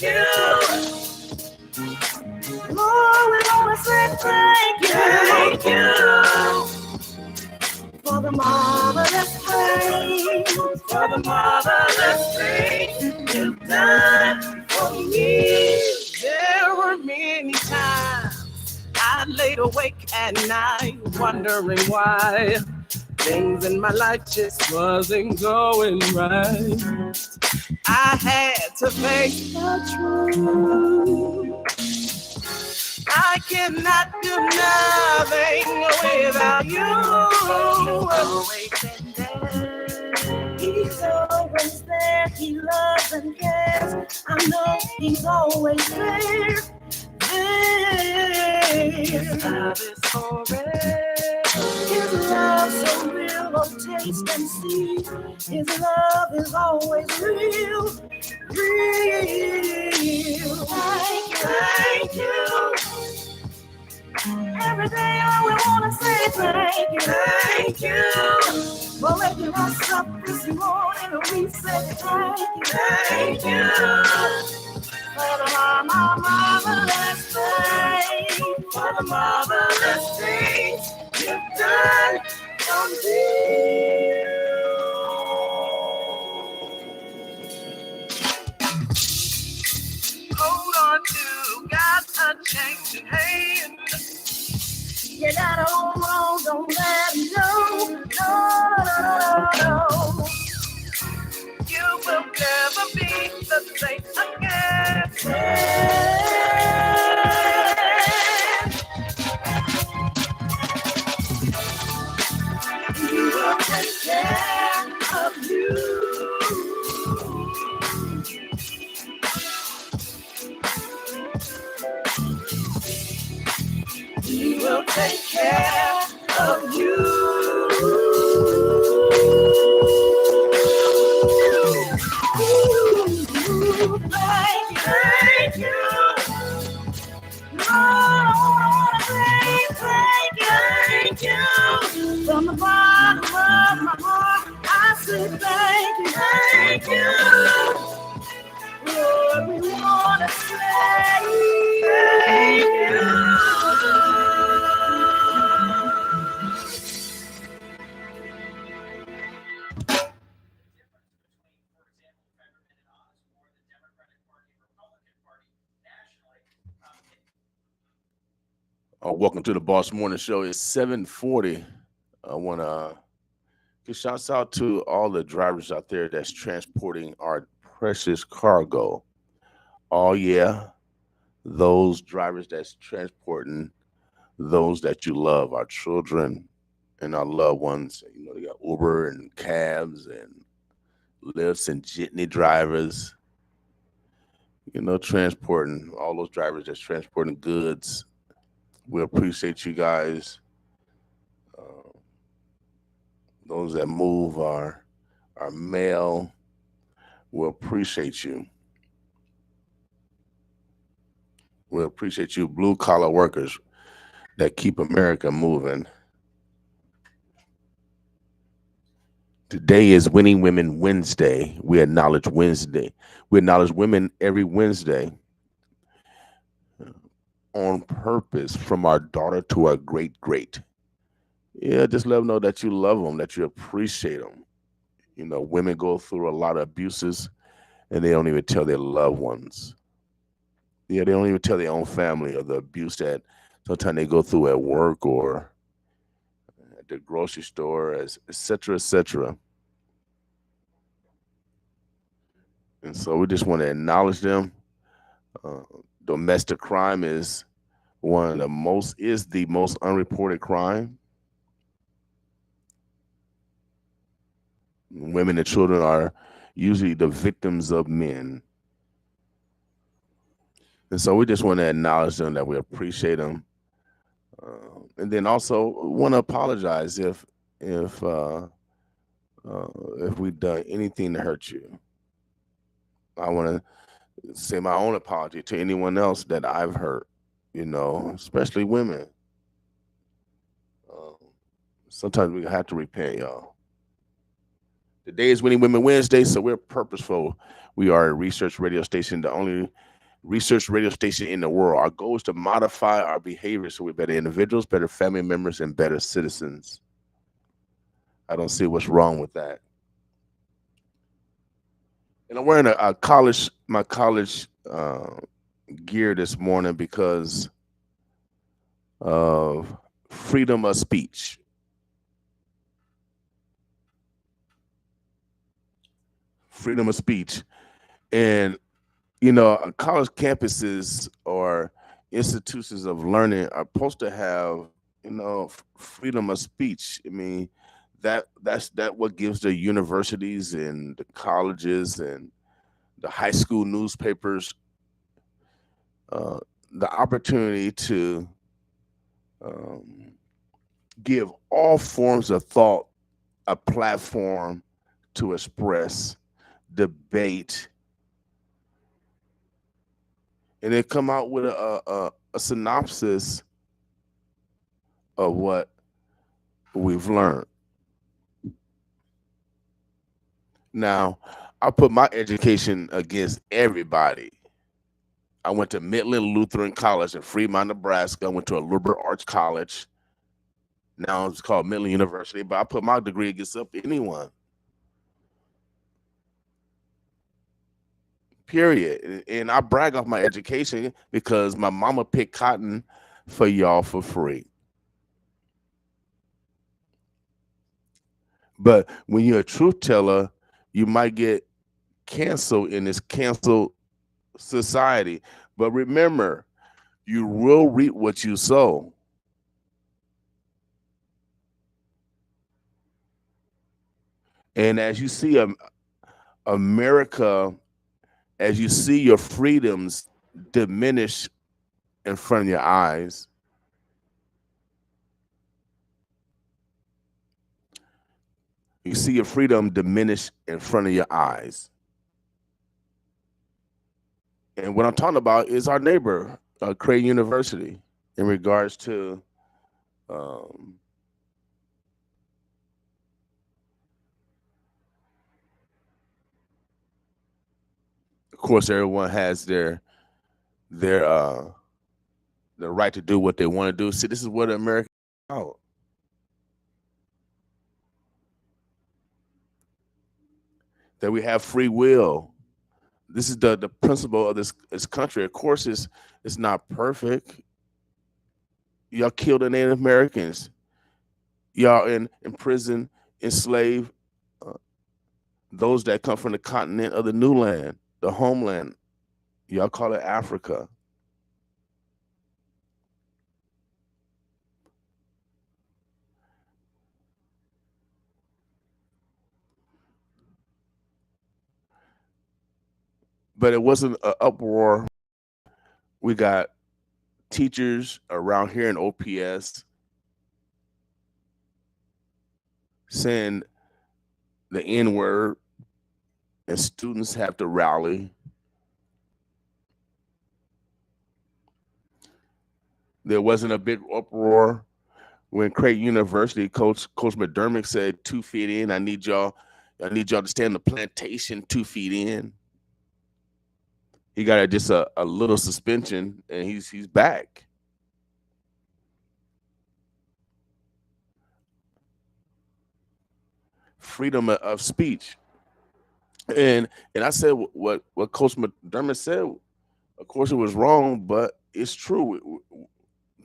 you. Lord, we wanna say thank you. Thank you for the marvelous things, for the marvelous things you've done for me. There were many times I laid awake at night wondering why things in my life just wasn't going right. I had to face the truth. I cannot do nothing without you. Always been there. He's always there. He loves and cares. I know he's always there. His love is forever. His love so real. Oh, taste and see. His love is always real. Real. Thank you. Every day I will want to say thank you for waking us up this morning and we say thank you for the marvelous things, for the marvelous things you've done for me. Hold on to God's unchanging hand. You gotta hold on, don't let him go. No. You will never be the same again. He will take care of you. He will take care of you. Thank you. Lord, I wanna say thank you. From the bottom of my heart, I say thank you. Lord, we wanna say thank you. Welcome to the Boss Morning Show. It's 7:40. I want to give shouts out to all the drivers out there that's transporting our precious cargo. Oh, yeah. Those drivers that's transporting those that you love, our children and our loved ones. You know, they got Uber and cabs and Lyfts and jitney drivers. You know, transporting all those drivers that's transporting goods. We appreciate you guys. Those that move our mail, we appreciate you. We appreciate you, blue collar workers that keep America moving. Today is Winning Women Wednesday. We acknowledge Wednesday. We acknowledge women every Wednesday on purpose, from our daughter to our great. Yeah, just let them know that you love them, that you appreciate them. You know, women go through a lot of abuses and they don't even tell their loved ones. Yeah, they don't even tell their own family of the abuse that sometimes they go through at work or at the grocery store, et cetera, et cetera. And so we just want to acknowledge them. Domestic crime is the most unreported crime. Women and children are usually the victims of men. And so we just want to acknowledge them, that we appreciate them. And then also want to apologize if we've done anything to hurt you. I want to say my own apology to anyone else that I've hurt, you know, especially women. Sometimes we have to repent, y'all. Today is Winning Women Wednesday, so we're purposeful. We are a research radio station, the only research radio station in the world. Our goal is to modify our behavior so we're better individuals, better family members, and better citizens. I don't see what's wrong with that. And I'm wearing a college, my college gear this morning because of freedom of speech. Freedom of speech. And, college campuses or institutions of learning are supposed to have, freedom of speech. I mean, that what gives the universities and the colleges and the high school newspapers uh, the opportunity to um, give all forms of thought a platform to express, debate, and then come out with a synopsis of what we've learned. Now, I put my education against everybody. I went to Midland Lutheran College in Fremont, Nebraska. I went to a liberal arts college. Now it's called Midland University, but I put my degree against up anyone. Period. And I brag off my education because my mama picked cotton for y'all for free. But when you're a truth teller, you might get canceled in this canceled society. But remember, you will reap what you sow. And as you see America, as you see your freedoms diminish in front of your eyes, you see your freedom diminish in front of your eyes. And what I'm talking about is our neighbor, Creighton University, in regards to um, of course, everyone has their the right to do what they want to do. See, this is what America is about. That we have free will. This is the principle of this country. Of course, it's not perfect. Y'all killed the Native Americans. Y'all in prison, enslaved uh, those that come from the continent of the new land, the homeland. Y'all call it Africa. But it wasn't an uproar. We got teachers around here in OPS saying the N word, and students have to rally. There wasn't a big uproar when Creighton University Coach McDermott said 2 feet in. I need y'all to stay on the plantation 2 feet in. He got just a little suspension, and he's back. Freedom of speech, and I said what Coach McDermott said. Of course, it was wrong, but it's true.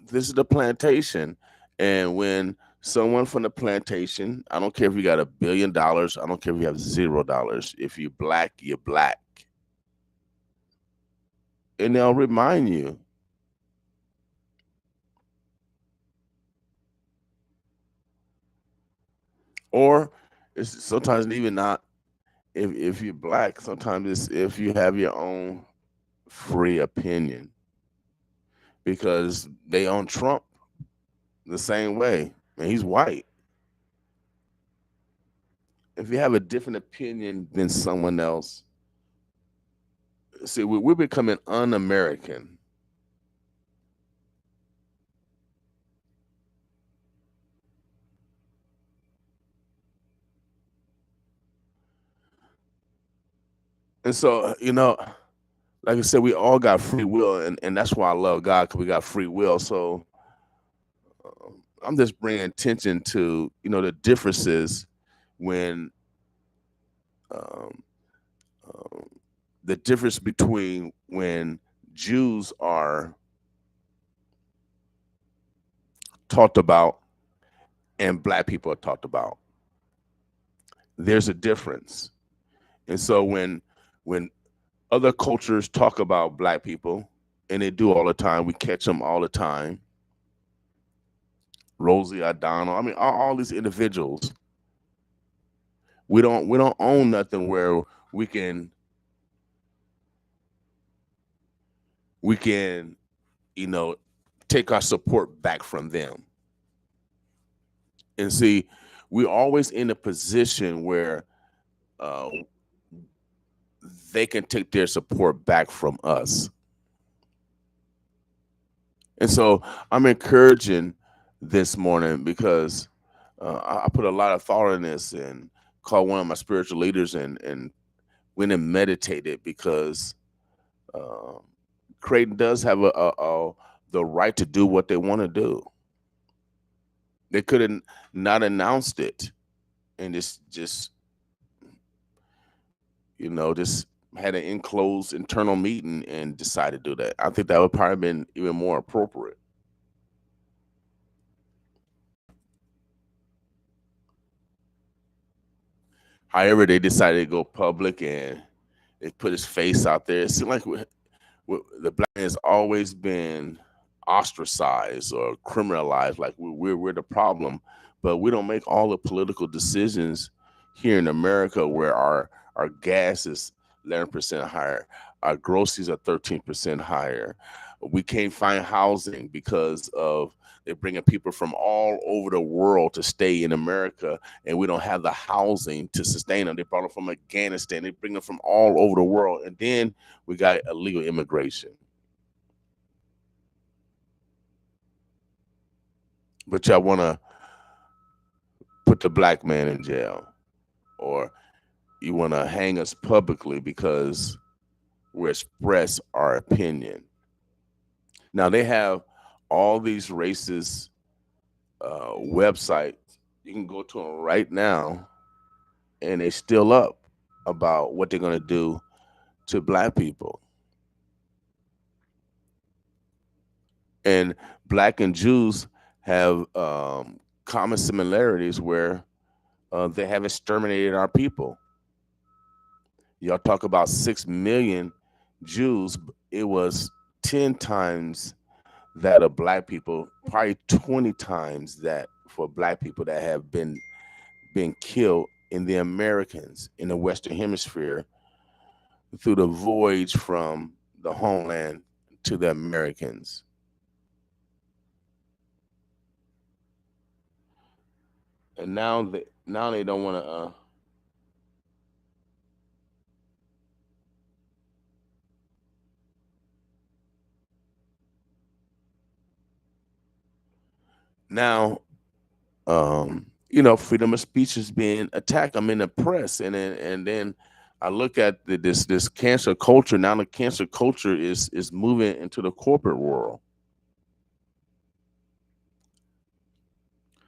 This is the plantation, and when someone from the plantation, I don't care if you got $1 billion, I don't care if you have $0. If you're black, you're black, and they'll remind you. Or it's sometimes even not if you're black. Sometimes it's if you have your own free opinion because they own Trump the same way, and he's white. If you have a different opinion than someone else, see, we're becoming un-American. And so, like I said, we all got free will, and that's why I love God, because we got free will. So I'm just bringing attention to, the differences when um, um, the difference between when Jews are talked about and black people are talked about. There's a difference. And so when other cultures talk about black people, and they do all the time, we catch them all the time. Rosie O'Donnell, I mean, all these individuals, we don't own nothing where we can we can you know take our support back from them. And see, we're always in a position where uh, they can take their support back from us. And so I'm encouraging this morning, because I put a lot of thought in this, and called one of my spiritual leaders, and went and meditated, because um, Creighton does have the right to do what they want to do. They could have not announced it, and just just had an enclosed internal meeting and decided to do that. I think that would probably been even more appropriate. However, they decided to go public, and they put his face out there. It seemed like the black man has always been ostracized or criminalized, like we're the problem. But we don't make all the political decisions here in America, where our gas is 11% higher, our groceries are 13% higher. We can't find housing because of they're bringing people from all over the world to stay in America, and we don't have the housing to sustain them. They brought them from Afghanistan. They bring them from all over the world, and then we got illegal immigration. But y'all want to put the black man in jail, or you want to hang us publicly because we express our opinion. Now they have all these racist websites. You can go to them right now, and they're still up about what they're going to do to black people. And black and Jews have common similarities, where they have exterminated our people. Y'all talk about 6 million Jews. It was 10 times that of black people, probably 20 times that for black people that have been killed in the Americans in the Western Hemisphere through the voyage from the homeland to the Americans. And now they don't want to. Now, freedom of speech is being attacked. I'm in the press, and then I look at this cancer culture. Now the cancer culture is moving into the corporate world.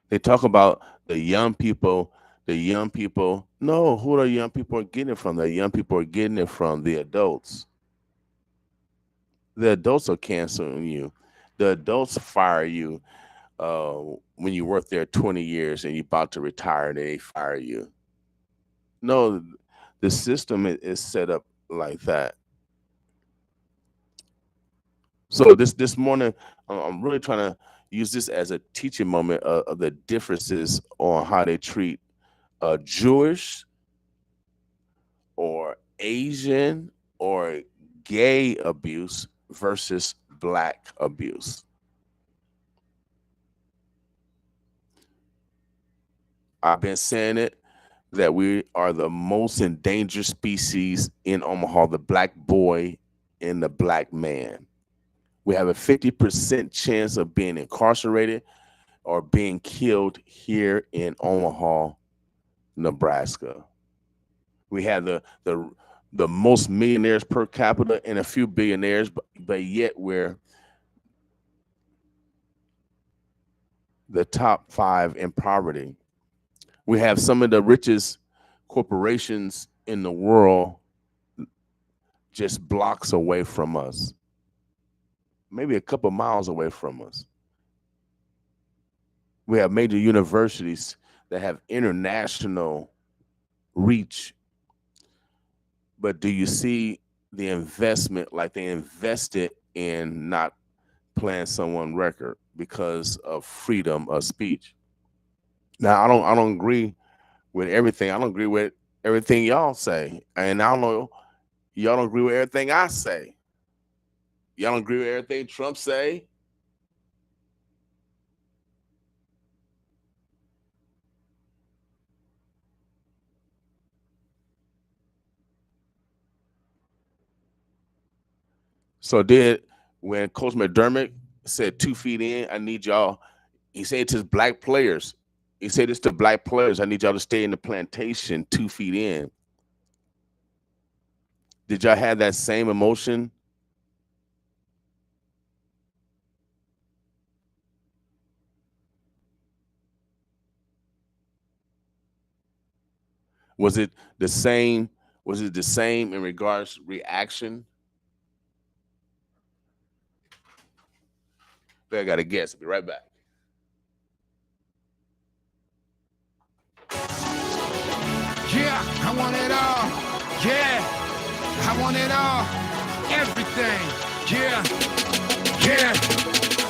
They talk about the young people. The young people. No, who the young people are getting it from? The young people are getting it from the adults. The adults are canceling you. The adults fire you uh, when you work there 20 years and you're about to retire, and they fire you. No, the system is set up like that. So this morning, I'm really trying to use this as a teaching moment of the differences on how they treat Jewish or Asian or gay abuse versus black abuse. I've been saying it, that we are the most endangered species in Omaha, the black boy and the black man. We have a 50% chance of being incarcerated or being killed here in Omaha, Nebraska. We have the most millionaires per capita and a few billionaires, but yet we're the top 5 in poverty. We have some of the richest corporations in the world just blocks away from us, maybe a couple miles away from us. We have major universities that have international reach. But do you see the investment like they invested in not playing someone record because of freedom of speech? Now I don't agree with everything. I don't agree with everything y'all say. And I don't know, y'all don't agree with everything I say. Y'all don't agree with everything Trump say. So did when Coach McDermott said 2 feet in, I need y'all. He said to his black players. He said this to black players. I need y'all to stay in the plantation 2 feet in. Did y'all have that same emotion? Was it the same? Was it the same in regards reaction? I got to guess. I'll be right back. Yeah, I want it all. Yeah, I want it all. Everything. Yeah, yeah.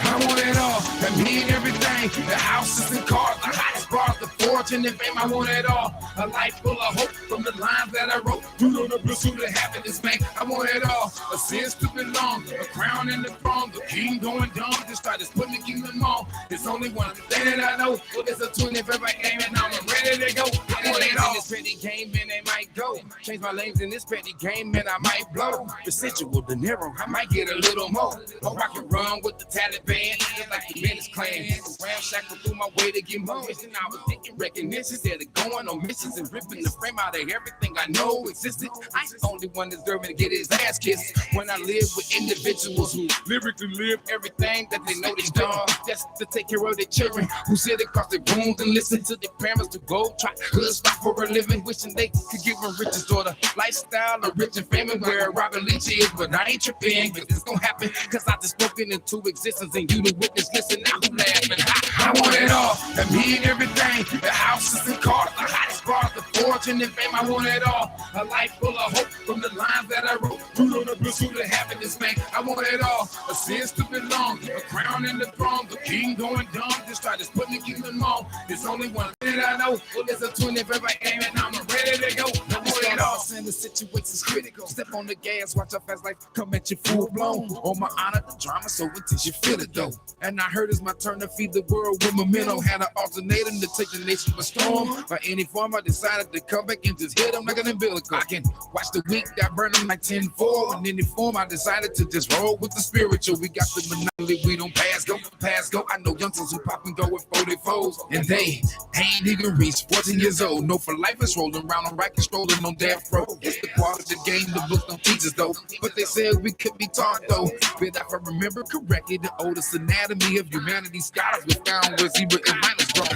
I want it all. That mean everything. The houses and cars, the hottest bars, the fortune and fame. I want it all. A life full of hope from the lines that I wrote. You know the pursuit of happiness, man. I want it all. A sense to belong, a crown and the throne. The king going dumb. Just try to put the kingdom on. It's only one thing that I know. It's a 25th game and I'm ready to go. I want it all. In this petty game and they might go. Change my lanes in this petty game and I might blow. Residual dinero, I might get a little more. Or I can run with the Taliban. Just like the Menace clan. Ramshackle through my way to get more. And I was taking recognition. Instead of going on missions and ripping the frame out of everything I know existed. I ain't the only one deserving to get his ass kissed. When I live with individuals who lyrically live everything that they know they've done. Just to take care of their children who sit across their rooms and listen to their parents to go try hood spot for a living. Wishing they could give them Rich's daughter lifestyle of rich and famous where Robert Leach is. But I ain't tripping, cause it's gonna happen. Cause I just spoken into existence and you the witness. Listen now who laughing. I want it all. That mean everything. The houses and cars, the hottest bars, the fortune and fame. I want it all. A life full of hope from the lines that I wrote. You know the pursuit of happiness, man. I want it all. A sense to belong, a crown and the throne. The king going dumb, just try to put the kingdom on. There's only one thing that I know. Well, it's a 25th game and I'm ready to go. I want it all. And the situation's critical. Step on the gas, watch how fast life come at you full blown. On my honor, the drama, so until you feel it though. And I heard it's my turn to feed the world with momentum. Had an alternator to take the nation by storm. By any form, I decided to come back and just hit them like an umbilical. I can watch the week that burn them like 10-4. In any form, I decided to just roll with the spiritual. We got the monopoly, we don't pass go. I know youngsters who pop and go with 44s. And they ain't even reached 14 years old. No for life is rolling around on rack and strolling on death row. It's the part of the game the book don't teach us though. But they said we could be taught though. But if I remember correctly, the oldest anatomy of humanity scholars was found was Zebra and minus wrong.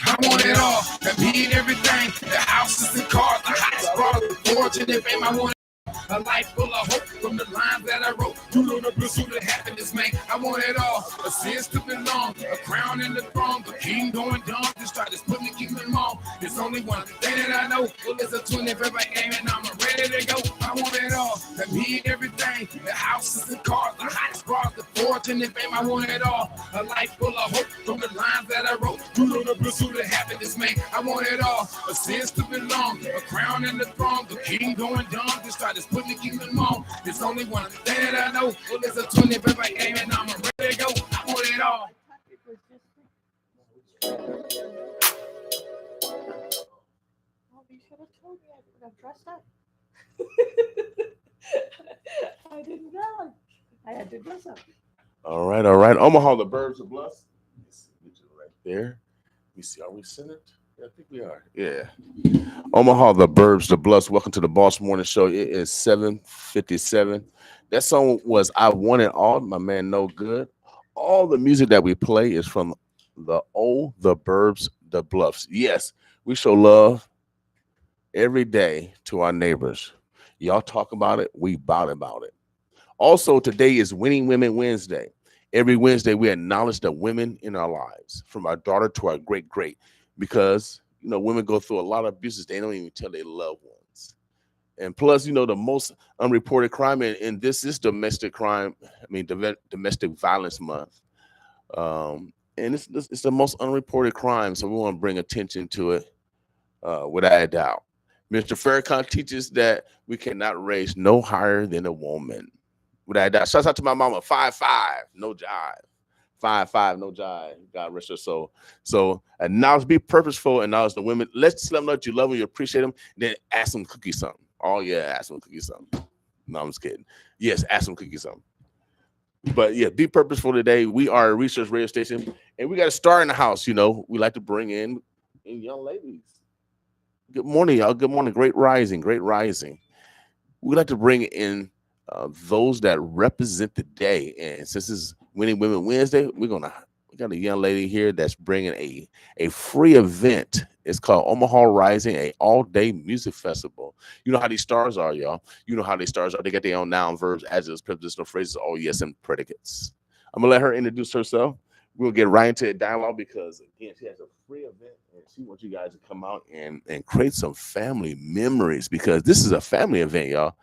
I want it all. That mean everything. The houses and cars, the hottest bars, the fortune and fame. I want a life full of hope from the lines that I wrote. You know the pursuit of happiness, man. I want it all. A sense to belong, a crown and the throne. The king going dumb, just try to put the kingdom on. There's only one thing that I know. Well, it's a 25th game and I'm ready to go. I want it all. That mean everything. The houses and cars, the hottest bars, the fortune and fame. I want it all. A life full of hope from the lines that I wrote. You know the pursuit of happiness, man. I want it all. A sense to belong, a crown and the throne. The king going dumb, just try to put the kingdom on. There's only one thing that I know. Well, it's a 25th game and I'm ready to go. I want it all. Oh, you should have told me I could have dressed up. I didn't know. I had to dress up. All right. Omaha, the birds are blessed. Right there. We see, are we sent it? Yeah, I think we are. Yeah. Omaha, the Burbs, the Bluffs. Welcome to the Boss Morning Show. It is 7:57. That song was "I Want It All." My man, No Good. All the music that we play is from the Burbs, the Bluffs. Yes, we show love every day to our neighbors. Y'all talk about it, we bout about it. Also, today is Winning Women Wednesday. Every Wednesday, we acknowledge the women in our lives, from our daughter to our great great, because women go through a lot of abuses they don't even tell their loved ones. And plus, the most unreported crime, and this is domestic crime. I mean, domestic violence month, and it's the most unreported crime. So we want to bring attention to it, without a doubt. Mr. Farrakhan teaches that we cannot raise no higher than a woman. Without a doubt. Shouts out to my mama, 5'5", no jive. 5'5", no jive. God rest her soul. So acknowledge, be purposeful, acknowledge the women. Let's just let them know that you love them, you appreciate them. Then ask them cookie something. Oh yeah, ask them cookie something. No, I'm just kidding. Yes, ask them cookie something. But yeah, be purposeful today. We are a research radio station, and we got a star in the house. We like to bring in young ladies. Good morning, y'all. Good morning. Great rising. Great rising. We like to bring in those that represent the day. And since this is Winning Women Wednesday, we got a young lady here that's bringing a free event. It's called Omaha Rising, a all day music festival. You know how these stars are, y'all. You know how these stars are. They got their own noun, verbs, adjectives, prepositional phrases, all yes, and predicates. I'm gonna let her introduce herself. We'll get right into a dialogue because again, she has a free event and she wants you guys to come out and create some family memories because this is a family event, y'all.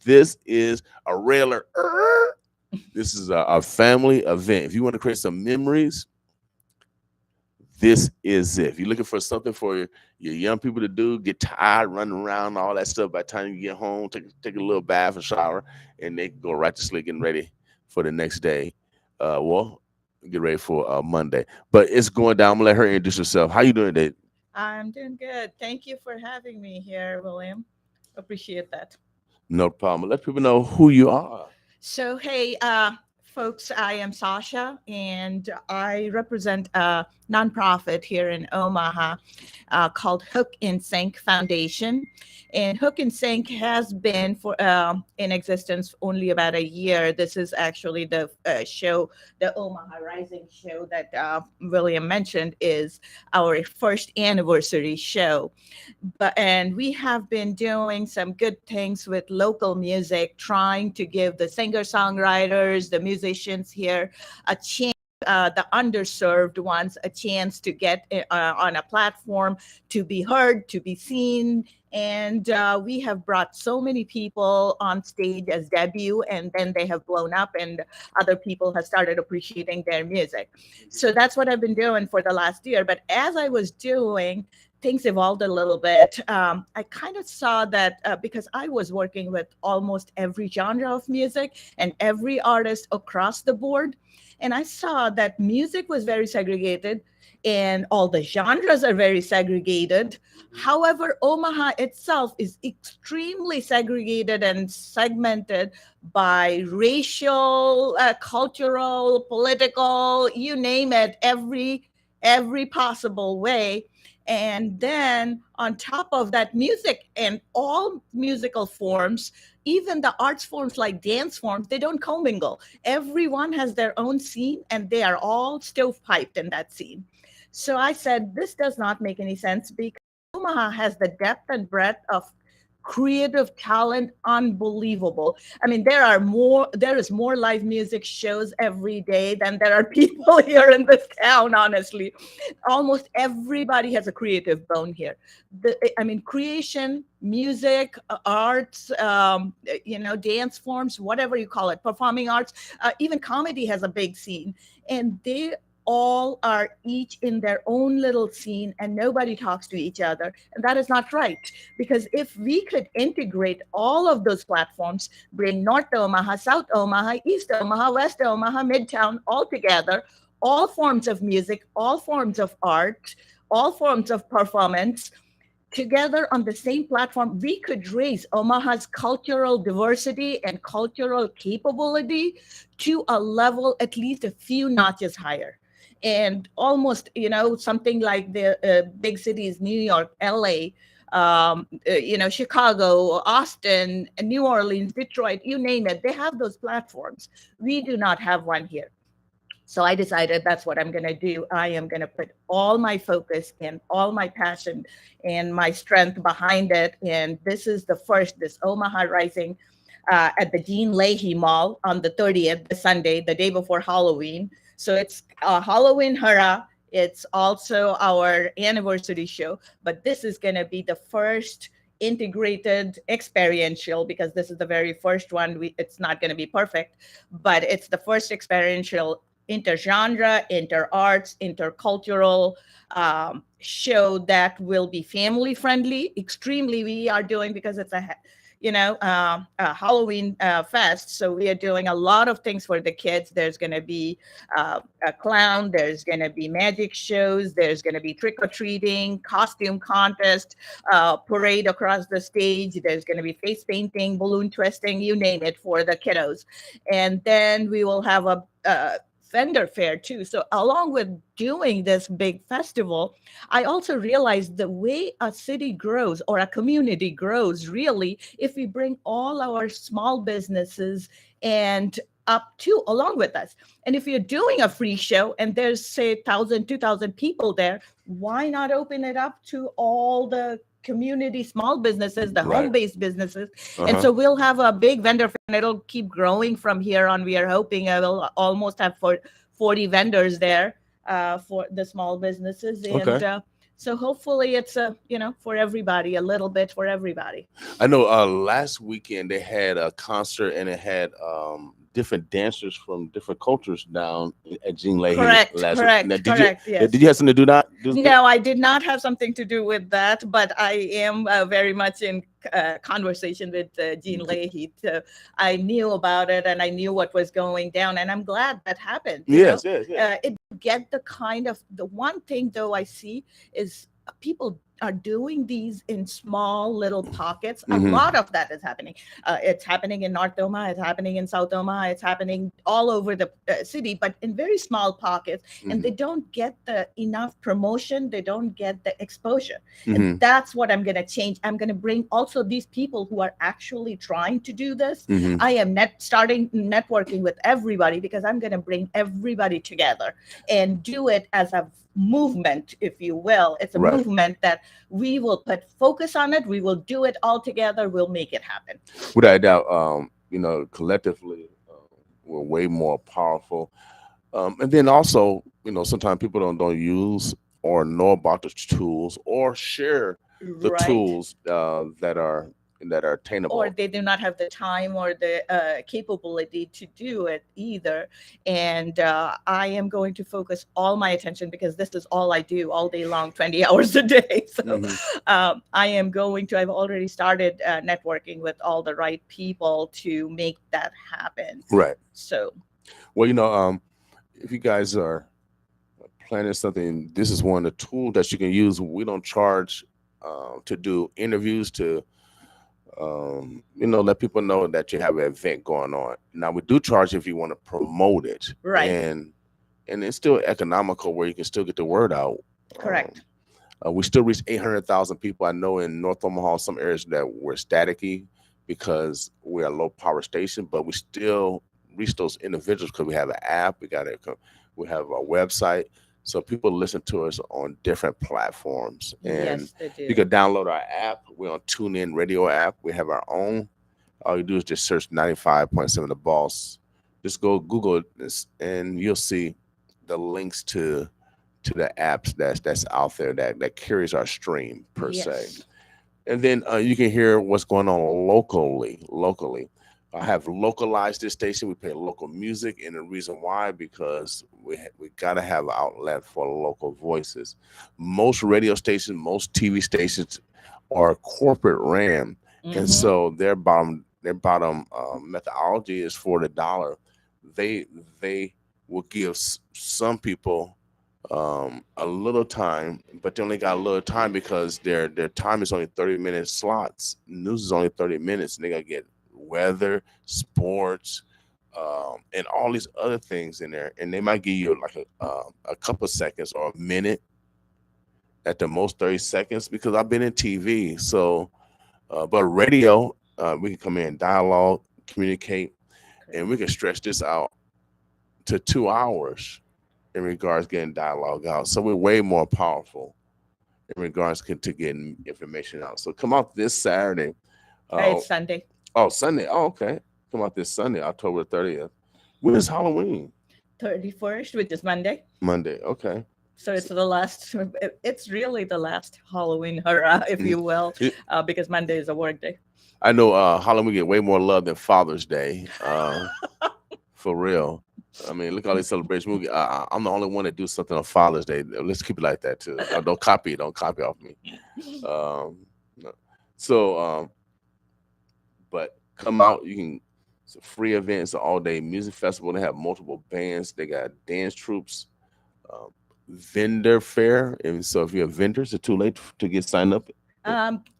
This is a regular. This is a family event. If you want to create some memories, this is it. If you're looking for something for your young people to do, get tired, running around, all that stuff. By the time you get home, take a little bath and shower, and they can go right to sleep, getting ready for the next day. Well, get ready for Monday. But it's going down. I'm gonna let her introduce herself. How you doing today? I'm doing good. Thank you for having me here, William. Appreciate that. No problem. Let people know who you are. So, hey, folks, I am Sasha, and I represent a nonprofit here in Omaha called Hook in Sync Foundation. And Hook in Sync has been for in existence only about a year. This is actually the show, the Omaha Rising show that William mentioned is our first anniversary show. And we have been doing some good things with local music, trying to give the singer songwriters, the musicians here, a chance, the underserved ones, a chance to get on a platform, to be heard, to be seen. And we have brought so many people on stage as debut, and then they have blown up, and other people have started appreciating their music. So that's what I've been doing for the last year. But as I was doing, things evolved a little bit. I kind of saw that because I was working with almost every genre of music and every artist across the board. And I saw that music was very segregated and all the genres are very segregated. However, Omaha itself is extremely segregated and segmented by racial, cultural, political, you name it, every possible way. And then on top of that, music and all musical forms, even the arts forms like dance forms, they don't commingle. Everyone has their own scene and they are all stovepiped in that scene. So I said, this does not make any sense because Omaha has the depth and breadth of creative talent unbelievable. I mean, there is more live music shows every day than there are people here in this town, honestly. Almost everybody has a creative bone here. I mean, creation, music, arts, dance forms, whatever you call it, performing arts, even comedy has a big scene. And they all are each in their own little scene and nobody talks to each other. And that is not right. Because if we could integrate all of those platforms, bring North Omaha, South Omaha, East Omaha, West Omaha, Midtown all together, all forms of music, all forms of art, all forms of performance together on the same platform, we could raise Omaha's cultural diversity and cultural capability to a level at least a few notches higher. and almost, something like the big cities, New York, LA, Chicago, Austin, New Orleans, Detroit, you name it, they have those platforms. We do not have one here. So I decided that's what I'm going to do. I am going to put all my focus and all my passion and my strength behind it. And this is this Omaha Rising at the Jean Leahy Mall on the 30th, the Sunday, the day before Halloween. So it's Halloween hurrah. It's also our anniversary show, but this is going to be the first integrated experiential, because this is the very first one. It's not going to be perfect, but it's the first experiential intergenre, interarts, intercultural show that will be family friendly. Extremely, we are doing, because it's a Halloween fest. So we are doing a lot of things for the kids. There's going to be a clown. There's going to be magic shows. There's going to be trick or treating, costume contest, parade across the stage. There's going to be face painting, balloon twisting, you name it, for the kiddos. And then we will have a vendor fair too. So along with doing this big festival, I also realized the way a city grows or a community grows, really, if we bring all our small businesses and up to along with us. And if you're doing a free show and there's, say, 1,000, 2,000 people there, why not open it up to all the community small businesses, the Right. home-based businesses? And Uh-huh. so we'll have a big vendor fair, and it'll keep growing from here on. We are hoping I will almost have 40 vendors there for the small businesses. And Okay. so hopefully it's for everybody, a little bit for everybody. I know last weekend they had a concert and it had different dancers from different cultures down at Jean Leahy Correct, last week. correct, Now, correct. Yes. did you have something to do that? No, I did not have something to do with that, but I am very much in conversation with Jean Leahy. So I knew about it and I knew what was going down, and I'm glad that happened. Yes, yes, yes. It get the one thing though I see is people are doing these in small little pockets. A Mhm. lot of that is happening. It's happening in North Omaha, it's happening in South Omaha, it's happening all over the city, but in very small pockets. And they don't get the enough promotion, they don't get the exposure. Mhm. And that's what I'm going to change. I'm going to bring also these people who are actually trying to do this. Mhm. I am starting networking with everybody, because I'm going to bring everybody together and do it as a movement, if you will. It's a Right. movement that we will put focus on it. We will do it all together. We'll make it happen. Without a doubt, collectively, we're way more powerful. And then also, sometimes people don't use or know about the tools or share the Right. tools that are attainable. Or they do not have the time or the capability to do it either. And I am going to focus all my attention, because this is all I do all day long, 20 hours a day. So Mhm. I've already started networking with all the right people to make that happen. Right. So, Well, if you guys are planning something, this is one of the tools that you can use. We don't charge to do interviews, to let people know that you have an event going on. Now we do charge if you want to promote it, right. and it's still economical where you can still get the word out. Correct. We still reach 800,000 people. I know in North Omaha, some areas that we're staticky because we're a low power station, but we still reach those individuals because we have an app. We have a website, so people listen to us on different platforms. And Yes, they do. you can download our app. We're on TuneIn Radio app. We have our own. All you do is just search 95.7 The Boss. Just go Google this, and you'll see the links to the apps that's out there that carries our stream per se. Yes. And then you can hear what's going on locally. I have localized this station. We play local music, and the reason why, because we got to have an outlet for local voices. Most radio stations, most TV stations are corporate ran, and so their bottom methodology is for the dollar. They will give some people a little time, but they only got a little time because their time is only 30-minute slots. News is only 30 minutes, and they gotta get weather, sports, and all these other things in there, and they might give you like a couple seconds or a minute, at the most 30 seconds, because I've been in TV. So, but radio, we can come in, dialogue, communicate, and we can stretch this out to 2 hours in regards to getting dialogue out. So we're way more powerful in regards to getting information out. So come out this Saturday. It's Sunday. Oh, Sunday. Oh, okay. Come out this Sunday, October 30th. When is Halloween? 31st, which is Monday. Monday. Okay. So it's the last. It's really the last Halloween hurrah, if you will, because Monday is a work day. I know Halloween get way more love than Father's Day. For real. I mean, look at all these celebrations. I'm the only one that do something on Father's Day. Let's keep it like that too. Don't copy it. Don't copy off me. No. So, but come out. You can. It's a free event. It's an all-day music festival. They have multiple bands. They got dance troops, vendor fair. And so, if you're a vendor, it's too late to get signed up.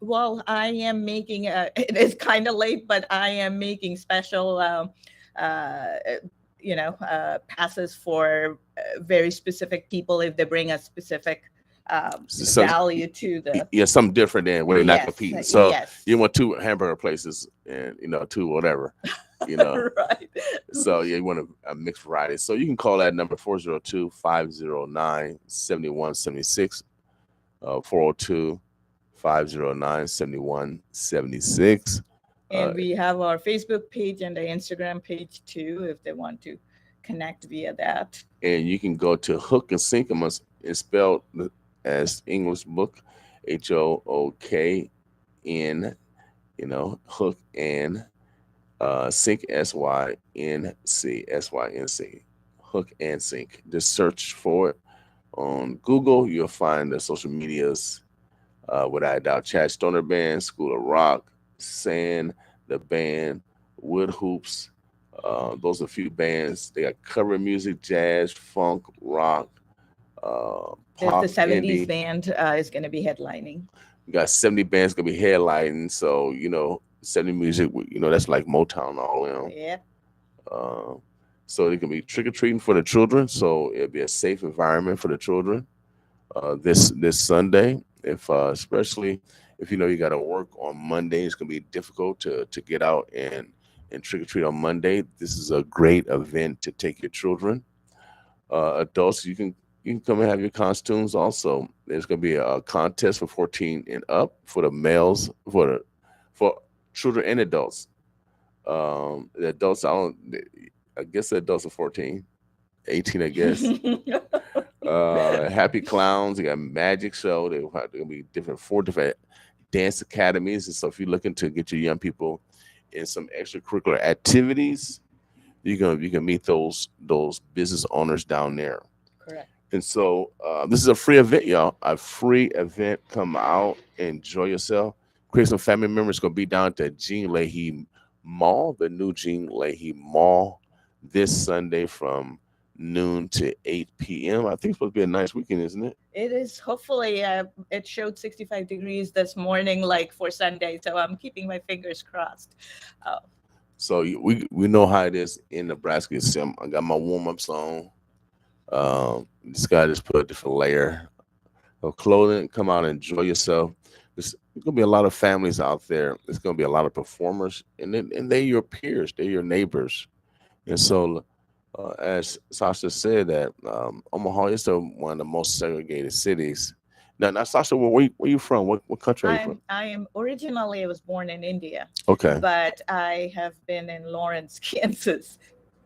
Well, I am making. It is kind of late, but I am making special. Passes for very specific people if they bring a specific value to the. Something different than where they're not competing. So yes. You want 2 hamburger places and 2 whatever, Right. So you want a mixed variety. So you can call that number 402-509-7176, 402-509-7176. And we have our Facebook page and the Instagram page too, if they want to connect via that. And you can go to Hook and Sync. It's spelled as English book, HOOKN, Hook and Sync, SYNC, Hook and Sync. Just search for it on Google. You'll find the social medias, without a doubt, Chad Stoner Band, School of Rock, Sand, the band, Wood Hoops. Those are a few bands. They got cover music, jazz, funk, rock, pop, the 70s indie. band is going to be headlining. We got 70 bands going to be headlining. So, 70 music, that's like Motown all around. Yeah. So it can be trick-or-treating for the children. So it'll be a safe environment for the children this Sunday. Especially if you got to work on Monday, it's gonna be difficult to get out and trick or treat on Monday. This is a great event to take your children. Adults, you can come and have your costumes. Also, there's gonna be a contest for 14 and up for the males, for children and adults. The adults, I guess the adults are 14, 18, I guess. Happy Clowns. They got magic show. There'll be 4 different dance academies. And so if you're looking to get your young people in some extracurricular activities, you can meet those business owners down there. Correct. And so this is a free event, y'all. A free event. Come out, enjoy yourself. Create some family members. Going to be down at the Jean Leahy Mall, the new Jean Leahy Mall, this Sunday from noon to 8 p.m. I think it's supposed to be a nice weekend, isn't it? It is. Hopefully, it showed 65 degrees this morning, like for Sunday. So I'm keeping my fingers crossed. So we know how it is in Nebraska. So I got my warm-ups on. This guy just put a different layer of clothing. Come out and enjoy yourself. There's going to be a lot of families out there. There's going to be a lot of performers, and they're your peers. They're your neighbors. And so as Sasha said, that Omaha is one of the most segregated cities. Now Sasha, where you from? What country are you from? I was born in India. Okay. But I have been in Lawrence, Kansas.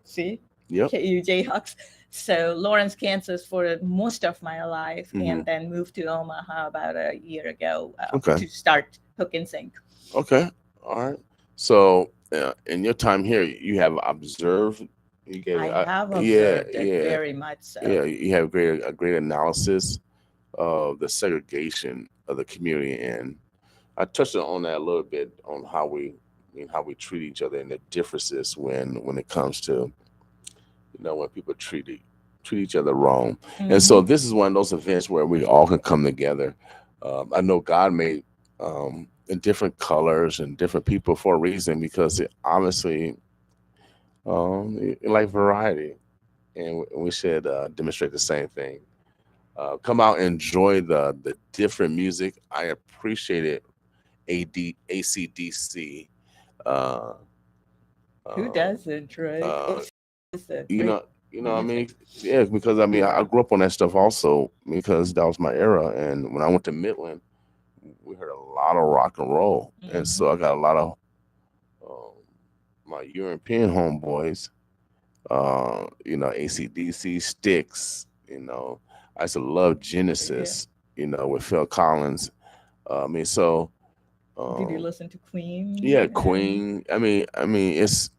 See? Yep. KU Jayhawks. So Lawrence, Kansas for most of my life, and then moved to Omaha about a year ago to start Hook and Sync. Okay. All right. So in your time here, you have observed. I have observed it very much so. Yeah, you have a great analysis of the segregation of the community, and I touched on that a little bit on how we treat each other and the differences when it comes to when people treat each other wrong. Mm-hmm. And so this is one of those events where we all can come together. I know God made in different colors and different people for a reason, because obviously like variety, and we should demonstrate the same thing. Come out and enjoy the different music. I appreciate it. ACDC. Uh, Who uh, doesn't, right? uh, It's a you great know, I music. mean, yeah, because I mean, I grew up on that stuff also because that was my era. And when I went to Midland, we heard a lot of rock and roll, and Hmm. so I got a lot of um, my European homeboys. ACDC, Sticks. I used to love Yeah. Genesis. With Phil Collins. I mean, so Did you um, listen to Queen? yeah, And Queen. It's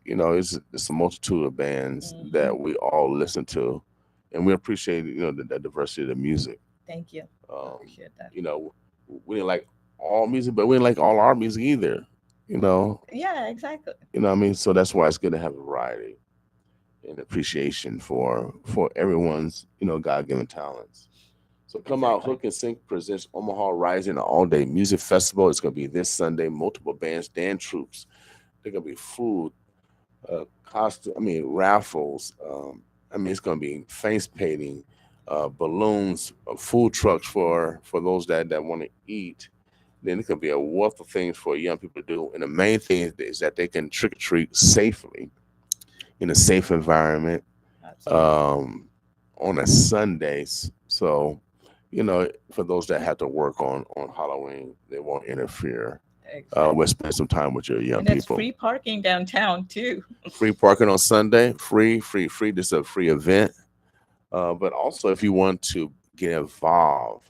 a multitude of bands hmm. that we all listen to, and we appreciate the diversity of the music. Thank you. Um, Appreciate that. you know, we didn't like all music, but we didn't like all our music either. You know, Yeah, exactly. what I mean. So that's why it's good to have variety and appreciation for everyone's God given talents. So come out, Exactly. Hook and Sync presents Omaha Rising, an all-day music festival. It's going to be this Sunday. Multiple bands, dance troops. There's going to be food, costume. I mean, raffles. It's going to be face painting, balloons, food trucks for those that want to eat. Then it could be a wealth of things for young people to do. And the main thing is that they can trick or treat safely in a safe environment Absolutely. um, on a Sundays. So, for those that have to work on Halloween, they won't interfere. We'll Exactly. spend some time with your young And it's people. free parking downtown too. Free parking on Sunday, free, free, free. This is a free event. But also, if you want to get involved,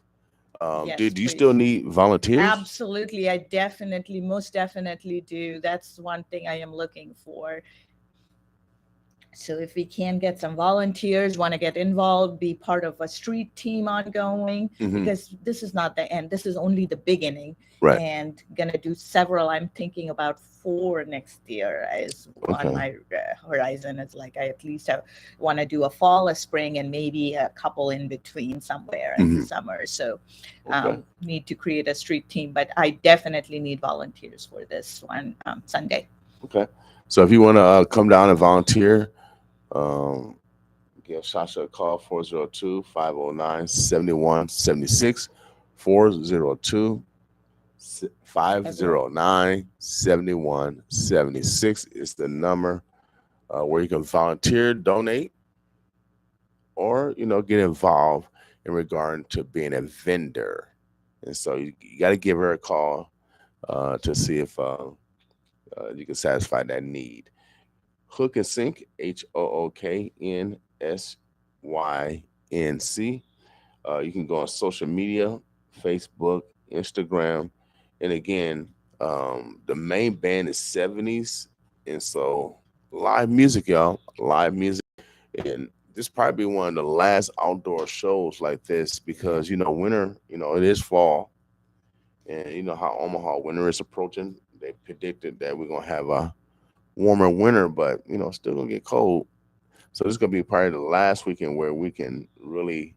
Yes, do you still please. need volunteers? Absolutely. I definitely, most definitely do. That's one thing I am looking for. So if we can get some volunteers, want to get involved, be part of a street team ongoing, Hmm. because this is not the end. This is only the beginning, Right. and gonna do several. I'm thinking about four next year is on Okay. my horizon. It's like I at least want to do a fall, a spring, and maybe a couple in between somewhere in the Hmm. summer. So Okay. need to create a street team, but I definitely need volunteers for this one Sunday. Okay. So if you want to come down and volunteer, um, give Sasha a call 402 509 7176. 402 Everyone. 509 7176 is the number where you can volunteer, donate, or get involved in regard to being a vendor. And so you got to give her a call to see if you can satisfy that need. Hook and Sync, HOOKNSYNC. You can go on social media, Facebook, Instagram. And again, the main band is 70s. And so live music, y'all. Live music. And this probably be one of the last outdoor shows like this Yeah. because, winter, it is fall. And you know how Omaha winter is approaching. They predicted that we're going to have a warmer winter, but, it's still going to get cold. So this is gonna be probably the last weekend where we can really,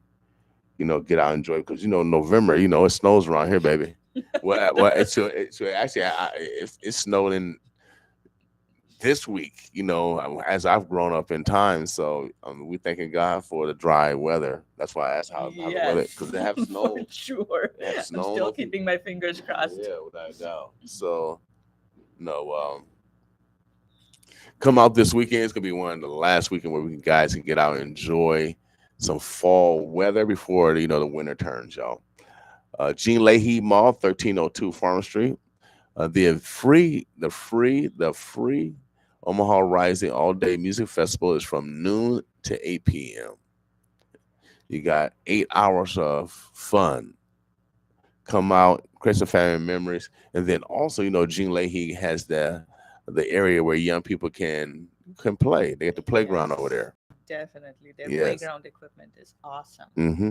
get out and enjoy. Because November, it snows around here, baby. Well, so actually, it snowed in this week. As I've grown up in time, so we thanking God for the dry weather. That's why I asked how the weather Yes, because they have for snow. sure. They have I'm snow. still keeping my fingers crossed. Yeah, without a doubt. So no, come out this weekend. It's gonna be one of the last weekend where we guys can get out and enjoy some fall weather before the winter turns, y'all. Gene Leahy Mall, 1302 Farm Street. The free Omaha Rising All Day Music Festival is from noon to 8 p.m. You got 8 hours of fun. Come out, create some family memories, and then also, Gene Leahy has the area where young people can play. They get the playground over Yes, there. definitely. Their Yes. playground equipment is awesome. Hmm.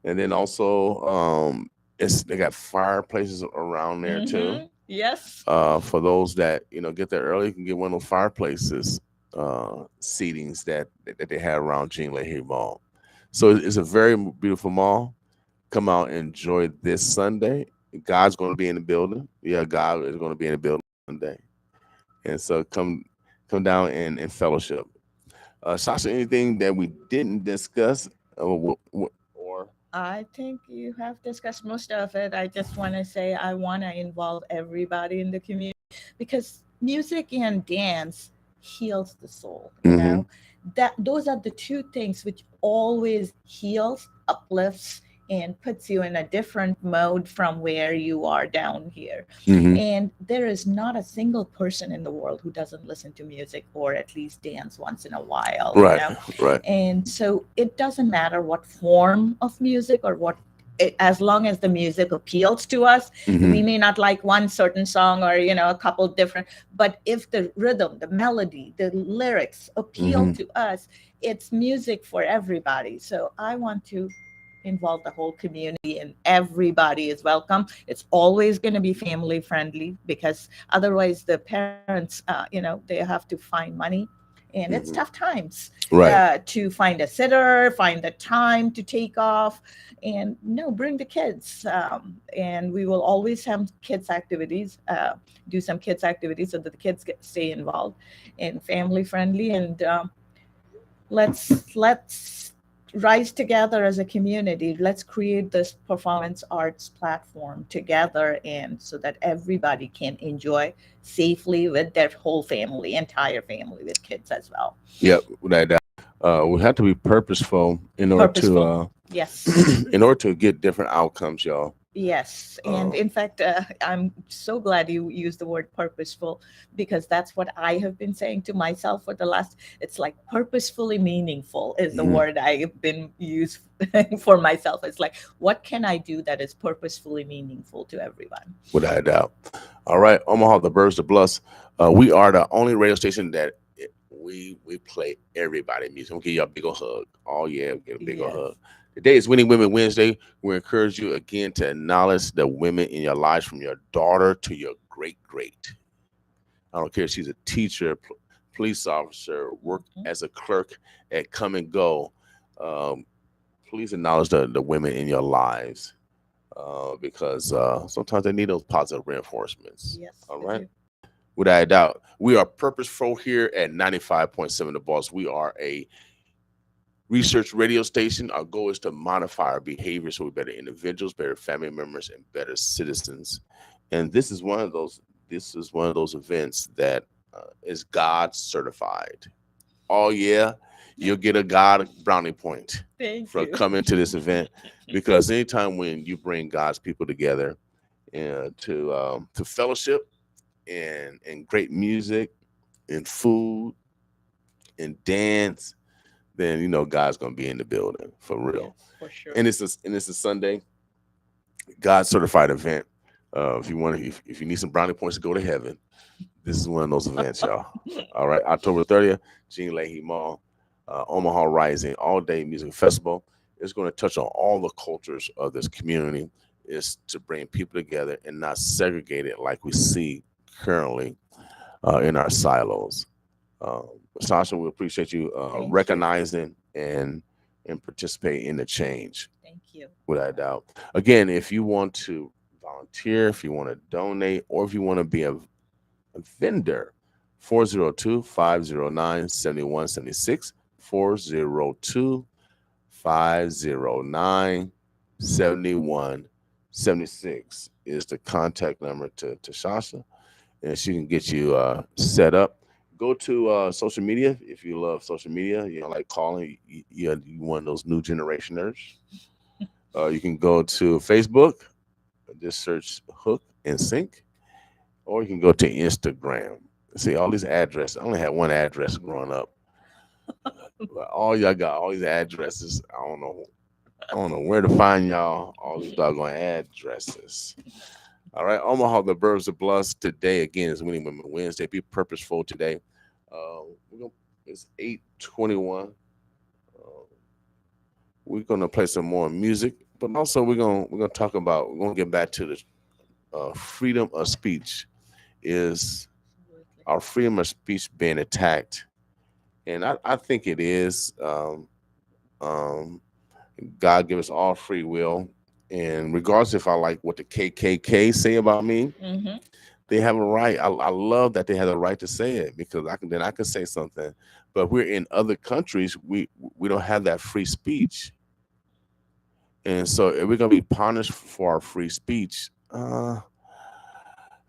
And then also, they got fireplaces around there too. Mm-hmm. Yes. For those that get there early, you can get one of those fireplaces seatings that they have around Gene Leahy Mall. So it's a very beautiful mall. Come out and enjoy this Sunday. God's going to be in the building. Yeah, God is going to be in the building Sunday, and so come come down and fellowship. Sasha, anything that we didn't discuss, or I think you have discussed most of it. I just want to say I want to involve everybody in the community because music and dance heals the soul, you mm-hmm, know. That those are the two things which always heals, uplifts and puts you in a different mode from where you are down here. mm-hmm, And there is not a single person in the world who doesn't listen to music or at least dance once in a while, you right, know. right, And so it doesn't matter what form of music or what as long as the music appeals to us. mm-hmm, We may not like one certain song or a couple different, but if the rhythm, the melody, the lyrics appeal mm-hmm, to us, it's music for everybody. So I want to involve the whole community and everybody is welcome. It's always going to be family friendly because otherwise the parents they have to find money and it's tough mm-hmm, times right, to find a sitter, find the time to take off, and no, bring the kids. And we will always have kids activities, do some kids activities so that the kids get stay involved and family friendly. And let's rise together as a community. Let's create this performance arts platform together, and so that everybody can enjoy safely with their whole family, entire family, with kids as well. yep, without doubt. We have to be purposeful in order to Purposeful. Yes. in order to get different outcomes, y'all. Yes, and Uh, in fact, I'm so glad you used the word purposeful because that's what I have been saying to myself for the last. It's like purposefully meaningful is the mhm, word I've been used for myself. It's like, what can I do that is purposefully meaningful to everyone? without a doubt. All right, Omaha, the Birds, the Bluffs. We are the only radio station that we play everybody music. We'll give you a big old hug. Oh yeah, we'll get a big old Yes. hug. Today is Winning Women Wednesday. We encourage you again to acknowledge the women in your lives, from your daughter to your great great. I don't care if she's a teacher, police officer, work Mhm. as a clerk at Come and Go. Um, please acknowledge the women in your lives, because sometimes they need those positive reinforcements. Yes, All they right. do. Without a doubt, we are purposeful here at 95.7 The Boss. We are a research radio station. Our goal is to modify our behavior so we're better individuals, better family members, and better citizens. And this is one of those. This is one of those events that is God certified. Oh yeah, you'll get a God brownie point Thank for you. coming to this event, because anytime when you bring God's people together to fellowship and great music and food and dance, then you know God's gonna be in the building for real. Yes, for sure. And it's a Sunday God certified event. If you want to, if you need some brownie points to go to heaven, this is one of those events, y'all. All right, October 30th, Jean Leahy Mall, Omaha Rising All Day Music Festival. It's going to touch on all the cultures of this community. Is to bring people together and not segregate it like we see currently in our silos. Um, Sasha, we appreciate you Thank you. recognizing and participate in the change, Thank you. without a doubt. Again, if you want to volunteer, if you want to donate, or if you want to be a vendor, 402-509-7176, 402-509-7176 is the contact number to Sasha, and she can get you set up. Go to social media if you love social media. You know, like calling, you one of those new generationers. You can go to Facebook, just search Hook and Sync, or you can go to Instagram. See all these addresses. I only had one address growing up. But all y'all got all these addresses. I don't know. I don't know where to find y'all. All these doggone addresses. All right, Omaha, the Burbs, the Bluffs. Today again is Winning Women Wednesday. Be purposeful today. We're gonna, it's 8:21. Uh, we're gonna play some more music, but also we're gonna talk about, we're gonna get back to the freedom of speech. Is Absolutely. our freedom of speech being attacked? And I think it is. Um, God give us all free will, and regardless if I like what the KKK say about me, Mm-hmm. They have a right. I love that they have the right to say it because I can say something. But we're in other countries. We don't have that free speech, and so if we're gonna be punished for our free speech,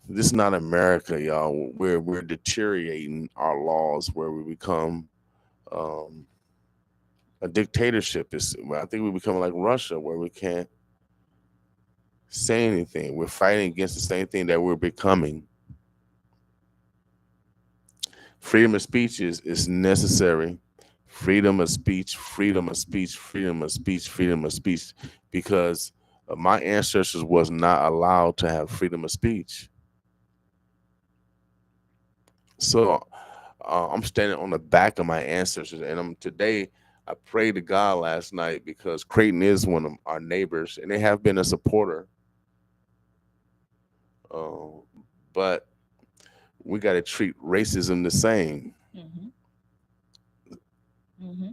this is not America, y'all. We're deteriorating our laws where we become um, a dictatorship. I think we're becoming like Russia, where we can't say anything. We're fighting against the same thing that we're becoming. Freedom of speech is necessary. Freedom of speech, freedom of speech, freedom of speech, freedom of speech, because my ancestors was not allowed to have freedom of speech. So I'm standing on the back of my ancestors, and I'm today. I prayed to God last night because Creighton is one of our neighbors, and they have been a supporter. Uh, but we got to treat racism the same. Mm-hmm. Mm-hmm.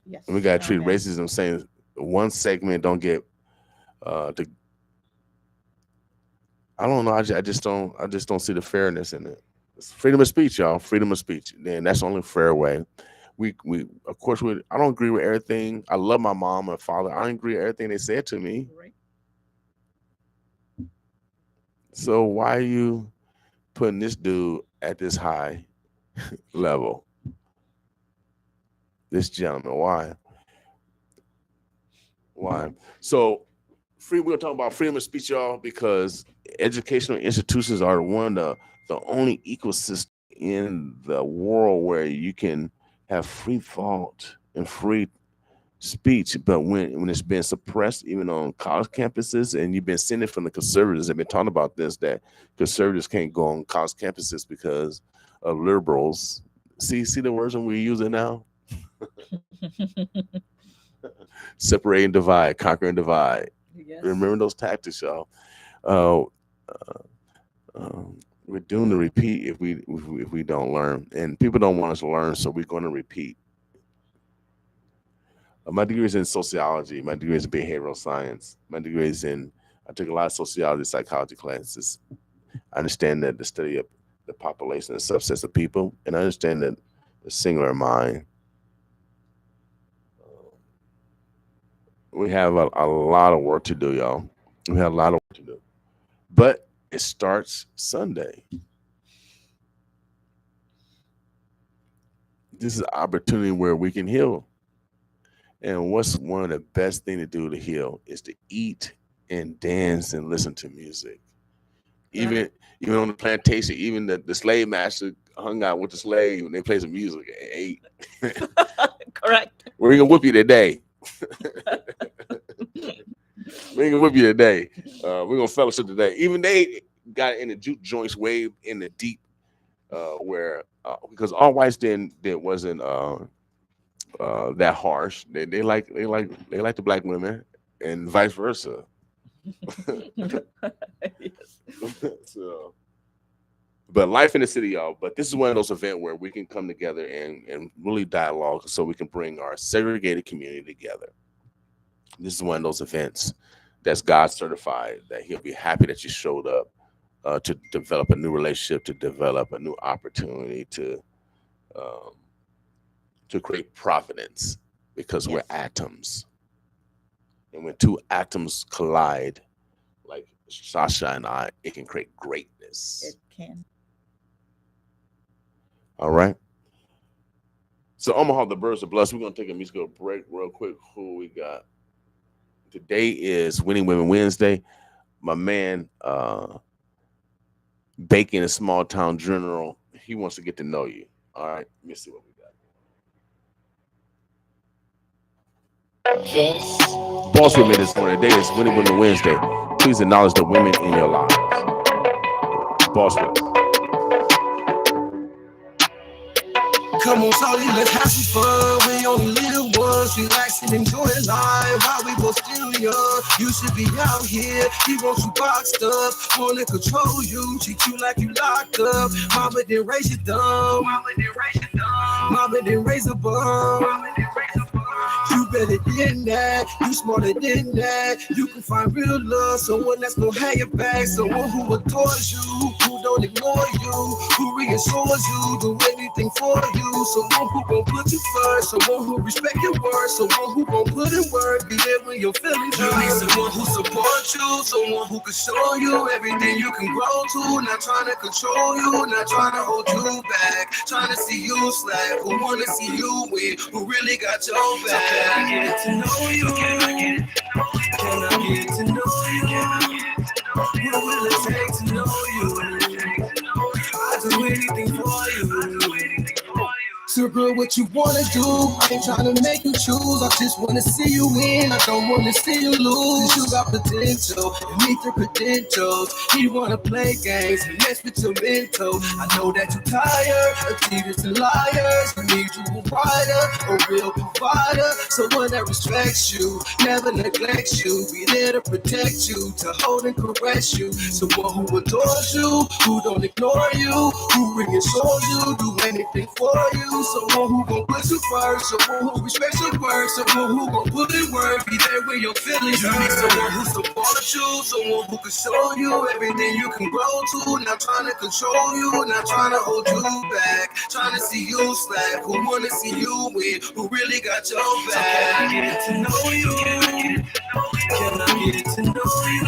Yes. We got to treat Amen. racism the same. One segment don't get the. I don't know. I just don't see the fairness in it. It's freedom of speech, y'all. Freedom of speech. Then that's the only fair way. We of course I don't agree with everything. I love my mom and father. I don't agree with everything they said to me. Right. So why are you putting this dude at this high level? This gentleman, why? Why? So we're talking about freedom of speech, y'all, because educational institutions are the only ecosystem in the world where you can have free thought and free speech. But when it's been suppressed, even on college campuses, and you've been seeing it from the conservatives, they've been talking about this, that conservatives can't go on college campuses because of liberals. See the words we're using now? Separate and divide, conquer and divide. Yes. Remember those tactics, y'all. Uh, uh, we're doomed to repeat if we don't learn, and people don't want us to learn, so we're going to repeat. My degree is in sociology. My degree is in behavioral science. My degree is in. I took a lot of sociology, psychology classes. I understand that the study of the population and subsets of people, and I understand that the singular mind. We have a lot of work to do, y'all. We have a lot of work to do. But it starts Sunday. This is an opportunity where we can heal. And what's one of the best things to do to heal is to eat and dance and listen to music. Even on the plantation, even the slave master hung out with the slave and they played some music and ate. Correct. We're gonna whoop you today. We ain't gonna whip you today. We're gonna fellowship today. Even they got in the juke joints way in the deep, where because all whites then wasn't that harsh. They like the black women and vice versa. Yes. So, but life in the city, y'all. But this is one of those events where we can come together and really dialogue, so we can bring our segregated community together. This is one of those events that's God certified, that He'll be happy that you showed up to develop a new relationship, to develop a new opportunity, um, to create providence, because we're atoms. And when two atoms collide, like Sasha and I, it can create greatness. It can. All right. So Omaha, the birds are blessed. We're going to take a musical break real quick. Who we got? Today is Winning Women Wednesday. My man, Bacon, a small town general, he wants to get to know you. All right. Let me see what we got. This Boss with me this morning. Today is Winning Women Wednesday. Please acknowledge the women in your lives. Boss with me. Come on, Shawty, let's have some fun. We only live once, relax and enjoy life while we both still young. You should be out here, he wants you boxed up, wanna control you, treat you like you locked up. Mama didn't raise you dumb, mama didn't raise a bum. You better than that, you smarter than that. You can find real love, someone that's gonna have your back, someone who adores you, who don't ignore you, who reassures you, do anything for you. Someone who gon' put you first, someone who respect your word, someone who gon' put in work, be there when you're feeling hurt. You need someone who supports you, someone who can show you everything you can grow to. Not trying to control you, not trying to hold you back, trying to see you slack, who wanna see you win, who really got your back. So can I get to know you? Can I get to know you? What will it take to know you? I'll do anything for you. So girl, what you wanna do? I ain't tryna make you choose. I just wanna see you win. I don't wanna see you lose. You got potential and meet the credentials. You wanna play games and mess with your mental. I know that you're tired of cheaters and liars. You need you a rider, a real provider, someone that respects you, never neglects you, be there to protect you, to hold and caress you. Someone who adores you, who don't ignore you, who reassures you, do anything for you. Someone who gon' put you first, someone who respects your word, someone who gon' put in work, be there when your feelings hurt. Someone who supports you, someone who can show you everything you can grow to. Not trying to control you, not trying to hold you back, trying to see you slack, who wanna see you win, who really got your back. So can I get to know you? Can I get to know you?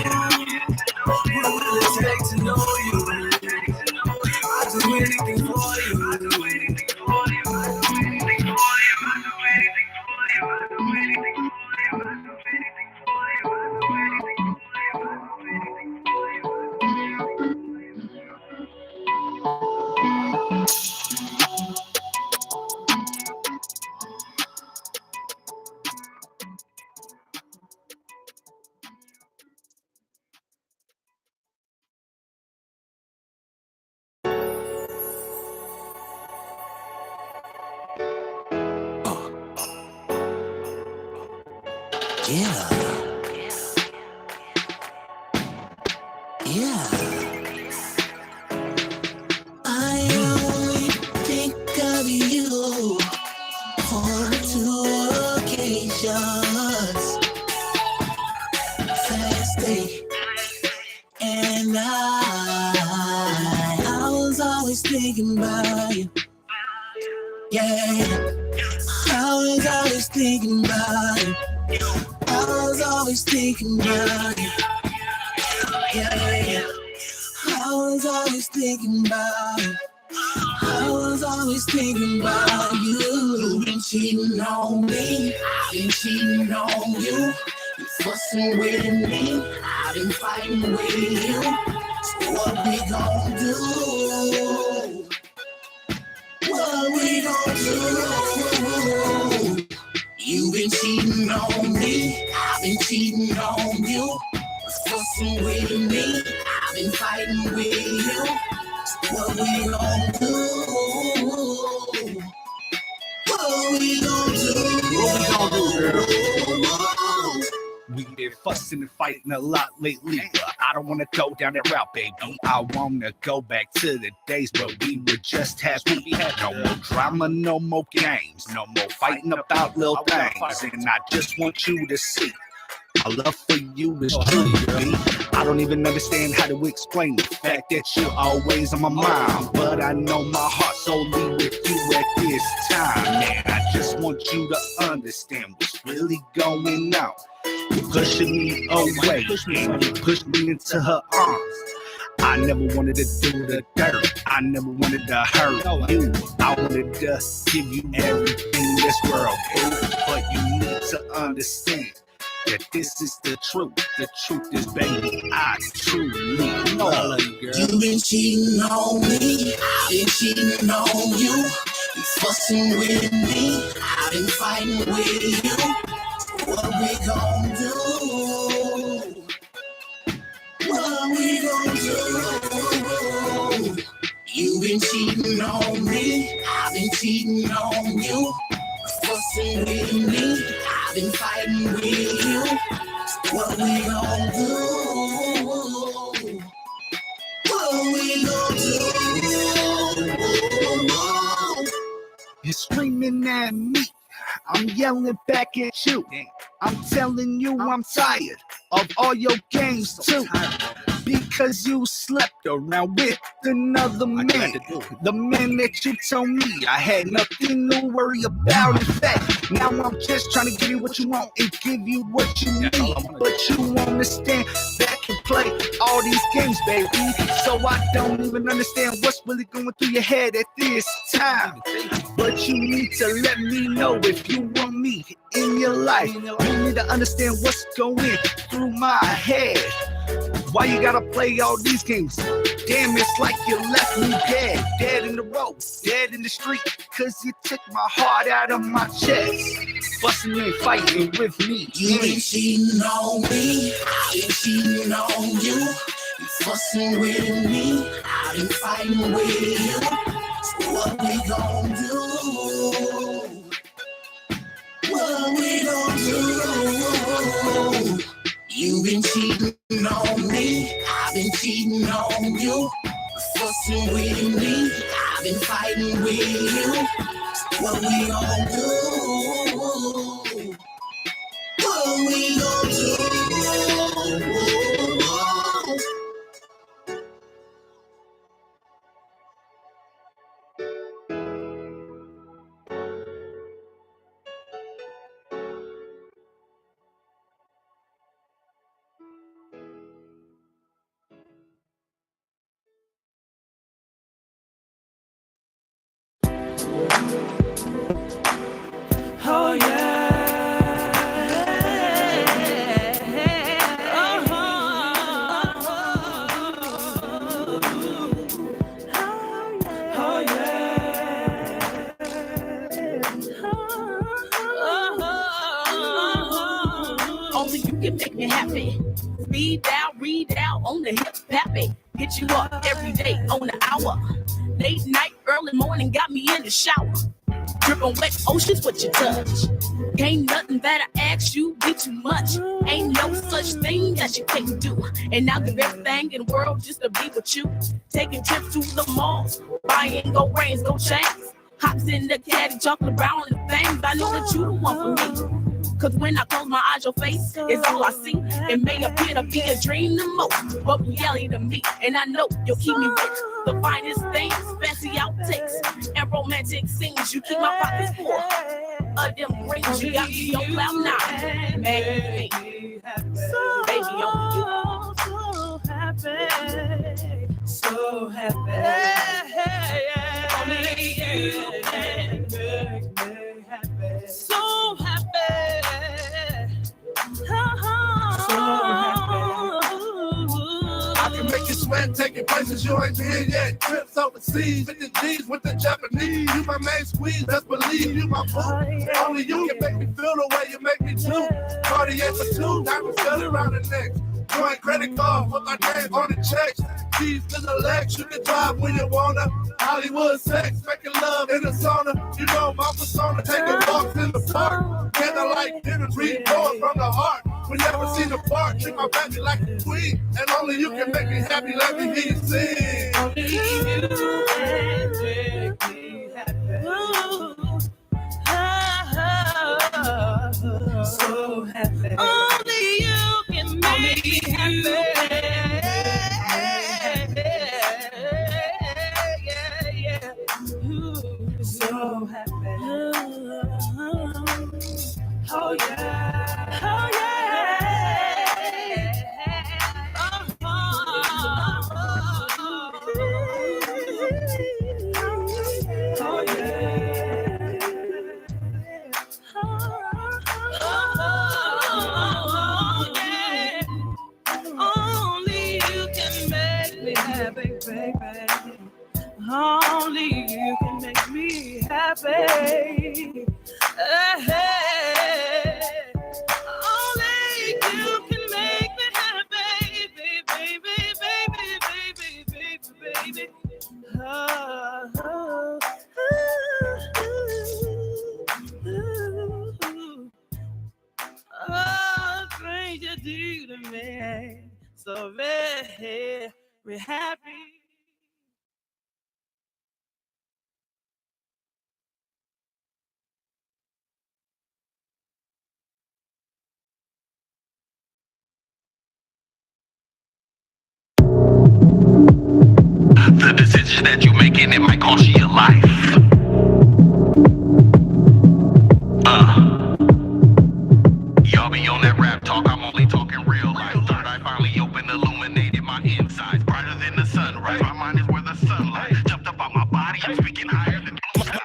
What will it take to know you? I'll do anything for you. I only think of you on 2 occasions, Thursday and I was always thinking about you. Yeah, I was always thinking about you. I was always thinking about you. Yeah, I was always thinking about you. I was always thinking about you. You've been cheating on me, I've been cheating on you. You fussing with me, I've been fighting with you. So what we gon' do? What we gon' do? You've been cheating on me, I've been cheating on you. Fussing with me, I've been fighting with you. So what we gon' do? What we gon' do? What we gon' do, girl? We been fussing and fighting a lot lately, but I don't wanna go down that route, baby. I wanna go back to the days where we were just as we had. No more drama, no more games, no more fighting about little things. And I just want you to see my love for you is true, baby. I don't even understand how to explain the fact that you're always on my mind, but I know my heart's only with you at this time. Man, I just want you to understand what's really going on. You're pushing me away, and you pushed me into her arms. I never wanted to do the dirt, I never wanted to hurt you. I wanted to give you everything in this world, but you need to understand that this is the truth. The truth is, baby, I truly know you, girl. You've been cheating on me, I've been cheating on you. You fussing with me, I've been fighting with you. What we gon' do? What we gon' do? You've been cheating on me, I've been cheating on you. Fussing with me, I've been fighting with you. What we gon' do? What we gon' do? You're screaming at me, I'm yelling back at you. I'm telling you I'm tired of all your games too. Because you slept around with another man. The man that you told me I had nothing to worry about. In fact, now I'm just trying to give you what you want and give you what you need. But you understand that can play all these games, baby. So I don't even understand what's really going through your head at this time. But you need to let me know if you want me in your life. You need to understand what's going through my head. Why you gotta play all these games? Damn, it's like you left me dead. Dead in the road, dead in the street. Cause you took my heart out of my chest. Busting and fighting with me. You been cheating on me, I've been cheating on you. You fussing with me, I've been fighting with you. So what we gon' do? What we gon' do? You been cheating on me, I've been cheating on you. Fussing with me, I've been fighting with you. So what we gon' do? What we gon' do? Oh yeah. Oh yeah. Only you can make me happy. Speed out, read out on the hip happy. Hit you up every day on the hour. Late night, early morning, got me in the shower. Dripping wet oceans with your touch. Ain't nothing that I ask you be too much. Ain't no such thing that you can't do. And I'll give everything in the world just to be with you. Taking trips to the malls, buying gold rings, gold chains. Hops in the caddy, chocolate brown and the things. I know that you the one for me. Cause when I close my eyes, your face is all I see. It may appear to be a dream the most, but reality to me. And I know you'll keep me with the finest things, fancy outtakes, and romantic scenes. You keep my pockets full of them rings. You got me on cloud nine, baby. Baby, on you. So happy. So happy. Only you can make me happy. So happy. I can make you sweat, taking places you ain't been yet. Trips overseas, with the G's, with the Japanese. You my main squeeze, best believe you my boo. Only you can make me feel the way you make me do. Cartier for two, diamonds cut around the neck. Joint credit card, put my name on the checks. Keys to the legs, you can drive when you wanna. Hollywood sex, making love in the sauna. You know my persona, taking walks in the park. Candlelight dinner, read going from the heart. When you ever see the park, treat my baby like a queen. And only you can make me happy, let me hear you sing. Only you can make me happy. So happy. Only you can make me happy. Yeah. Ooh, so happy. Oh yeah. Oh yeah. Oh yeah. Only you can make me happy, baby. Only you can make me happy. Hey. Only you can make me happy, baby. Oh, things you do to me, so very, very happy. awaken, it might cost you your life. Y'all be on that rap talk, I'm only talking real life. Third eye finally open, illuminated my insides. Brighter than the sunrise, my mind is where the sunlight. Jumped up on my body, I'm speaking higher than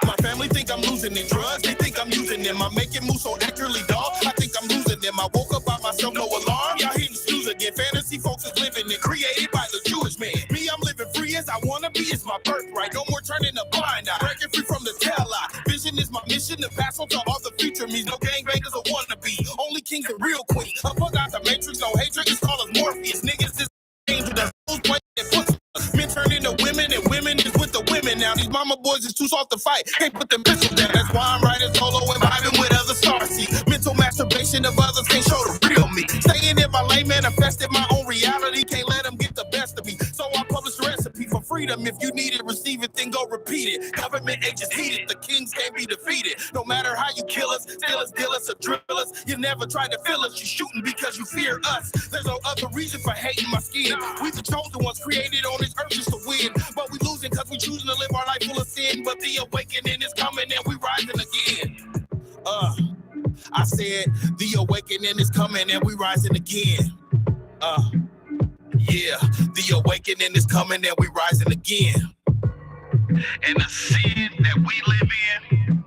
My family think I'm losing in drugs, they think I'm using them. I'm making moves so accurately, dog, I think I'm losing them. I woke up by myself, no alarm, y'all hitting snooze again. Fantasy folks is living and created by the Jewish man. Me, I'm living free as I wanna be, it's my birthright. No more turning a blind eye, breaking free from the tail eye. Vision is my mission to pass on to all the future me's. No gangbangers or wannabe, only kings and real queens. I forgot the matrix, no hatred, it's called us Morpheus. Niggas is angel that's playing and puts men turn into women and women is with the women. Now these mama boys is too soft to fight, can't put them pistols down. That's why I'm riding solo and vibing with other stars. See, mental masturbation of others can't show the real me. Staying in my lane, manifested my own reality. Can't let them get the best of me. So I publish a recipe for freedom. If you need it, receive it, then go repeat it. Government agents heat it, the kings can't be defeated. No matter how you kill us, steal us, deal us, or drill us, you never try to feel us. You shooting because you fear us. There's no other reason for hating my skin. We the chosen ones created on this earth just to win, but we losing cause we choosing to live our life full of sin. But the awakening is coming and we rising again. I said the awakening is coming and we rising again. Yeah, the awakening is coming and we rising again. and the sin that we live in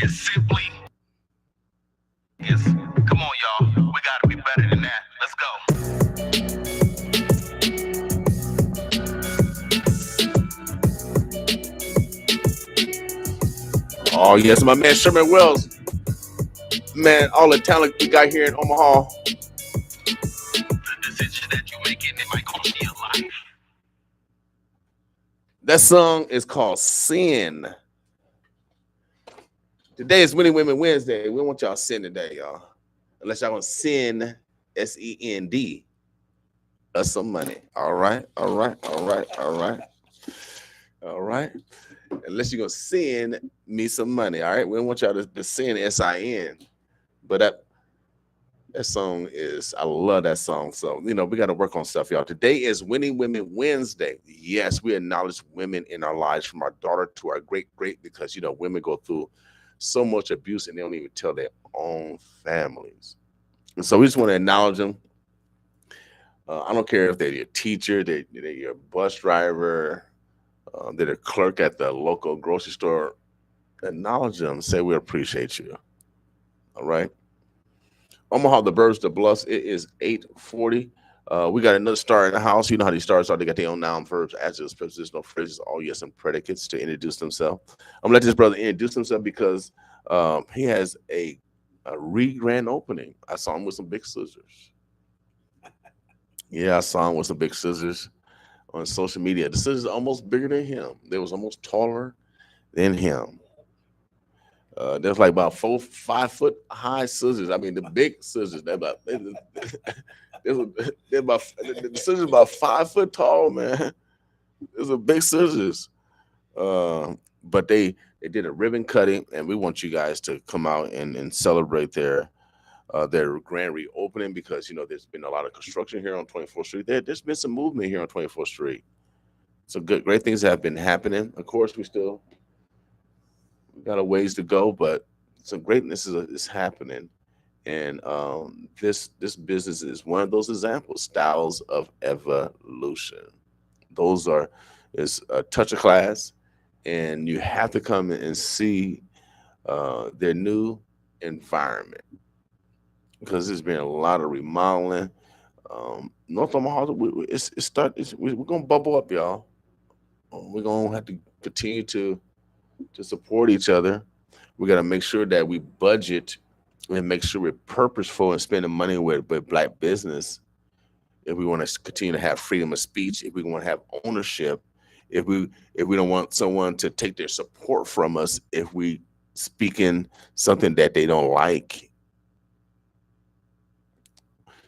is simply come on y'all, we gotta be better than that. Let's go. Oh yes, my man Sherman Wells. Man, all the talent you got here in Omaha. The decision that you making, it might cost you your life. That song is called Sin. Today is Winning Women Wednesday. We don't want y'all sin today, y'all. Unless y'all want to sin, S-E-N-D, us some money. All right. Unless you're going to send me some money, all right? We don't want y'all to send S-I-N. But that song is, I love that song. So, we got to work on stuff, y'all. Today is Winning Women Wednesday. Yes, we acknowledge women in our lives, from our daughter to our great, because, women go through so much abuse and they don't even tell their own families. And so we just want to acknowledge them. I don't care if they're your teacher, they're your bus driver, they're a clerk at the local grocery store. Acknowledge them. Say we appreciate you. All right. Omaha, the birds, the bluffs. It is 8:40. We got another star in the house. You know how these stars are. They got their own noun, verbs, adjectives, prepositional phrases, all yes and predicates to introduce themselves. I'm gonna let this brother introduce himself because he has a grand opening. I saw him with some big scissors. Yeah, I saw him with some big scissors on social media. The scissors are almost bigger than him. They was almost taller than him. There's like about 4-5 foot high scissors. I mean, the big scissors. The scissors about 5 foot tall, man. Those are big scissors. But they did a ribbon cutting, and we want you guys to come out and celebrate their grand reopening, because there's been a lot of construction here on 24th Street. There's been some movement here on 24th Street. So great things have been happening. Of course, we got a ways to go, but some greatness is happening. And this business is one of those examples, styles of evolution. Is a touch of class, and you have to come and see their new environment, because there's been a lot of remodeling. North Omaha, we're gonna bubble up, y'all. We're gonna have to continue to support each other. We got to make sure that we budget and make sure we're purposeful in spending money with Black business. If we want to continue to have freedom of speech, if we want to have ownership, if we don't want someone to take their support from us, if we speak in something that they don't like.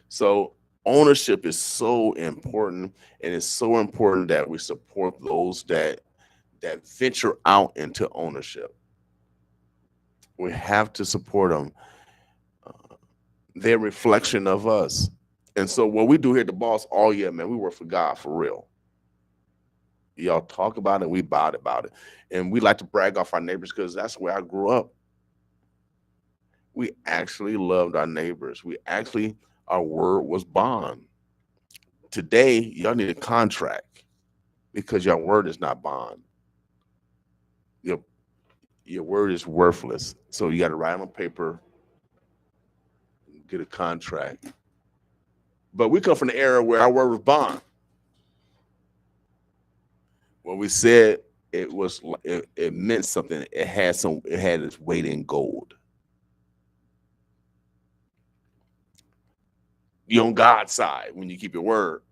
So ownership is so important, and it's so important that we support those that venture out into ownership. We have to support them. They're a reflection of us. And so what we do here at the Boss all year, man, we work for God for real. Y'all talk about it, we about it. And we like to brag off our neighbors because that's where I grew up. We actually loved our neighbors. Our word was bond. Today, y'all need a contract because your word is not bond. Your, your word is worthless. So you got to write on paper, get a contract. But we come from the era where our word was bond. When we said it meant something, it had its weight in gold. You're on God's side when you keep your word.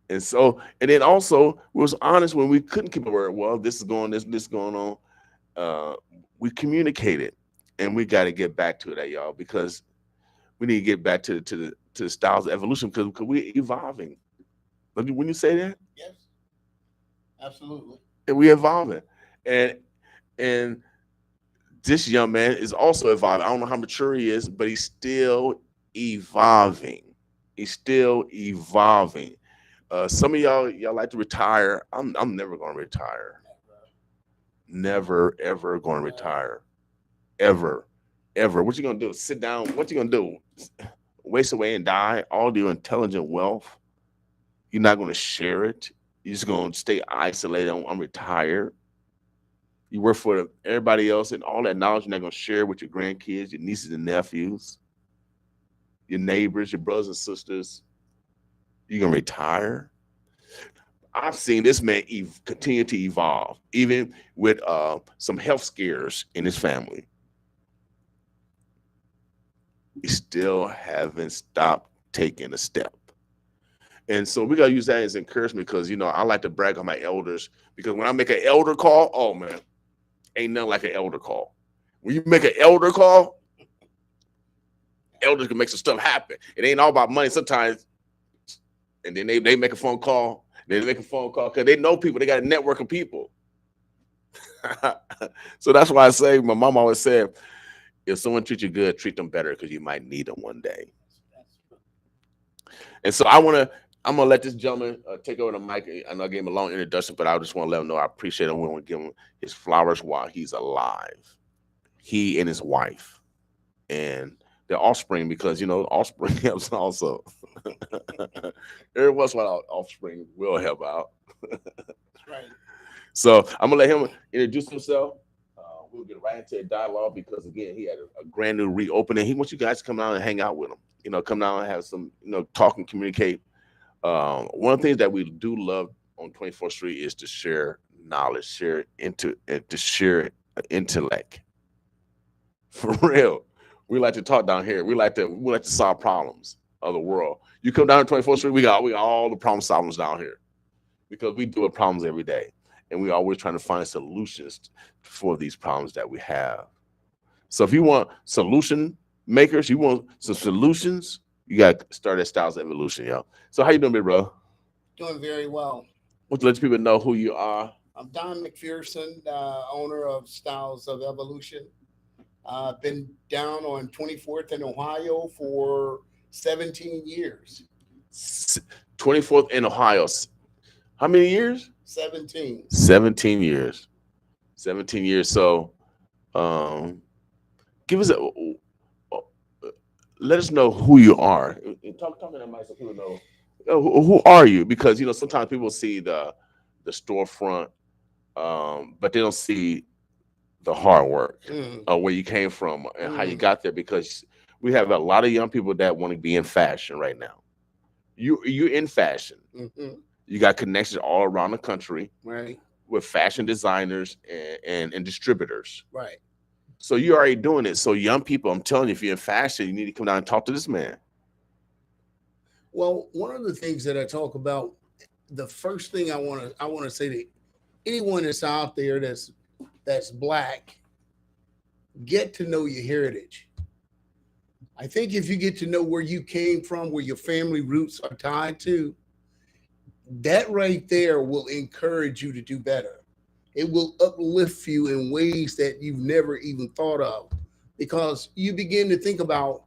And then also we was honest when we couldn't keep a word. Well, this is going on. We communicated, and we got to get back to that, y'all, because we need to get back to the styles of evolution because we're evolving. When you say that, Yes, absolutely. and we're evolving, and this young man is also evolving. I don't know how mature he is, but he's still evolving. He's still evolving. Some of y'all like to retire. I'm never gonna retire. Never ever gonna retire. Ever. Ever. What you gonna do? Sit down. What you gonna do? Waste away and die? All your intelligent wealth. You're not gonna share it. You're just gonna stay isolated. I'm retired. You work for everybody else, and all that knowledge you're not gonna share with your grandkids, your nieces and nephews, your neighbors, your brothers and sisters. You're gonna retire. I've seen this man continue to evolve, even with some health scares in his family. He still haven't stopped taking a step. And so we gotta use that as encouragement because I like to brag on my elders because when I make an elder call, oh man, ain't nothing like an elder call. When you make an elder call, elders can make some stuff happen. It ain't all about money sometimes. And then they make a phone call. They make a phone call because they know people. They got a network of people. So that's why I say, my mom always said, if someone treats you good, treat them better because you might need them one day. And so I'm gonna let this gentleman take over the mic. I know I gave him a long introduction, but I just want to let him know I appreciate him. We want to give him his flowers while he's alive. He and his wife and their offspring, because offspring helps also. Every once in a while, offspring will help out. Right. So I'm gonna let him introduce himself. We'll get right into a dialogue because again, he had a brand new reopening. He wants you guys to come down and hang out with him. Come down and have some, talk and communicate. One of the things that we do love on 24th Street is to share knowledge, to share intellect. For real, we like to talk down here. We like to solve problems of the world. You come down to 24th Street, we got all the problem solvers down here because we deal with problems every day, and we always trying to find solutions for these problems that we have. So if you want solution makers, you want some solutions, you got to start at Styles Evolution, yo. So how you doing, big bro? Doing very well. Want to let people know who you are? I'm Don McPherson, owner of Styles of Evolution. Been down on 24th in Ohio for 17 years. 24th in Ohio. How many years? 17. 17 years. 17 years. So give us let us know who you are. Talk to them so people know who are you, because sometimes people see the storefront, but they don't see the hard work, where you came from and how you got there, because we have a lot of young people that want to be in fashion right now. You're in fashion. Mm-hmm. You got connections all around the country, right, with fashion designers and distributors. Right. So you're already doing it. So young people, I'm telling you, if you're in fashion, you need to come down and talk to this man. Well, one of the things that I talk about, the first thing I want to say to anyone that's out there that's Black, get to know your heritage. I think if you get to know where you came from, where your family roots are tied to, that right there will encourage you to do better. It will uplift you in ways that you've never even thought of, because you begin to think about,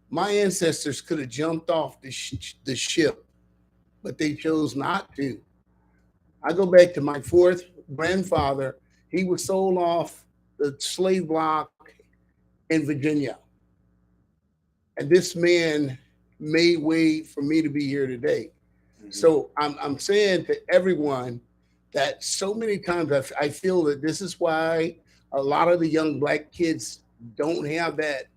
my ancestors could have jumped off the ship but they chose not to. I go back to my fourth grandfather. He was sold off the slave block in Virginia. And this man made way for me to be here today. So I'm saying to everyone that so many times I feel that this is why a lot of the young black kids don't have that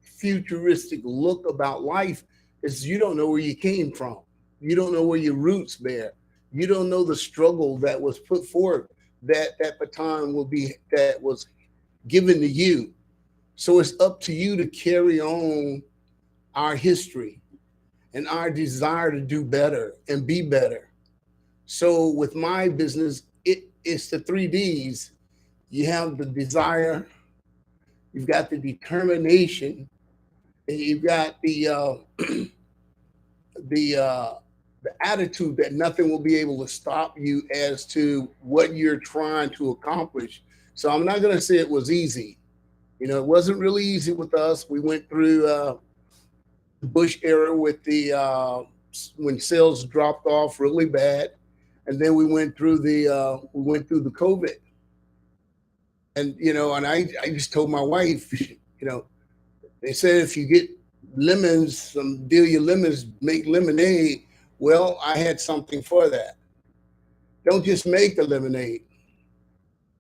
futuristic look about life, is you don't know where you came from. You don't know where your roots bear. You don't know the struggle that was put forth, that baton that was given to you. So it's up to you to carry on our history and our desire to do better and be better. So with my business, it's the 3Ds. You have the desire, you've got the determination, and you've got the attitude that nothing will be able to stop you as to what you're trying to accomplish. So I'm not going to say it was easy. You know, it wasn't really easy with us. We went through the Bush era with the when sales dropped off really bad, and then we went through the COVID. And you know, and I just told my wife, you know, they said if you get lemons, deal your lemons, make lemonade. Well, I had something for that. Don't just make the lemonade.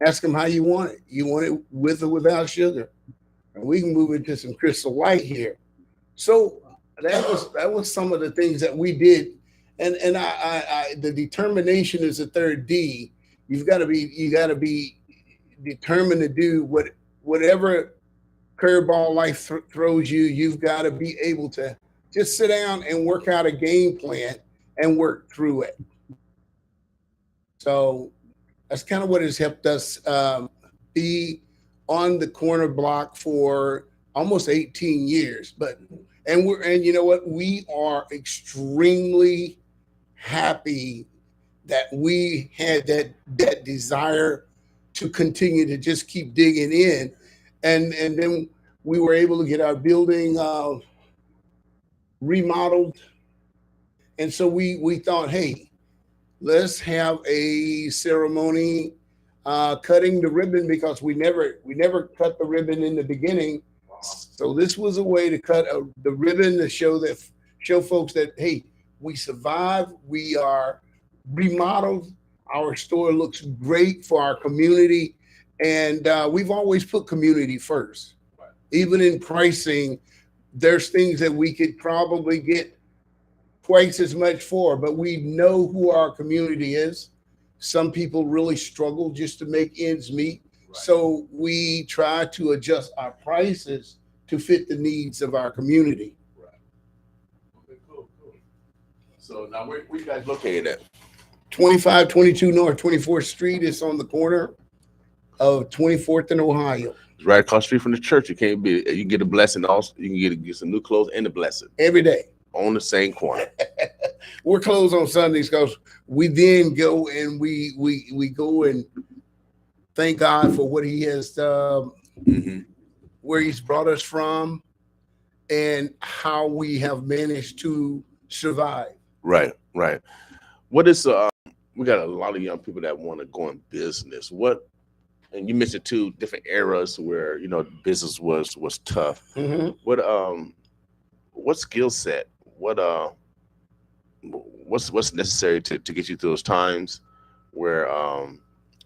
Ask them how you want it. You want it with or without sugar? And we can move into some crystal light here. So that was some of the things that we did. And I the determination is the third D. You got to be determined to do whatever curveball life throws you. You've got to be able to just sit down and work out a game plan and work through it. So that's kind of what has helped us be on the corner block for almost 18 years. And you know what? We are extremely happy that we had that desire to continue to just keep digging in. And then we were able to get our building remodeled. And so we thought, hey, let's have a ceremony cutting the ribbon, because we never cut the ribbon in the beginning. So this was a way to cut the ribbon to show folks that, hey, we survived. We are remodeled. Our store looks great for our community. And we've always put community first. Even in pricing, there's things that we could probably get twice as much for, but we know who our community is. Some people really struggle just to make ends meet. Right. So we try to adjust our prices to fit the needs of our community. Right. Okay, cool. So now where you guys located at? 2522 North 24th Street. It's on the corner of 24th and Ohio. It's right across the street from the church. You can get a blessing also. You can get some new clothes and a blessing. Every day. On the same corner. We're closed on Sundays because we then go and we go and thank God for what He has, where He's brought us from, and how we have managed to survive. Right. What is we got a lot of young people that want to go in business. And you mentioned two different eras where business was tough. Mm-hmm. What skill set? What's necessary to get you through those times where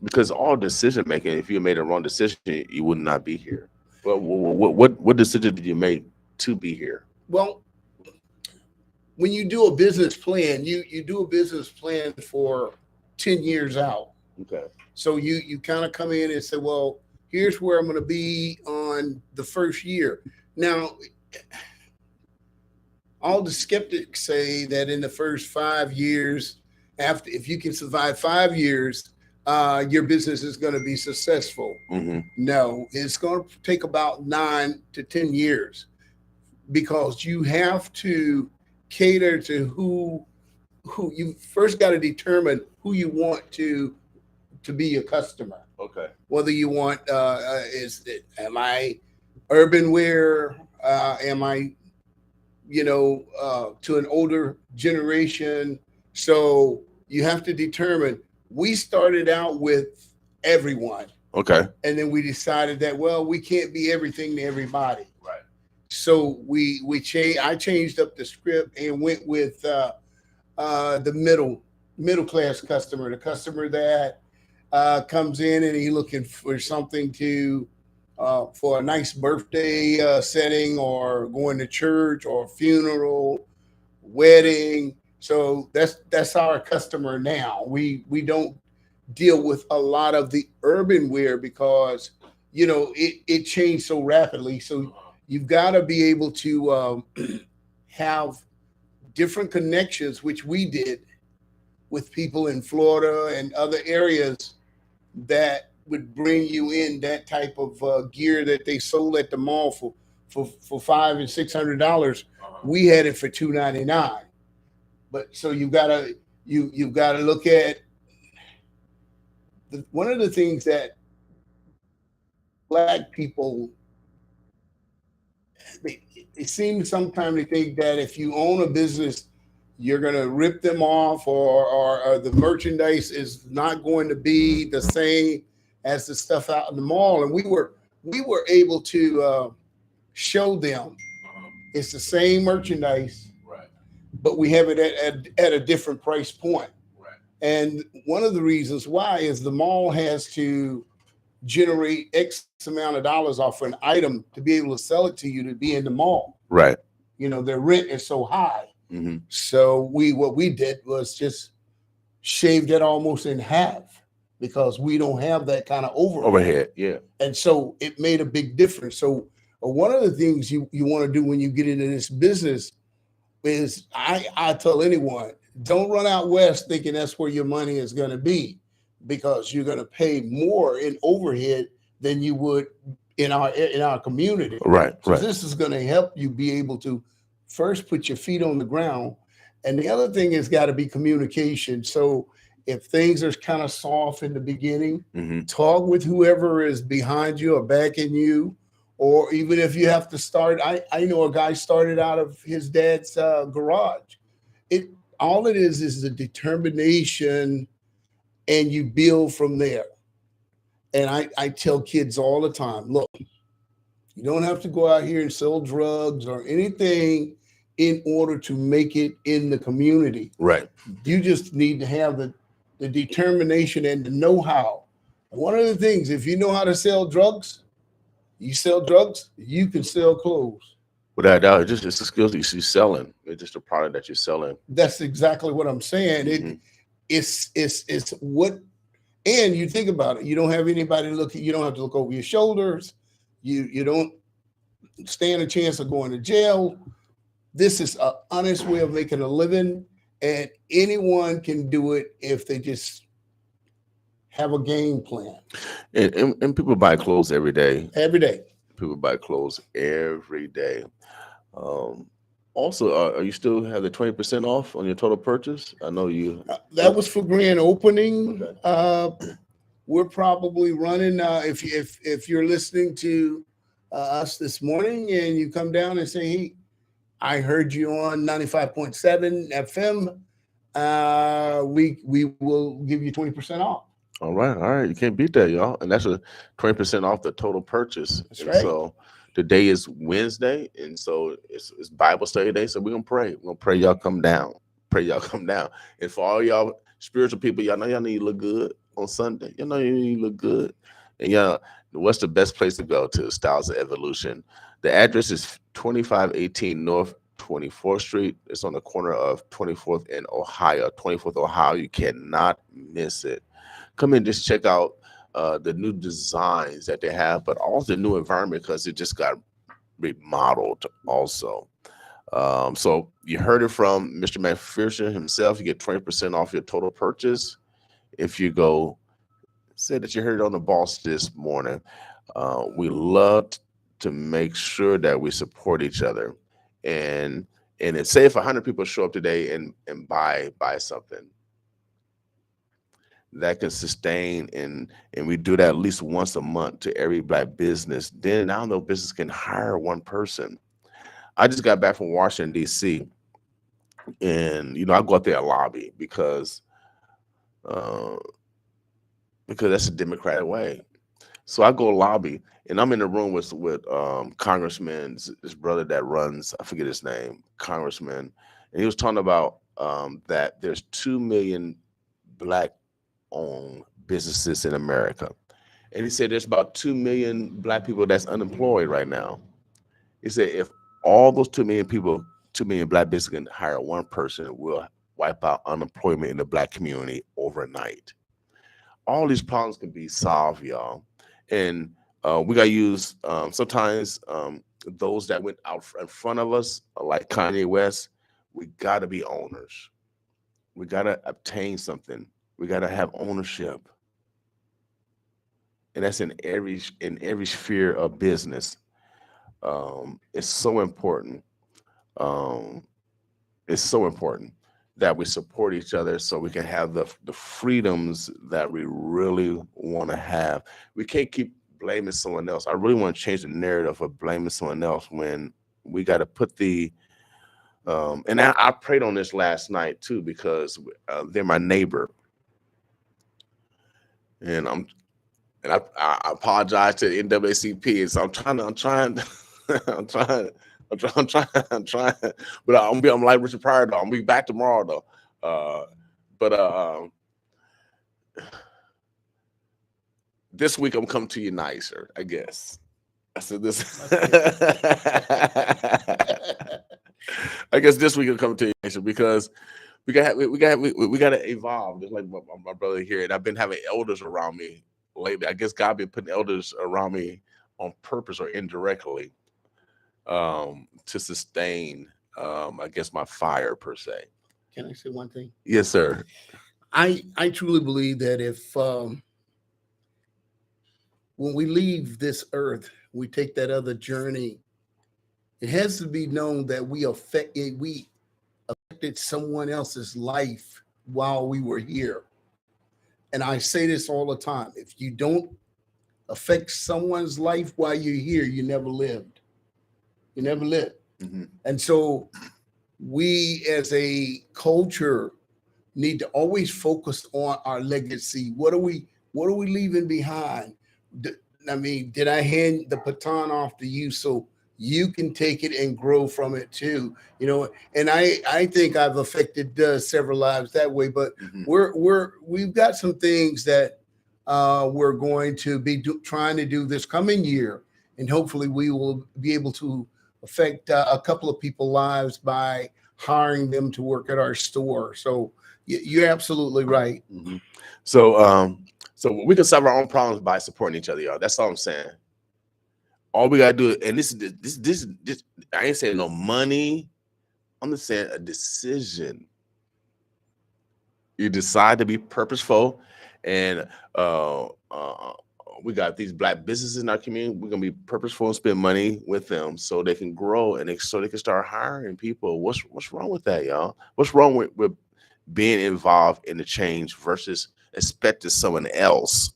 because all decision making, if you made a wrong decision, you would not be here. Well, what decision did you make to be here? Well, when you do a business plan, you do a business plan for 10 years out. Okay. So you kind of come in and say, well, here's where I'm going to be on the first year. Now, all the skeptics say that in the first 5 years, if you can survive 5 years, your business is going to be successful. Mm-hmm. No, it's going to take about 9 to 10 years, because you have to cater to who you first got to determine who you want to be your customer. Okay. Whether you want, am I urban wear? Am I to an older generation. So you have to determine. We started out with everyone, Okay. and then we decided that, well, we can't be everything to everybody. Right. So we changed. I changed up the script and went with the middle class customer, the customer that comes in and he looking for something to for a nice birthday setting, or going to church, or funeral, wedding. So that's our customer now. We don't deal with a lot of the urban wear because it changed so rapidly. So you've got to be able to have different connections, which we did with people in Florida and other areas that would bring you in that type of gear that they sold at the mall for $500 and $600. We had it for $299. But so you've gotta look at one of the things that Black people, it seems sometimes they think that if you own a business, you're going to rip them off, or the merchandise is not going to be the same as the stuff out in the mall. And we were able to show them it's the same merchandise, Right. but we have it at a different price point. Right. And one of the reasons why is the mall has to generate X amount of dollars off an item to be able to sell it to you, to be in the mall. Right. Their rent is so high. Mm-hmm. So what we did was just shaved it almost in half, because we don't have that kind of overhead. Yeah. And so it made a big difference. So one of the things you want to do when you get into this business is, I tell anyone, don't run out west thinking that's where your money is going to be, because you're going to pay more in overhead than you would in our community. Right. So Right. this is going to help you be able to first put your feet on the ground. And the other thing has got to be communication. So if things are kind of soft in the beginning, Mm-hmm. talk with whoever is behind you or backing you. Or even if you have to start, I know a guy started out of his dad's garage. All it is the determination, and you build from there. And I tell kids all the time, look, you don't have to go out here and sell drugs or anything in order to make it in the community. Right. You just need to have the determination and the know-how. And one of the things, if you know how to sell drugs, you can sell clothes. Without doubt, it's the skills that you're selling. It's just a product that you're selling. That's exactly what I'm saying. Mm-hmm. It's what, and you think about it. You don't have anybody looking. You don't have to look over your shoulders. You don't stand a chance of going to jail. This is an honest way of making a living, and anyone can do it if they just have a game plan. And people buy clothes every day. Every day. People buy clothes every day. Also, are you still have the 20% off on your total purchase? I know you. That was for grand opening. Okay. We're probably running. If you're listening to us this morning and you come down and say, "Hey, I heard you on 95.7 FM," we will give you 20% off. All right. You can't beat that, y'all. And that's a 20% off the total purchase. That's And right. So today is Wednesday, and so it's Bible study day. So we're gonna pray. We're gonna pray y'all come down. Pray y'all come down. And for all y'all spiritual people, y'all know y'all need to look good on Sunday. You know you need to look good. And y'all, what's the best place to go to? Styles of Evolution. The address is 2518 North 24th Street. It's on the corner of 24th and Ohio. 24th Ohio. You cannot miss it. Come in, just check out the new designs that they have, but also the new environment, because it just got remodeled also. So you heard it from Mr. McPherson himself. You get 20% off your total purchase if you go say that you heard it on the boss this morning. We love to make sure that we support each other, and it's say if 100 people show up today and buy something that can sustain, and we do that at least once a month to every Black business, then now no business can hire one person. I just got back from Washington D.C. and I go out there and lobby uh, because that's a democratic way. So I go lobby, and I'm in the room with Congressman, this brother that runs, I forget his name, Congressman, and he was talking about that there's 2 million black-owned businesses in America, and he said there's about 2 million black people that's unemployed right now. He said if all those 2 million people, 2 million black businesses can hire one person, will wipe out unemployment in the black community overnight. All these problems can be solved, y'all. And we got to use sometimes those that went out in front of us, like Kanye West. We got to be owners. We got to obtain something. We got to have ownership, and that's in every sphere of business. It's so important. Um, it's so important that we support each other so we can have the freedoms that we really want to have. We can't keep blaming someone else. I really want to change the narrative of blaming someone else when we got to put the and I prayed on this last night too because they're my neighbor, and I apologize to the NAACP. And so I'm trying, I'm trying, but I'm like Richard Pryor though. I'm gonna be back tomorrow though. But this week I'm coming to you nicer, I guess. I said this. I guess this week I'm coming to you nicer because we got to evolve. Just like my brother here, and I've been having elders around me lately. I guess God been putting elders around me on purpose or indirectly to sustain, I guess, my fire per se. Can I say one thing? Yes, sir. I truly believe that if when we leave this earth, we take that other journey, it has to be known that we affected someone else's life while we were here. And I say this all the time. If you don't affect someone's life while you're here, you never lived. You never lived. Mm-hmm. And so we as a culture need to always focus on our legacy. What are we leaving behind? Did I hand the baton off to you so you can take it and grow from it too? And I think I've affected several lives that way, but we've got some things that we're going to be trying to do this coming year, and hopefully we will be able to affect a couple of people's lives by hiring them to work at our store. So you're absolutely right. Mm-hmm. So we can solve our own problems by supporting each other, y'all. That's all I'm saying. All we gotta do, and this I ain't saying no money. I'm just saying a decision. You decide to be purposeful, and we got these black businesses in our community. We're gonna be purposeful and spend money with them so they can grow and so they can start hiring people. What's wrong with that, y'all? What's wrong with being involved in the change versus expecting someone else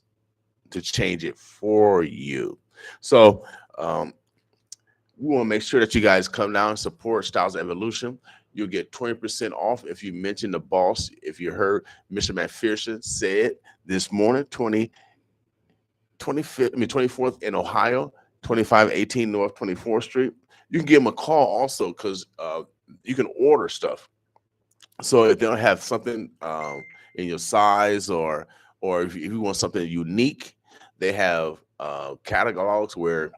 to change it for you? So we want to make sure that you guys come down and support Styles of Evolution. You'll get 20% off if you mention the boss. If you heard Mr. McPherson say it this morning, 24th in Ohio, 2518 North 24th Street. You can give them a call also because you can order stuff. So if they don't have something in your size or if you want something unique, they have catalogs where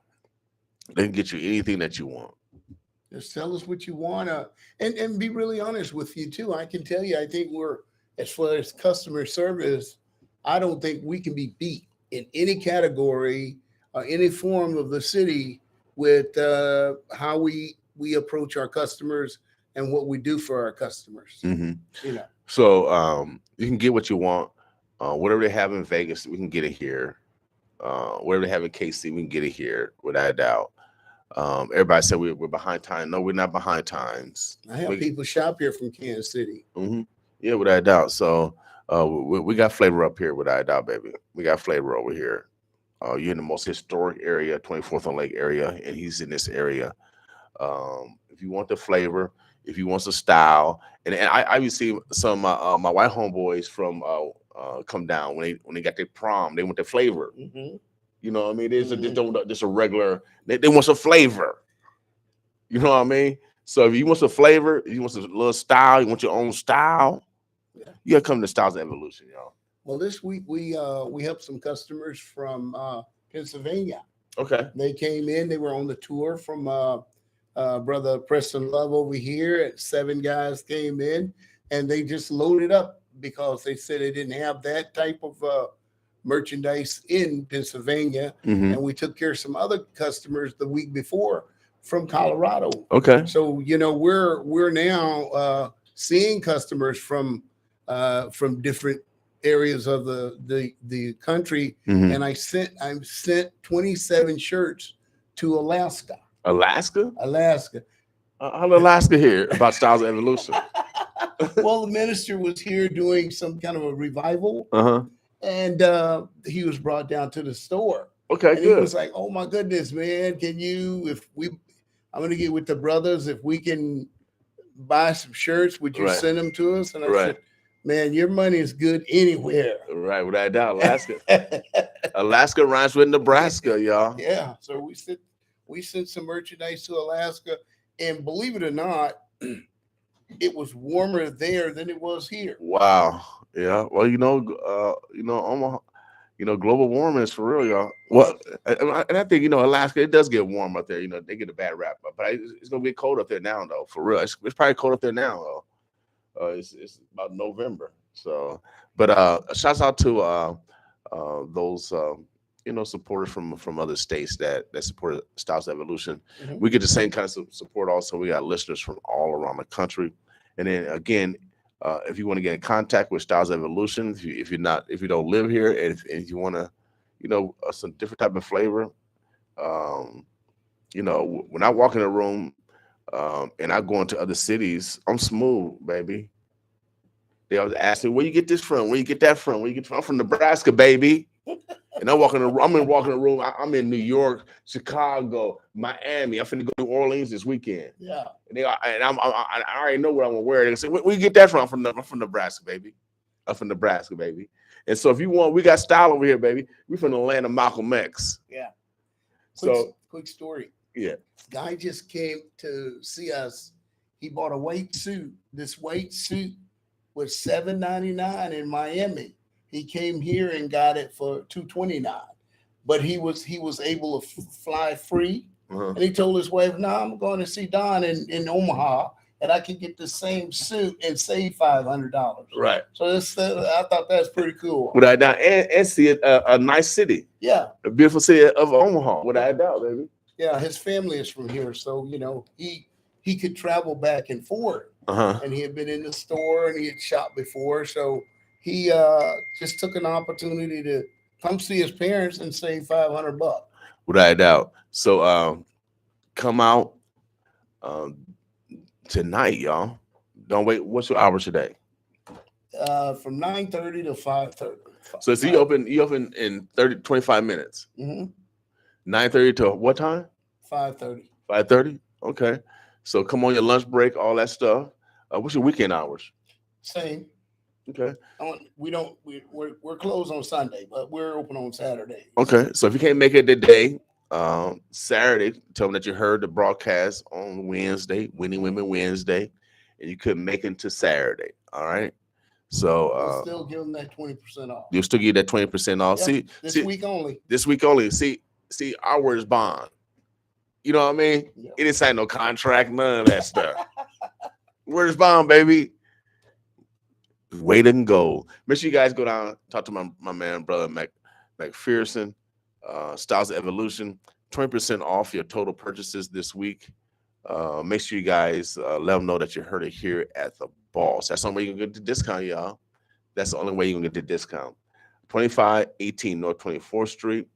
they can get you anything that you want. Just tell us what you want to, and be really honest with you too. I can tell you, I think as far as customer service, I don't think we can be beat in any category or any form of the city with how we approach our customers and what we do for our customers. Mm-hmm. So you can get what you want. Whatever they have in Vegas, we can get it here. Whatever they have in KC, we can get it here without a doubt. Everybody said we're behind time. No, we're not behind times. I have people shop here from Kansas City. Mm-hmm. Yeah, without a doubt. So we got flavor up here without a doubt, baby. We got flavor over here. You're in the most historic area, 24th on Lake area, and he's in this area. If you want the flavor, if you want the style, and I used to see some of my white homeboys from come down when they got their prom. They want the flavor. Mhm. You know what I mean? There's a regular. They want some flavor. You know what I mean? So if you want some flavor, if you want some little style, you want your own style, Yeah. you gotta come to Styles Evolution, y'all. Well, this week we helped some customers from Pennsylvania. Okay. They came in. They were on the tour from brother Preston Love over here. 7 guys came in, and they just loaded up because they said they didn't have that type of merchandise in Pennsylvania. Mhm. And we took care of some other customers the week before from Colorado. Okay. So we're now seeing customers from different areas of the country, Mhm. and I sent 27 shirts to Alaska. Alaska? How did Alaska hear about Styles Evolution? Well, the minister was here doing some kind of a revival, Uh-huh. and he was brought down to the store. Okay, And he good. was like, "Oh my goodness, man! I'm going to get with the brothers. If we can buy some shirts, would you Right. send them to us?" And I Right. said, "Man, your money is good anywhere." Right, without a doubt, Alaska. Alaska rhymes with Nebraska, y'all. Yeah, so we sent some merchandise to Alaska, and believe it or not, it was warmer there than it was here. Wow. Yeah. Well, Omaha, global warming is for real, y'all. Well, and I think Alaska, it does get warm up there. They get a bad rap, but it's gonna get cold up there now, though. For real, it's probably cold up there now, though. It's about November. So, but shouts out to those supporters from other states that support Styles Evolution. Mhm. We get the same kind of support. Also, we got listeners from all around the country. And then again, if you want to get in contact with Styles Evolution, if you don't live here, and if you want to, some different type of flavor, when I walk in a room, and I go into other cities, I'm smooth, baby. They always ask me, where you get this from? Where you get that from? Where you get from? I'm from Nebraska, baby. And I'm walking in the room. I'm in New York, Chicago, Miami. I'm finna go to New Orleans this weekend. Yeah. And I already know what I'm gonna wear. They say, where you get that from? I'm from Nebraska, baby. I'm from Nebraska, baby. And so if you want, we got style over here, baby. We from the land of Malcolm X. Yeah. Quick story. Yeah. Guy just came to see us. He bought a white suit. This white suit was $7.99 in Miami. He came here and got it for $2.29. But he was able to fly free. Uh-huh. And he told his wife, "No, I'm going to see Don in Omaha, and I can get the same suit and save $500." Right. So I thought that's pretty cool. Without a doubt, and see it, a nice city. Yeah. A beautiful city of Omaha. Without a doubt, baby. Yeah, his family is from here, so he could travel back and forth. Uh-huh. And he had been in the store and he had shopped before, so he just took an opportunity to come see his parents and save $500. Without a doubt. So come out tonight, y'all. Don't wait. What's your hours today? From 9:30 to 5:30. So you open in 25 minutes. Mm-hmm. 9:30 to what time? 5:30. 5:30. Okay. So come on your lunch break, all that stuff. What's your weekend hours? Same. Okay. We're closed on Sunday, but we're open on Saturday. Okay. So if you can't make it today, Saturday, tell them that you heard the broadcast on Wednesday, Winning Women Wednesday, and you couldn't make it to Saturday. All right. So we'll still give them that 20% off. You'll still get that 20% off. Yep, this week only. This week only. See, our word is bond. You know what I mean? Yep. It didn't sign no contract, none of that stuff. Word is bond, baby. Wait and go. Make sure you guys go down, talk to my man, brother McPherson, Styles Evolution. 20% off your total purchases this week. Make sure you guys let them know that you heard it here at the Boss. That's the only way you can get the discount, y'all. That's the only way you can get the discount. 2518 North 24th Street.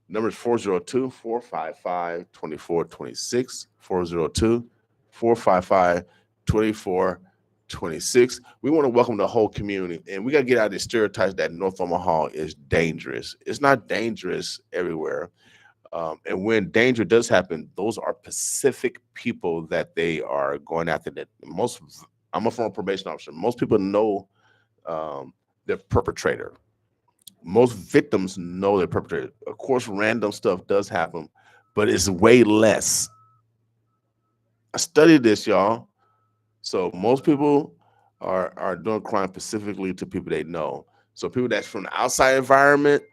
Number is 402-455-2426. 402-455-2426. We want to welcome the whole community, and we got to get out of the stereotypes that North Omaha is dangerous. It's not dangerous everywhere. And when danger does happen, those are specific people that they are going after. That most, I'm a former probation officer. Most people know the perpetrator. Most victims know the perpetrator. Of course, random stuff does happen, but it's way less. I studied this, y'all. So most people are doing crime specifically to people they know. So people that's from the outside environment,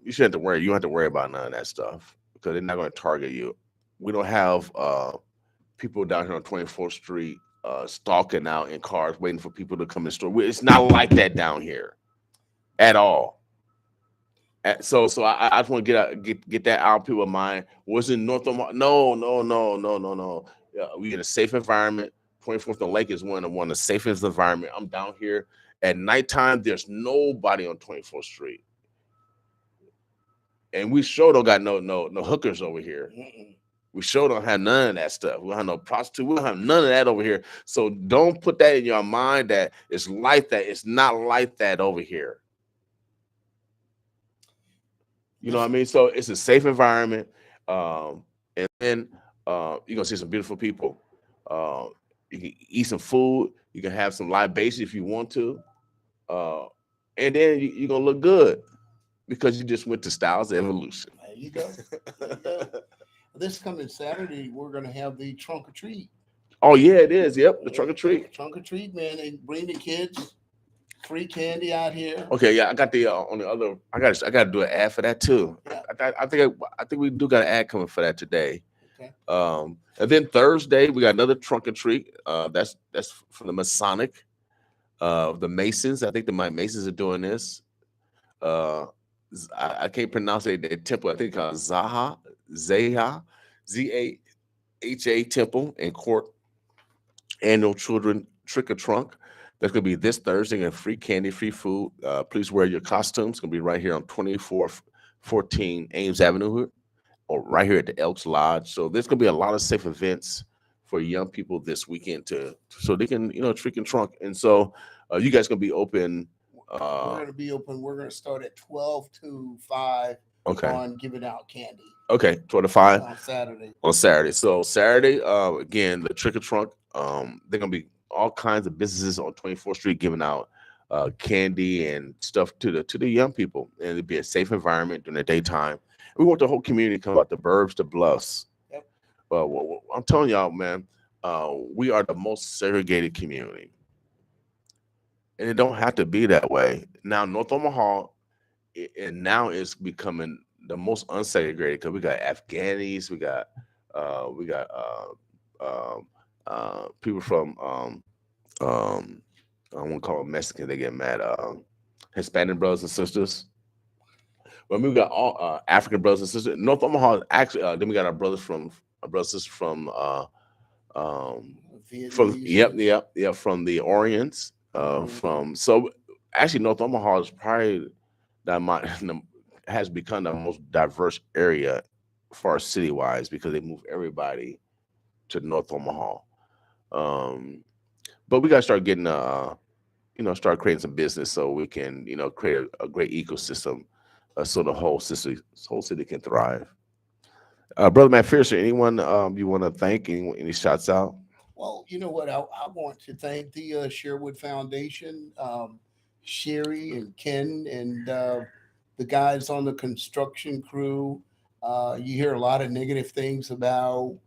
you shouldn't have to worry. You don't have to worry about none of that stuff because they're not going to target you. We don't have people down here on 24th Street stalking out in cars waiting for people to come in the store. It's not like that down here at all. So I just want to get that out of people's mind. Was in North Omaha? No. We in a safe environment. 24th and Lake is one of the safest environment. I'm down here at nighttime. There's nobody on 24th Street, and we sure don't got no hookers over here. We sure don't have none of that stuff. We don't have no prostitute. We don't have none of that over here. So don't put that in your mind that it's like that. It's not like that over here. You know what I mean? So it's a safe environment. And then you're going to see some beautiful people. You can eat some food. You can have some libation if you want to. And then you're going to look good because you just went to Styles Evolution. There you go. This coming Saturday, we're going to have the trunk or treat. Oh, yeah, it is. Yep, the trunk or treat. Trunk or treat, man. They bring the kids. Free candy out here. Okay, yeah, I got the on the other. I got to do an ad for that too. Yeah. I think we do got an ad coming for that today. Okay. And then Thursday we got another trunk or treat. That's from the Masonic, the Masons. I think the Masons are doing this. I can't pronounce it. The temple. I think called Zaha Z-A-H-A Temple and Court annual children trick or trunk. That's going to be this Thursday, and free candy, free food. Please wear your costumes. It's going to be right here on 2414 Ames Avenue, or right here at the Elks Lodge. So there's going to be a lot of safe events for young people this weekend so they can, trick and trunk. And so you guys going to be open. We're going to be open. We're going to start at 12 to 5 on giving out candy. Okay, 12 to 5 on Saturday. So Saturday, again, the trick or trunk. They're going to be all kinds of businesses on 24th Street giving out candy and stuff to the young people, and it'd be a safe environment during the daytime. We want the whole community to come out, the burbs, the bluffs. Yep. I'm telling y'all, man, we are the most segregated community, and it don't have to be that way. Now, North Omaha, and now is becoming the most unsegregated because we got Afghanis, we got people from I won't call them Mexican, they get mad. Hispanic brothers and sisters. Well, we got all African brothers and sisters. North Omaha actually. Then we got our brothers and sisters from from the Orients. So actually, North Omaha is probably has become the most diverse area far city wise because they move everybody to North Omaha. But we got to start getting start creating some business so we can create a great ecosystem so the whole city can thrive. Brother McPherson, anyone you want to thank? Any shots out? Well, you know what? I want to thank the Sherwood Foundation, Sherry and Ken, and the guys on the construction crew. You hear a lot of negative things about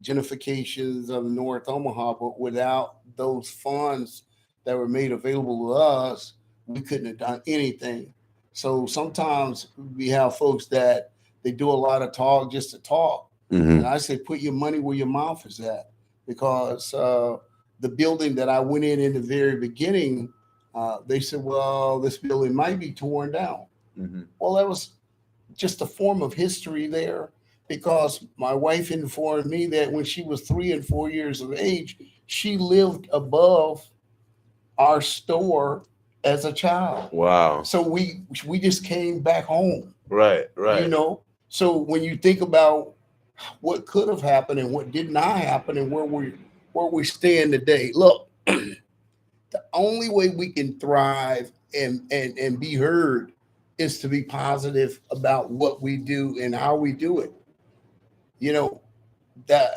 gentrifications of North Omaha, but without those funds that were made available to us, we couldn't have done anything. So sometimes we have folks that they do a lot of talk just to talk. Mm-hmm. And I say, put your money where your mouth is at, because the building that I went in the very beginning, they said, well, this building might be torn down. Mm-hmm. Well, that was just a form of history there, because my wife informed me that when she was 3 and 4 years of age, she lived above our store as a child. Wow. So we just came back home. Right. So when you think about what could have happened and what did not happen and where we stand today, look, the only way we can thrive and be heard is to be positive about what we do and how we do it. You know, the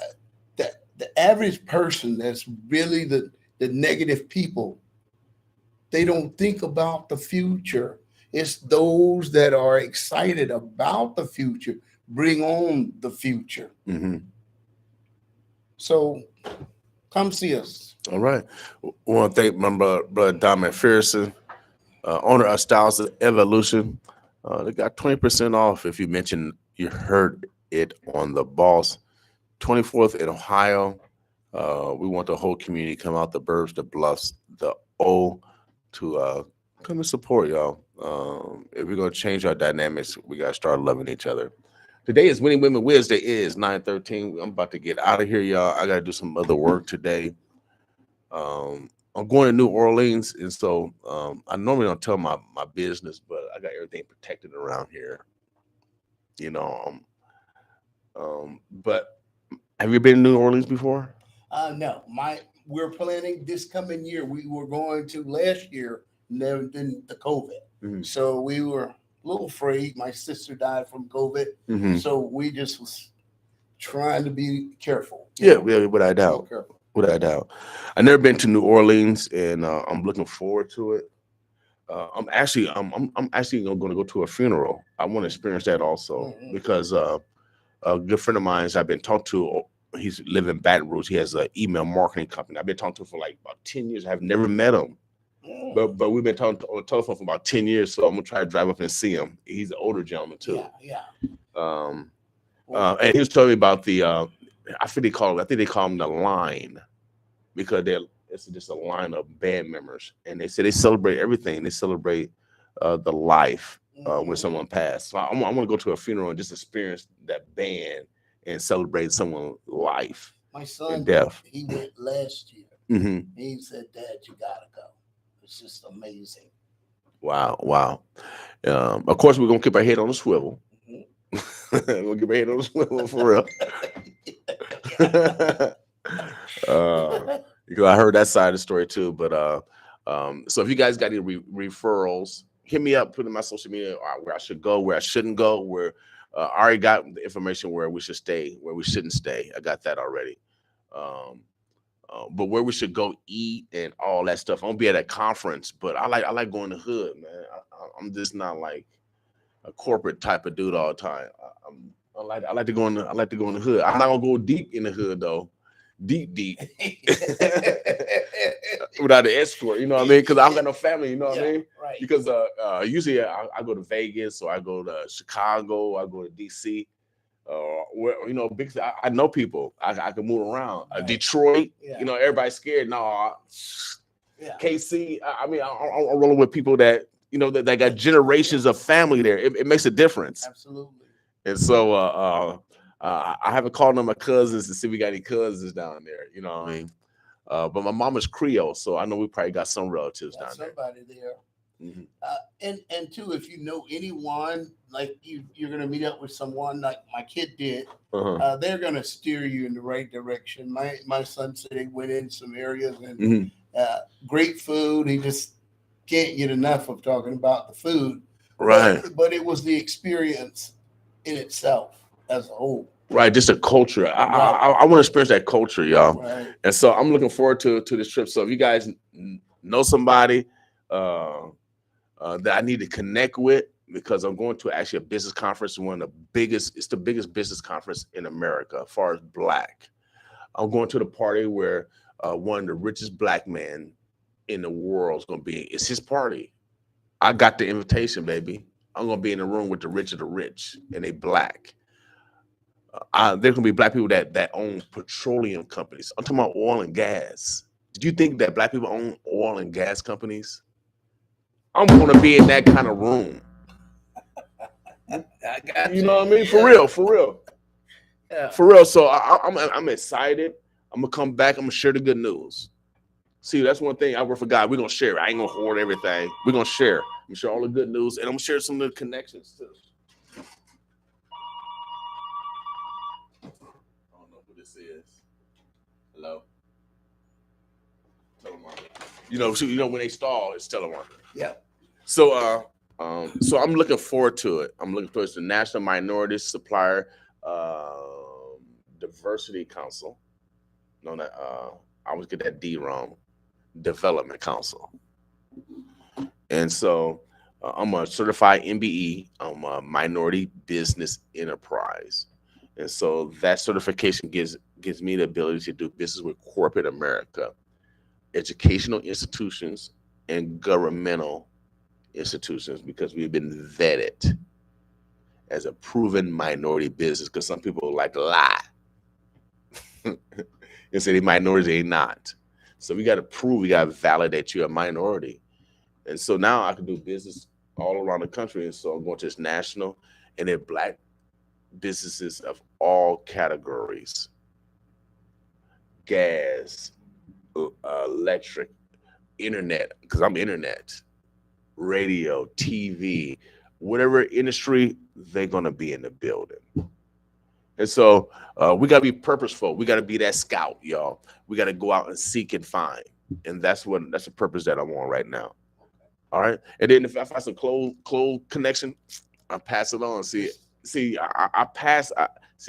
average person that's really the negative people, they don't think about the future. It's those that are excited about the future, bring on the future. Mm-hmm. So come see us. All right. I want to thank my brother Don McPherson, owner of Styles Evolution. They got 20% off if you mention you heard it on The Boss. 24th in Ohio. We want the whole community to come out, the burbs, the bluffs, the O, to come and support y'all. If we're going to change our dynamics, we got to start loving each other. Today is Winning Women Wednesday. It is 9:13. I'm about to get out of here, y'all. I got to do some other work today. I'm going to New Orleans, and so I normally don't tell my business, but I got everything protected around here. You know, but have you been to New Orleans before? No, we're planning this coming year. We were going to last year, and then the COVID. Mm-hmm. So we were a little afraid. My sister died from COVID. Mm-hmm. So we just was trying to be careful. Yeah, without a doubt. Without a doubt. I've never been to New Orleans, and I'm looking forward to it. I'm actually going to go to a funeral. I want to experience that also, because a good friend of mine I've been talking to, he's living in Baton Rouge. He has an email marketing company. I've been talking to him for like about 10 years. I've never met him. But we've been talking on the telephone for about 10 years, so I'm gonna try to drive up and see him. He's an older gentleman too. Yeah. And he was telling me about the I think they call him the line, because it's just a line of band members, and they say they celebrate everything. They celebrate the life when someone passed. So I want to go to a funeral and just experience that band and celebrate someone's life. My son, death. He went last year. Mm-hmm. He said, "Dad, you gotta go. It's just amazing." Wow. Of course, we're gonna keep our head on the swivel. We'll keep our head on the swivel for real. Because I heard that side of the story too. But so if you guys got any referrals, hit me up. Put in my social media where I should go, where I shouldn't go, where I already got the information where we should stay, where we shouldn't stay. I got that already. But where we should go eat and all that stuff. I won't be at a conference, but I like going to the hood, man. I'm just not like a corporate type of dude all the time. I like to go in the hood. I'm not gonna go deep in the hood though, deep without an escort. You know what I mean? Because I don't got no family. You know what I mean? Right. Because usually I go to Vegas, or I go to Chicago, I go to DC. Where big. I know people. I can move around. Right. Detroit. Yeah. Everybody's scared. No, Yeah. KC. I'm rolling with people that that got generations of family there. It makes a difference. Absolutely. And so I haven't called on my cousins to see if we got any cousins down there. You know what I mean? But my mama's Creole, so I know we probably got some relatives down there. Somebody there. Mm-hmm. And too, if you know anyone, like you're gonna meet up with someone like my kid did, they're gonna steer you in the right direction. My son said he went in some areas and great food. He just can't get enough of talking about the food. Right. But it was the experience in itself as a whole. Right, just a culture. I want to experience that culture, y'all. Right. And so I'm looking forward to this trip. So if you guys know somebody that I need to connect with, because I'm going to actually a business conference, it's the biggest business conference in America as far as Black. I'm going to the party where one of the richest Black men in the world is going to be. It's his party. I got the invitation, baby. I'm going to be in the room with the rich of the rich, and they Black. There's going to be Black people that own petroleum companies. I'm talking about oil and gas. Did you think that Black people own oil and gas companies? I'm going to be in that kind of room. I got you. Know what I mean? For real. Yeah. For real. So I'm excited. I'm going to come back. I'm going to share the good news. See, that's one thing I work for God. We're going to share. I ain't going to hoard everything. We're going to share. I'm going to share all the good news, and I'm going to share some of the connections too. I don't know who this is. Hello? Telemarketer. When they stall, it's telemarketer. Yeah. So So I'm looking forward to it. I'm looking towards the National Minority Supplier Diversity Council. No, that I always get that D wrong. Development Council. And so I'm a certified MBE. I'm a minority business enterprise. And so that certification gives me the ability to do business with corporate America, educational institutions, and governmental institutions because we've been vetted as a proven minority business because some people like to lie and say they minorities, they not. So we got to prove, we got to validate you're a minority. And so now I can do business all around the country. And so I'm going to this national and they're black businesses of all categories, gas, electric, internet, because I'm internet, radio, TV, whatever industry, they're going to be in the building. And so we got to be purposeful. We got to be that scout, y'all. We got to go out and seek and find. And that's the purpose that I'm on right now. All right. And then if I find some close connection, I pass it on.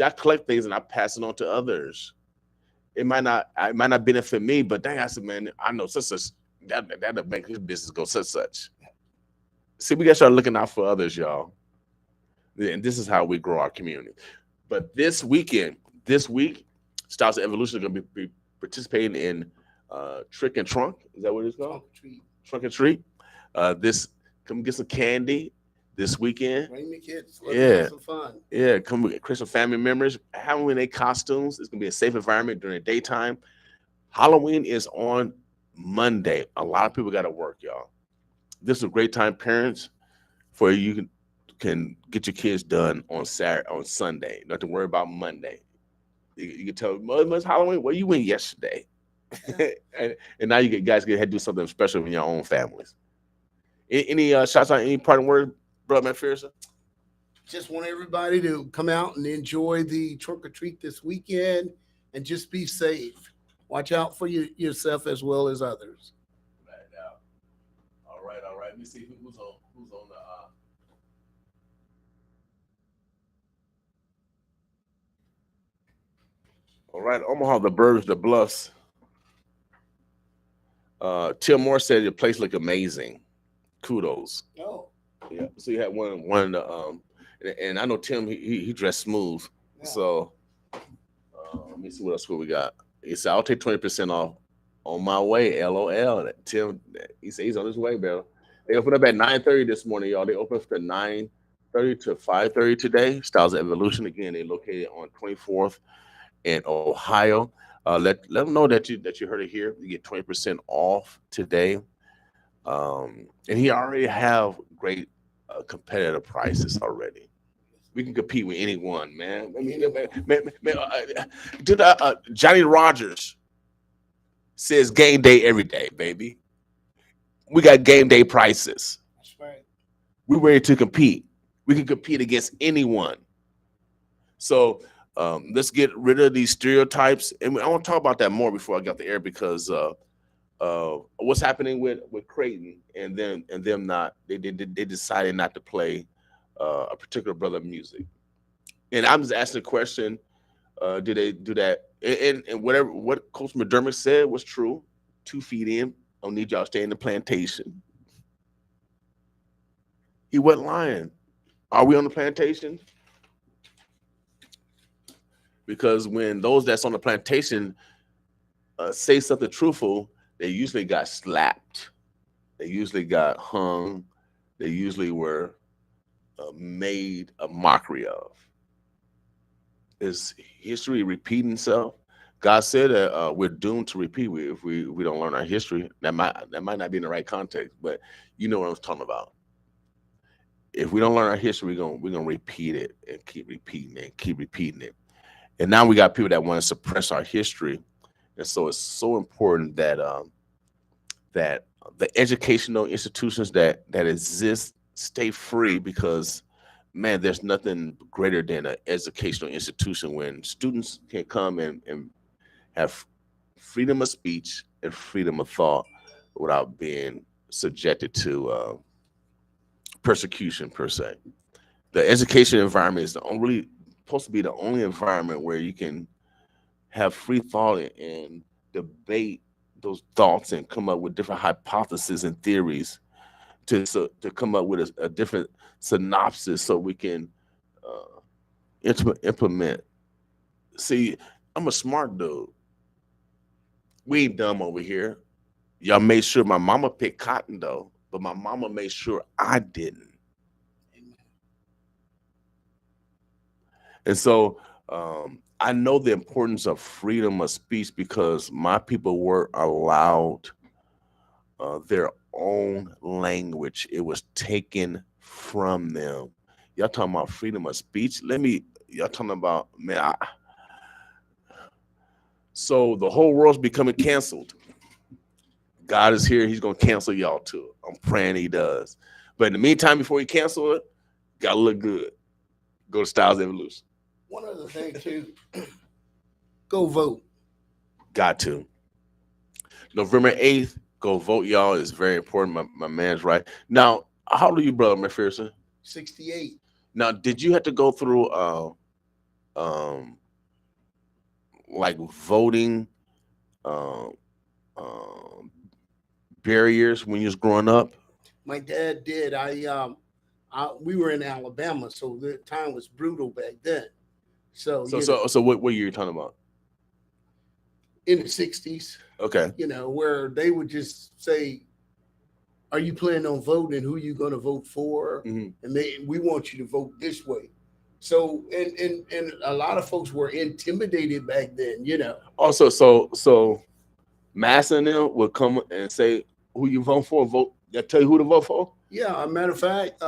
I collect things and I pass it on to others. It might not benefit me, but dang, I said, man, I know such that'll make his business go such. See, we gotta start looking out for others, y'all. And this is how we grow our community. But this week, Styles of Evolution is gonna be participating in Trick and Trunk. Is that what it's called? Trunk and Treat. Come get some candy this weekend. Bring the kids. Have some fun. Yeah, come with Christian family members. Have them in their costumes. It's gonna be a safe environment during the daytime. Halloween is on Monday. A lot of people got to work, y'all. This is a great time, parents, for you can get your kids done on Sunday. Not to worry about Monday. You can tell them, it's Halloween. Well, you went yesterday, and now you guys get to do something special in your own families. Any shots on any parting word, brother McPherson? Just want everybody to come out and enjoy the trick or treat this weekend and just be safe. Watch out for yourself as well as others. Right now. All right. Let me see who's on the. All right, Omaha, the Birds, the Bluffs. Tim Moore said your place looked amazing. Kudos. Oh. Yeah. So you had one and I know Tim he dressed smooth. Yeah. So let me see what else we got. He said I'll take 20% off on my way. LOL. Tim, he said he's on his way, bro. They opened up at 9:30 this morning, y'all. They opened up at 9:30 to 5:30 today. Styles of Evolution. Again, they located on 24th in Ohio. Let them know that you heard it here. You get 20% off today. And he already have great competitive prices already. We can compete with anyone, man. Johnny Rogers says game day every day, baby. We got game day prices. That's right. We're ready to compete. We can compete against anyone. So let's get rid of these stereotypes. And I want to talk about that more before I get the air because what's happening with Creighton and them not they decided not to play a particular brother music. And I'm just asking the question, do they do that? And whatever what Coach McDermott said was true. 2 feet in, don't need y'all stay in the plantation. He wasn't lying. Are we on the plantation? Because when those that's on the plantation say something truthful, they usually got slapped. They usually got hung. They usually were made a mockery of. Is history repeating itself? God said that we're doomed to repeat if we don't learn our history. That might not be in the right context, but you know what I'm talking about. If we don't learn our history, we're gonna repeat it and keep repeating it, and keep repeating it. And now we got people that want to suppress our history, and so it's so important that that the educational institutions that exist stay free because, man, there's nothing greater than an educational institution when students can come and have freedom of speech and freedom of thought without being subjected to persecution per se. The education environment is really supposed to be the only environment where you can have free thought and debate those thoughts and come up with different hypotheses and theories to come up with a different synopsis so we can implement. See, I'm a smart dude. We ain't dumb over here. Y'all made sure my mama picked cotton though, but my mama made sure I didn't. And so I know the importance of freedom of speech because my people were allowed their own language. It was taken from them. Y'all talking about freedom of speech? Y'all talking about, man, so the whole world's becoming canceled. God is here. He's going to cancel y'all too. I'm praying he does. But in the meantime, before he cancel it, got to look good. Go to Styles Evolution. One other thing too, go vote. Got to. November 8th, go vote, y'all. It's very important. My man's right. Now, how old are you, brother McPherson? 68. Now, did you have to go through like voting barriers when you was growing up? My dad did. We were in Alabama, so the time was brutal back then. So what year are you talking about? In the 60s. Okay. Where they would just say, are you planning on voting? Who you going to vote for? Mm-hmm. And we want you to vote this way. So, and a lot of folks were intimidated back then, Also, so Massa and them would come and say, who you vote for? Vote. They'll tell you who to vote for? Yeah, a matter of fact,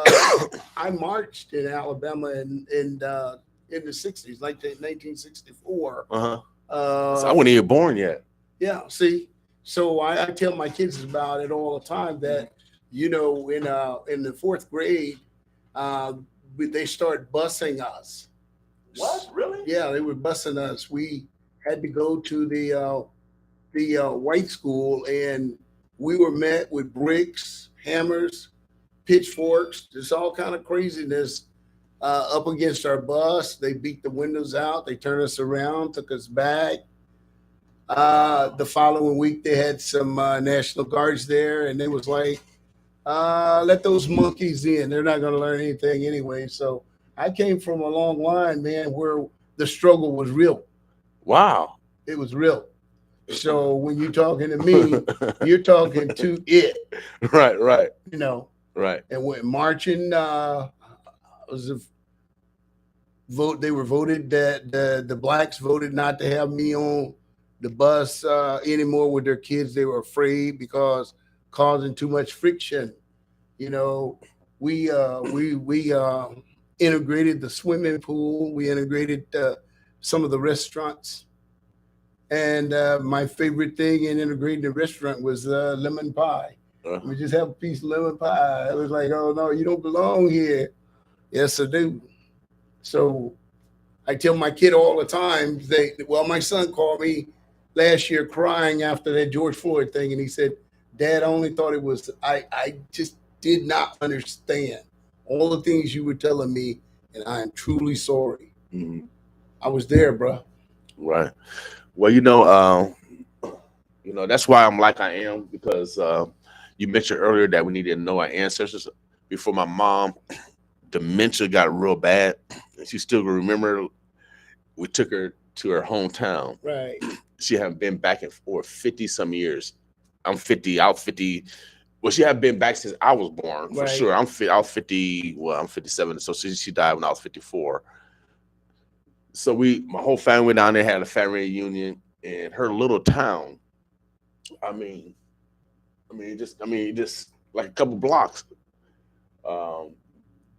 I marched in Alabama in the 60s, like 1964. So I wasn't even born yet. Yeah, see, so I tell my kids about it all the time that, in the fourth grade, they start busing us. What? Really? Yeah, they were busing us. We had to go to the white school, and we were met with bricks, hammers, pitchforks. There's all kind of craziness up against our bus. They beat the windows out. They turned us around, took us back. The following week, they had some National Guards there, and they was like, let those monkeys in. They're not going to learn anything anyway. So I came from a long line, man, where the struggle was real. Wow. It was real. So when you're talking to me, you're talking to it. Right. Right. And when marching was a vote, they were voted that the blacks voted not to have me on the bus anymore with their kids. They were afraid because causing too much friction. We integrated the swimming pool. We integrated some of the restaurants. And my favorite thing in integrating the restaurant was lemon pie. We just have a piece of lemon pie. I was like, oh, no, you don't belong here. Yes, I do. So I tell my kid all the time, my son called me last year crying after that George Floyd thing. And he said, Dad, I only thought it was, I just did not understand all the things you were telling me. And I am truly sorry. Mm-hmm. I was there, bro. Right. Well, that's why I'm like I am, because you mentioned earlier that we needed to know our ancestors. Before my mom, dementia got real bad, and she still remember. We took her to her hometown. Right. She hadn't been back in for 50 some years. I'm 50. Out 50. Well, she hadn't been back since I was born for sure. I was 50. Well, I'm 57. So she died when I was 54. So my whole family went down there, had a family reunion in her little town. I mean, just like a couple blocks.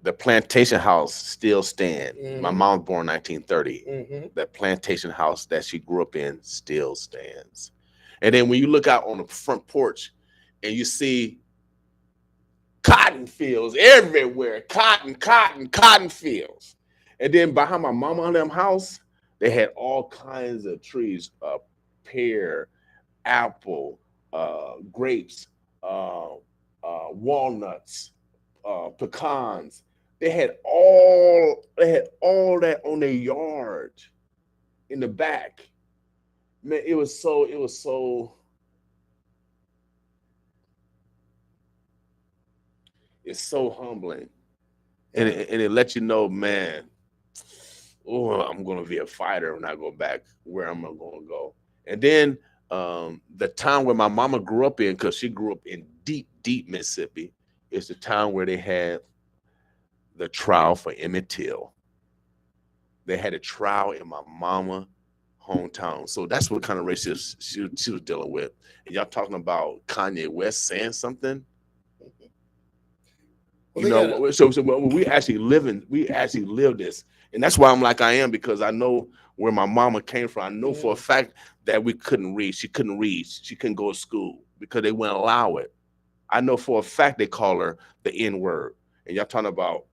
The plantation house still stands. Mm-hmm. My mom was born in 1930. Mm-hmm. That plantation house that she grew up in still stands. And then when you look out on the front porch and you see cotton fields everywhere, cotton fields. And then behind my mama and them house, they had all kinds of trees, pear, apple, grapes, walnuts, pecans. They had all that on their yard in the back. Man, it's so humbling. And it lets you know, man, oh, I'm gonna be a fighter when I go back where I'm gonna go. And then the town where my mama grew up in, because she grew up in deep, deep Mississippi, is the town where they had the trial for Emmett Till. They had a trial in my mama hometown. So that's what kind of racism she was dealing with. And y'all talking about Kanye West saying something? Well, You know, so we actually live this. And that's why I'm like I am, because I know where my mama came from. I know for a fact that we couldn't read. She couldn't read. She couldn't go to school because they wouldn't allow it. I know for a fact they call her the N word. And y'all talking about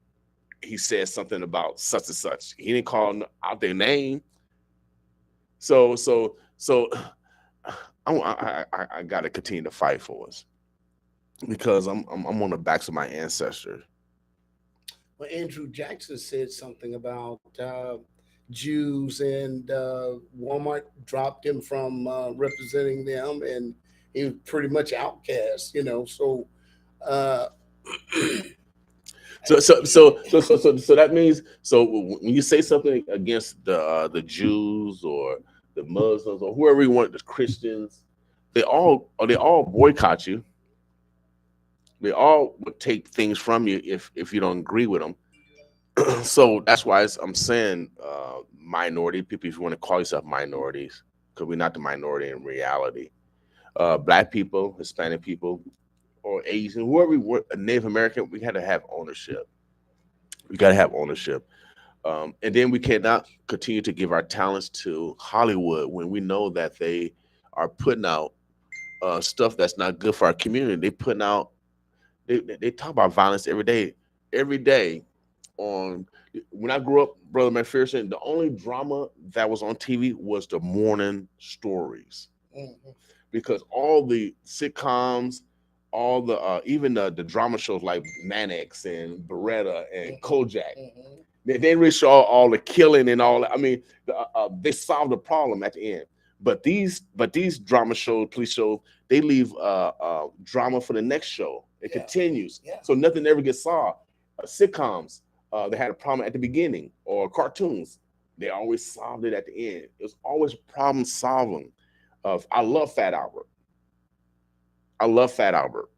he said something about such and such. He didn't call out their name. So I got to continue to fight for us because I'm on the backs of my ancestors. Well, Andrew Jackson said something about Jews, and Walmart dropped him from representing them, and he was pretty much outcast, you know. So, uh, So that means, so when you say something against the Jews or the Muslims or whoever you want, the Christians, they all boycott you. They all would take things from you if you don't agree with them. So that's why I'm saying minority people, if you want to call yourself minorities, because we're not the minority in reality. Black people, Hispanic people, or Asian, whoever we were, Native American, we had to have ownership. We got to have ownership. And then we cannot continue to give our talents to Hollywood when we know that they are putting out stuff that's not good for our community. They talk about violence every day. On when I grew up, Brother McPherson, the only drama that was on TV was the morning stories, because all the sitcoms, all the even the drama shows like Mannix and Beretta and Kojak, they didn't really show all the killing and all that. I mean, they solved the problem at the end. But these drama shows, police shows, they leave drama for the next show. It continues, so nothing ever gets solved. Sitcoms, they had a problem at the beginning, or cartoons, they always solved it at the end. It was always problem solving. I love Fat Albert. I love Fat Albert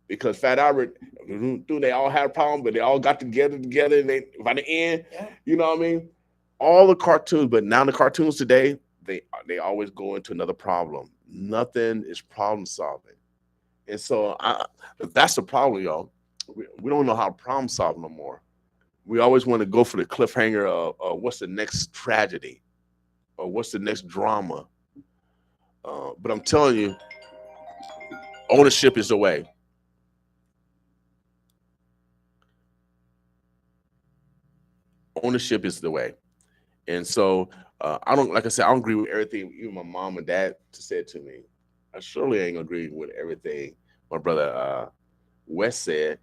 because Fat Albert, they all had a problem, but they all got together, and they by the end, you know what I mean? All the cartoons, but now the cartoons today, they always go into another problem. Nothing is problem solving, and so that's the problem, y'all. We don't know how to problem solve no more. We always want to go for the cliffhanger of what's the next tragedy or what's the next drama. But I'm telling you, ownership is the way. Ownership is the way. And so I don't, like I said, I don't agree with everything even my mom and dad said to me. I surely ain't gonna agree with everything my brother Wes said.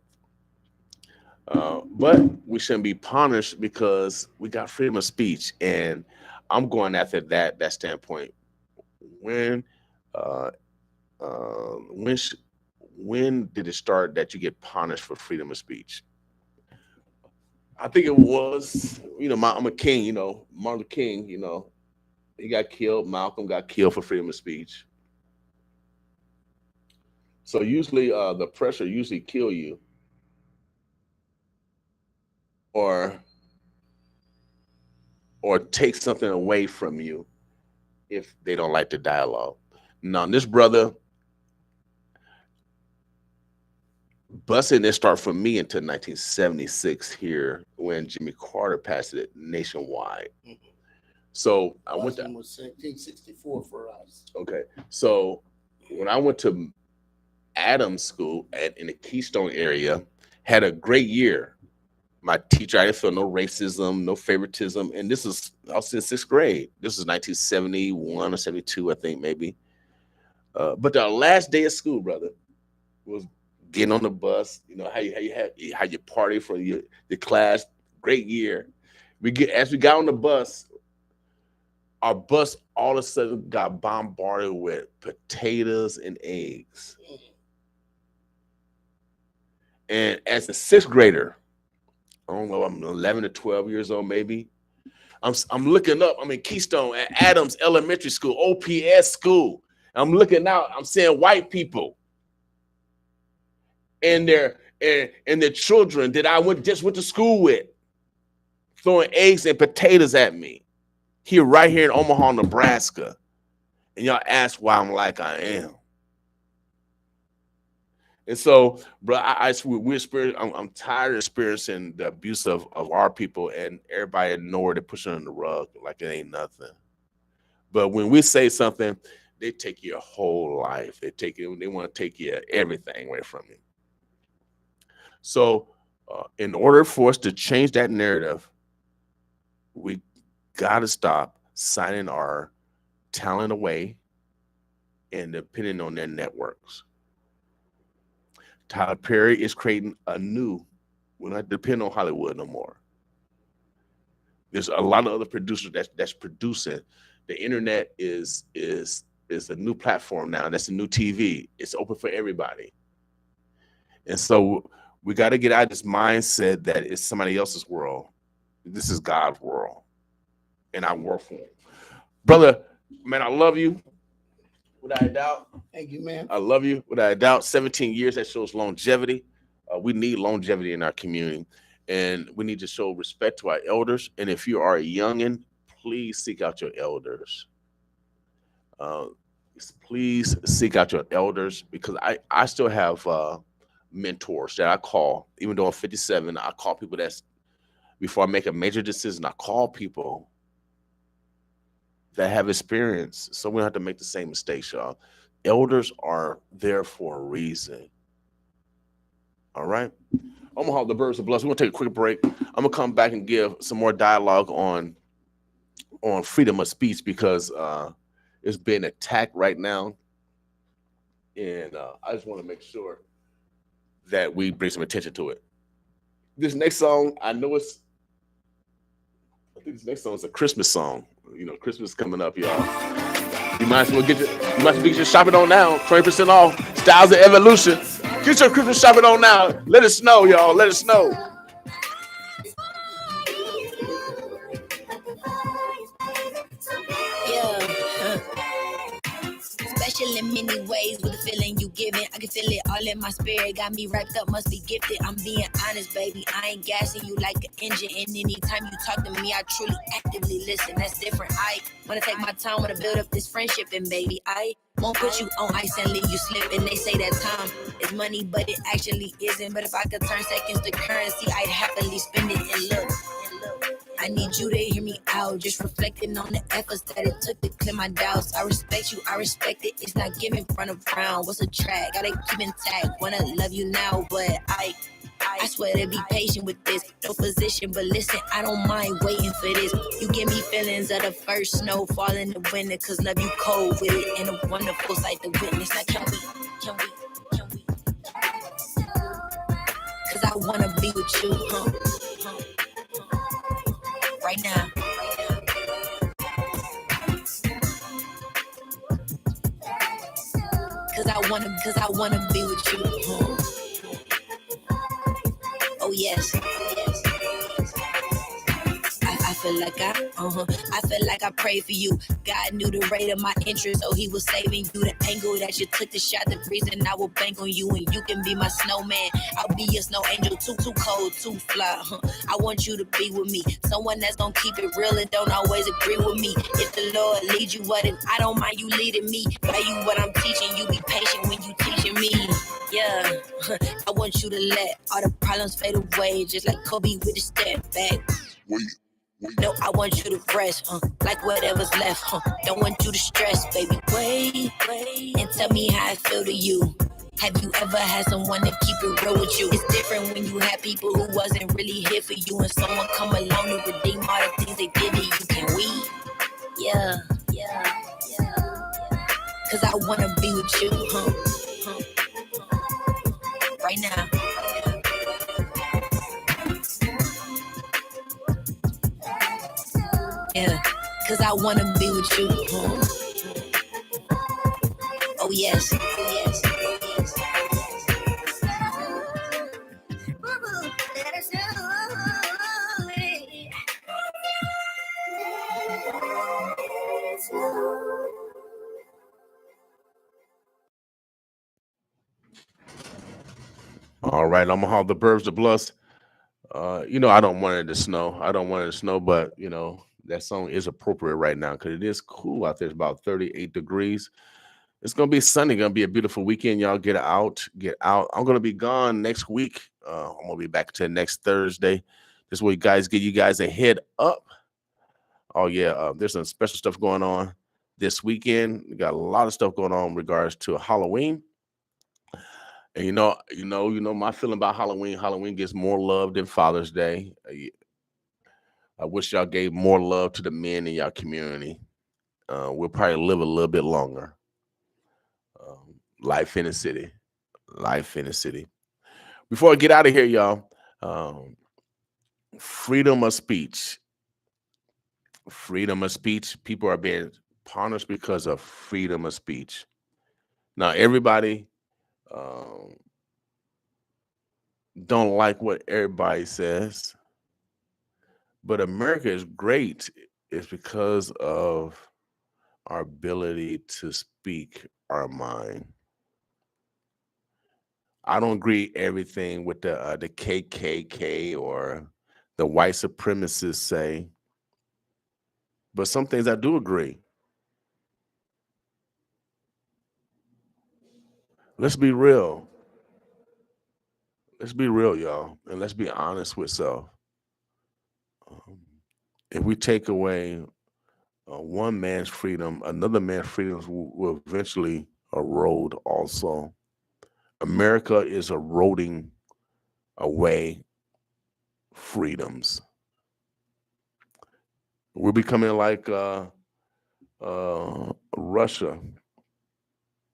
But we shouldn't be punished because we got freedom of speech, and I'm going after that standpoint. When uh, when when did it start that you get punished for freedom of speech? I think it was, I'm a king, Martin Luther King, he got killed. Malcolm got killed for freedom of speech. So usually, the pressure usually kill you, or take something away from you if they don't like the dialogue. Now, this brother busing didn't start for me until 1976 here when Jimmy Carter passed it nationwide. So I went to 1964 for us. Okay, so when I went to Adams School in the Keystone area, had a great year. My teacher, I didn't feel no racism, no favoritism, and I was in sixth grade. This was 1971 or 72, I think maybe. But the last day of school, brother, was getting on the bus, how you party for your class, great year. As we got on the bus, our bus all of a sudden got bombarded with potatoes and eggs. And as a sixth grader, I don't know, I'm 11 to 12 years old, maybe. I'm looking up. I'm in Keystone at Adams Elementary School, OPS school. I'm looking out. I'm seeing white people and their children that I just went to school with, throwing eggs and potatoes at me. Right here in Omaha, Nebraska. And y'all ask why I'm like I am. And so, bro, I'm tired of experiencing the abuse of our people and everybody ignored it, pushing it on the rug like it ain't nothing. But when we say something, they take your whole life. They want to take your everything away from you. So in order for us to change that narrative, we got to stop signing our talent away and depending on their networks. Tyler Perry is creating we're not depending on Hollywood no more. There's a lot of other producers that's producing. The internet is a new platform now. That's a new TV. It's open for everybody. And so we got to get out of this mindset that it's somebody else's world. This is God's world. And I work for him. Brother, man, I love you. Without a doubt. Thank you, man. I love you. Without a doubt. 17 years, that shows longevity. We need longevity in our community. And we need to show respect to our elders. And if you are a youngin', please seek out your elders. Please seek out your elders, because I still have mentors that I call. Even though I'm 57, I call people before I make a major decision, I call people that have experience, so we don't have to make the same mistakes, y'all. Elders are there for a reason. All right? Omaha, the birds are blessed. We're going to take a quick break. I'm going to come back and give some more dialogue on freedom of speech, because it's being attacked right now. And I just want to make sure that we bring some attention to it. This next song, I think this next song is a Christmas song. Christmas is coming up, y'all. You might as well get your shopping on now. 20% off. Styles of Evolution. Get your Christmas shopping on now. Let us know, y'all. Let us know. Special in many ways with the feeling you giving. I can feel it all in my spirit. Got me wrapped up, must be gifted. I'm being honest, baby. I ain't gassing you like an engine. And anytime you talk to me, I truly actively listen. That's different. I wanna take my time, wanna build up this friendship. And baby, I won't put you on ice and leave you slipping. They say that time is money, but it actually isn't. But if I could turn seconds to currency, I'd happily spend it. And look, I need you to hear me out. Just reflecting on the efforts that it took to clear my doubts. I respect you, I respect it. It's not giving front of round. What's a track? Gotta keep intact. Wanna love you now, but I swear to be patient with this. No position, but listen, I don't mind waiting for this. You give me feelings of the first snow fall in the winter, cause love you cold with it. And a wonderful sight to witness. Now can we? Cause I wanna be with you, right now. Cause I wanna be with you. Oh yes. I feel like I prayed for you. God knew the rate of my interest, so he was saving you. The angle that you took the shot, the reason I will bank on you, and you can be my snowman. I'll be your snow angel, too cold, too fly. I want you to be with me, someone that's gonna keep it real and don't always agree with me. If the Lord leads you, what if I don't mind you leading me? Value what I'm teaching you, be patient when you teaching me. Yeah, I want you to let all the problems fade away, just like Kobe with the step back. No, I want you to rest, like whatever's left, Don't want you to stress, baby. Wait, and tell me how I feel to you. Have you ever had someone to keep it real with you? It's different when you have people who wasn't really here for you, and someone come along to redeem all the things they did to you. Can we? Yeah. Cause I wanna be with you, right now. Yeah, cause I wanna be with you. Oh yes, oh yes, oh yes. Boo-boo, let us know. All right, I'm gonna haul the Burbs to Bluffs. I don't want it to snow. I don't want it to snow, but that song is appropriate right now because it is cool out there. It's about 38 degrees. It's gonna be sunny. Gonna be a beautiful weekend. Y'all get out, get out. I'm gonna be gone next week. I'm gonna be back to next Thursday. This way, guys, give you guys a head up. Oh yeah, there's some special stuff going on this weekend. We got a lot of stuff going on in regards to Halloween. And my feeling about Halloween. Halloween gets more love than Father's Day. I wish y'all gave more love to the men in y'all community. We'll probably live a little bit longer. Life in the city. Life in the city. Before I get out of here, y'all, freedom of speech. Freedom of speech. People are being punished because of freedom of speech. Now, everybody don't like what everybody says, but America is great. It's because of our ability to speak our mind. I don't agree everything with the KKK or the white supremacists say, but some things I do agree. Let's be real. Let's be real, y'all, and let's be honest with self. If we take away one man's freedom, another man's freedoms will eventually erode also. America is eroding away freedoms. We're becoming like Russia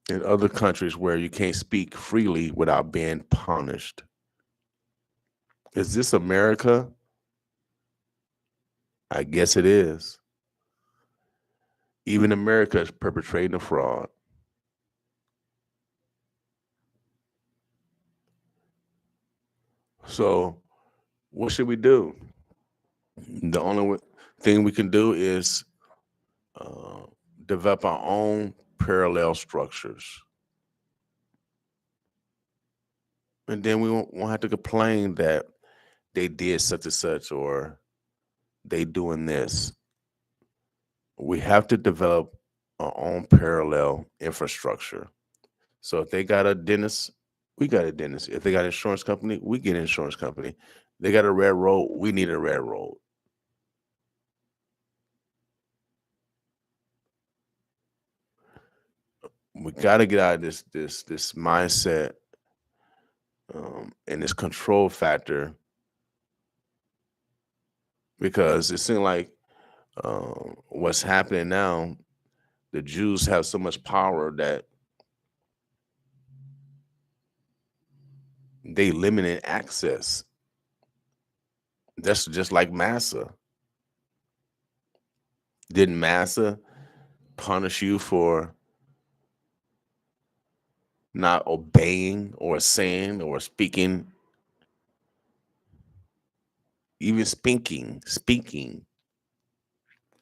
and other countries where you can't speak freely without being punished. Is this America? I guess it is. Even America is perpetrating a fraud. So, what should we do? The only thing we can do is develop our own parallel structures. And then we won't have to complain that they did such and such or they doing this. We have to develop our own parallel infrastructure. So if they got a dentist, we got a dentist. If they got an insurance company, we get an insurance company. They got a railroad, we need a railroad. We got to get out of this mindset and this control factor, because it seems like what's happening now, the Jews have so much power that they limited access. That's just like Massa. Didn't Massa punish you for not obeying or saying or speaking, even speaking?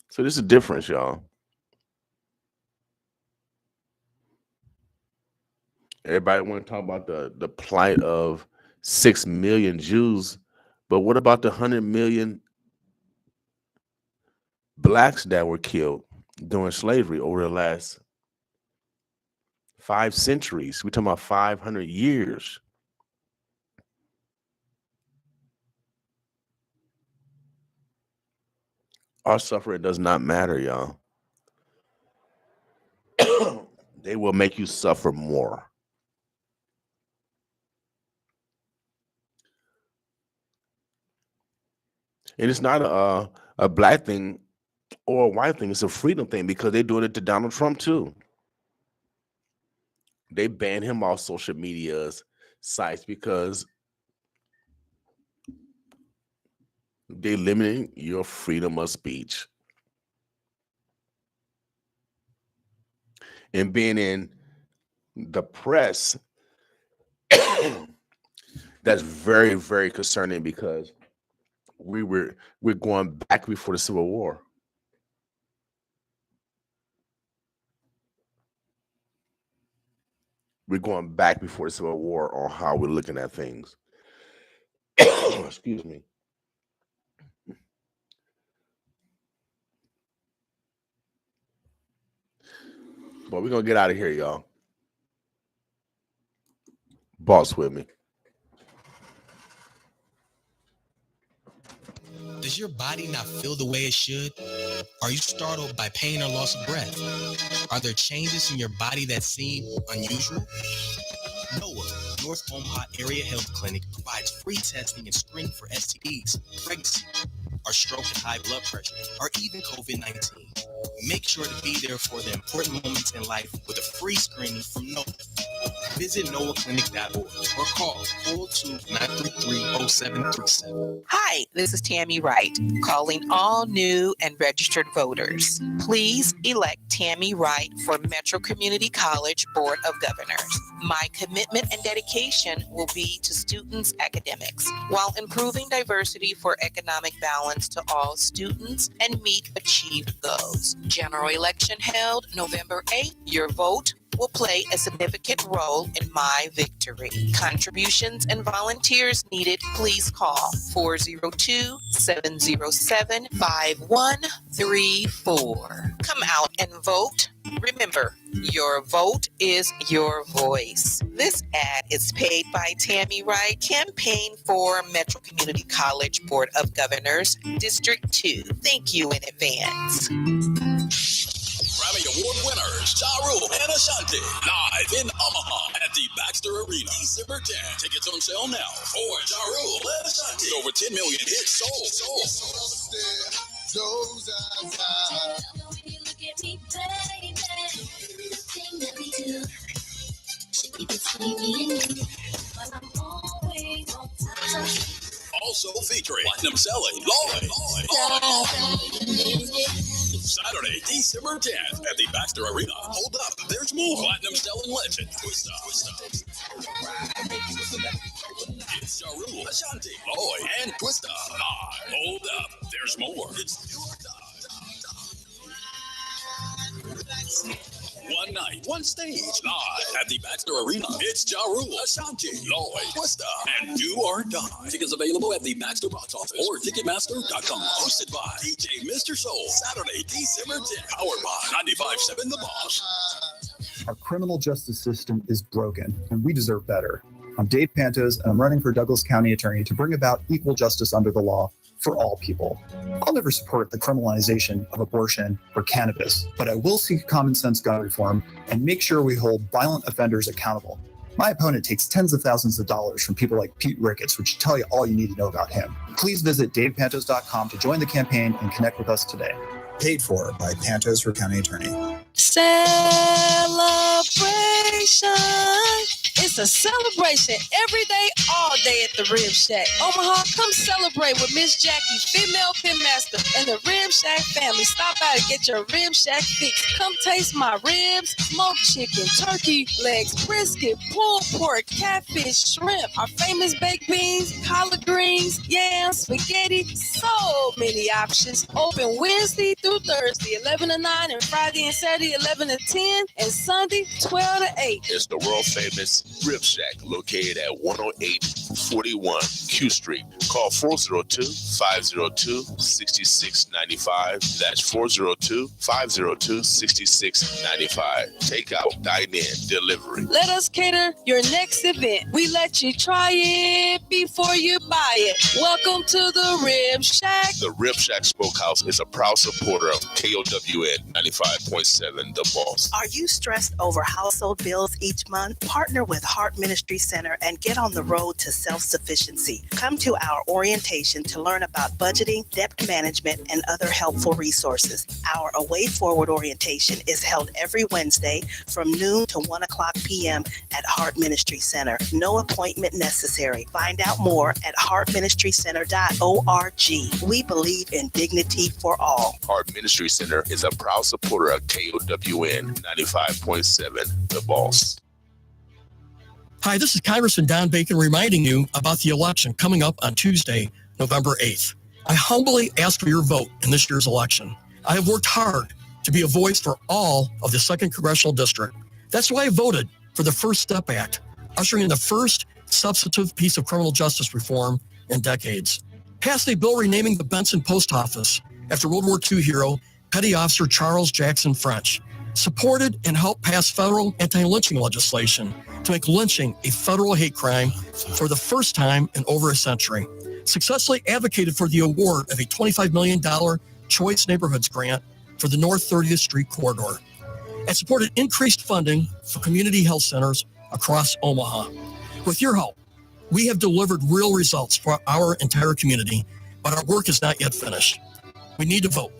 So this is a difference, y'all. Everybody want to talk about the plight of 6 million Jews, but what about the 100 million blacks that were killed during slavery over the last 5 centuries? We're talking about 500 years. Our suffering does not matter, y'all. They will make you suffer more. And it's not a black thing or a white thing. It's a freedom thing, because they're doing it to Donald Trump too. They banned him off social medias sites because they're limiting your freedom of speech. And being in the press, that's very, very concerning because we're going back before the Civil War. We're going back before the Civil War on how we're looking at things. Excuse me. But we're going to get out of here, y'all. Boss with me. Does your body not feel the way it should? Are you startled by pain or loss of breath? Are there changes in your body that seem unusual? NOAA, North Omaha Area Health Clinic, provides free testing and screening for STDs, pregnancy, or stroke and high blood pressure, or even COVID-19. Make sure to be there for the important moments in life with a free screening from NOAA. Visit NOAHclinic.org or call 402-933-0737. Hi, this is Tammy Wright, calling all new and registered voters. Please elect Tammy Wright for Metro Community College Board of Governors. My commitment and dedication will be to students' academics while improving diversity for economic balance to all students and meet achieved goals. General election held November 8th. Your vote will play a significant role in my victory. Contributions and volunteers needed. Please call 402-707-5134. Come out and vote. Remember, your vote is your voice. This ad is paid by Tammy Wright, Campaign for Metro Community College Board of Governors, District 2. Thank you in advance. Grammy Award winners Ja Rule and Ashanti live in Omaha at the Baxter Arena, December 10th. Tickets on sale now for Ja Rule and Ashanti. Over 10 million hits sold. Also featuring platinum selling Lloyd. Saturday, December 10th at the Baxter Arena. Hold up, there's more. Platinum selling legend Twista. It's Ja Rule, Ashanti, Lloyd, and Twista. Hold up, there's more. It's your time. One night, one stage, live at the Baxter Arena. It's Ja Rule, Ashanti, Lloyd, Twista, and Do or Die. Tickets available at the Baxter box office or Ticketmaster.com. Hosted by DJ Mr. Soul. Saturday, December 10th. Powered by 95.7 The Boss. Our criminal justice system is broken, and we deserve better. I'm Dave Pantos, and I'm running for Douglas County Attorney to bring about equal justice under the law for all people. I'll never support the criminalization of abortion or cannabis, but I will seek common sense gun reform and make sure we hold violent offenders accountable. My opponent takes tens of thousands of dollars from people like Pete Ricketts, which tell you all you need to know about him. Please visit davepantos.com to join the campaign and connect with us today. Paid for by Pantos for County Attorney. Celebration. It's a celebration every day, all day at the Rib Shack. Omaha, come celebrate with Miss Jackie, female pin master, and the Rib Shack family. Stop by and get your Rib Shack fix. Come taste my ribs, smoked chicken, turkey legs, brisket, pulled pork, catfish, shrimp, our famous baked beans, collard greens, yams, spaghetti, so many options. Open Wednesday through Thursday, 11 to 9, and Friday and Saturday, 11 to 10, and Sunday, 12 to 8. It's the world famous Rib Shack located at 10841 Q Street. Call 402-502-6695. That's 402-502-6695. Takeout, dine-in, delivery. Let us cater your next event. We let you try it before you buy it. Welcome to the Rib Shack. The Rib Shack Smokehouse is a proud supporter of KOWN 95.7 The Boss. Are you stressed over household bills each month? Partner with Heart Ministry Center and get on the road to self-sufficiency. Come to our orientation to learn about budgeting, debt management, and other helpful resources. Our Away Forward orientation is held every Wednesday from noon to 1 o'clock p.m. at Heart Ministry Center. No appointment necessary. Find out more at heartministrycenter.org. We believe in dignity for all. Heart Ministry Center is a proud supporter of KOWN 95.7, The Boss. Hi, this is Congressman Don Bacon reminding you about the election coming up on Tuesday, November 8th. I humbly ask for your vote in this year's election. I have worked hard to be a voice for all of the 2nd Congressional District. That's why I voted for the First Step Act, ushering in the first substantive piece of criminal justice reform in decades. Passed a bill renaming the Benson Post Office after World War II hero Petty Officer Charles Jackson French. Supported and helped pass federal anti-lynching legislation to make lynching a federal hate crime for the first time in over a century. Successfully advocated for the award of a $25 million Choice Neighborhoods grant for the North 30th Street corridor. And supported increased funding for community health centers across Omaha. With your help, we have delivered real results for our entire community, but our work is not yet finished. We need to vote.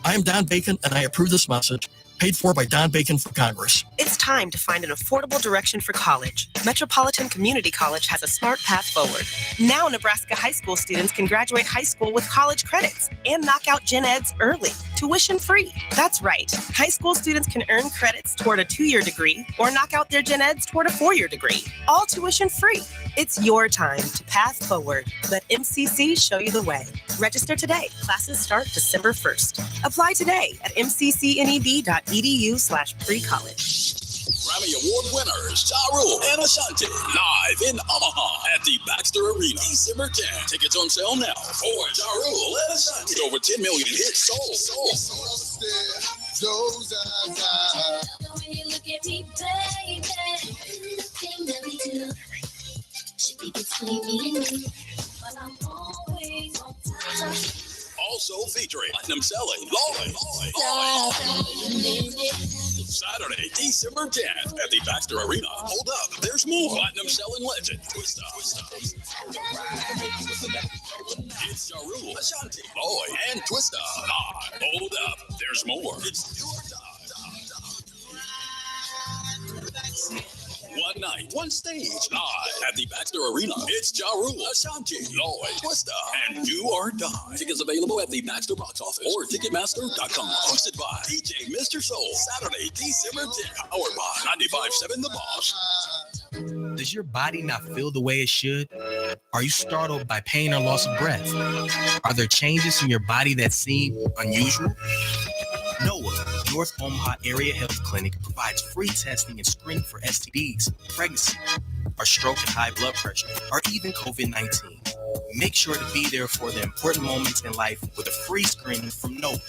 I am Don Bacon, and I approve this message, paid for by Don Bacon for Congress. It's time to find an affordable direction for college. Metropolitan Community College has a smart path forward. Now Nebraska high school students can graduate high school with college credits and knock out gen eds early, tuition free. That's right. High school students can earn credits toward a 2-year degree or knock out their gen eds toward a 4-year degree, all tuition free. It's your time to path forward. Let MCC show you the way. Register today. Classes start December 1st. Apply today at mccneb.edu/pre-college. Grammy Award winners Ja Rule and Ashanti live in Omaha at the Baxter Arena, December 10th. Tickets on sale now for Ja Rule and Ashanti. Over 10 million hits sold. When you look at me, baby, everything that we do should be between me and you, but I'm always on time. Also featuring platinum selling Lloyd. Saturday, December 10th at the Baxter Arena. Hold up, there's more. Platinum selling legend Twista. It's Ja Rule, Ashanti, Lloyd, and Twista. Hold up, there's more. It's your time. One night, one stage, live at the Baxter Arena. It's Ja Rule, Ashanti, Lloyd, Twista, and Do or Die. Tickets available at the Baxter box office or Ticketmaster.com. Hosted by DJ Mr. Soul. Saturday, December 10th. Powered by 95.7 The Boss. Does your body not feel the way it should? Are you startled by pain or loss of breath? Are there changes in your body that seem unusual? NOAA, North Omaha Area Health Clinic, provides free testing and screening for STDs, pregnancy, or stroke and high blood pressure, or even COVID-19. Make sure to be there for the important moments in life with a free screening from NOAA.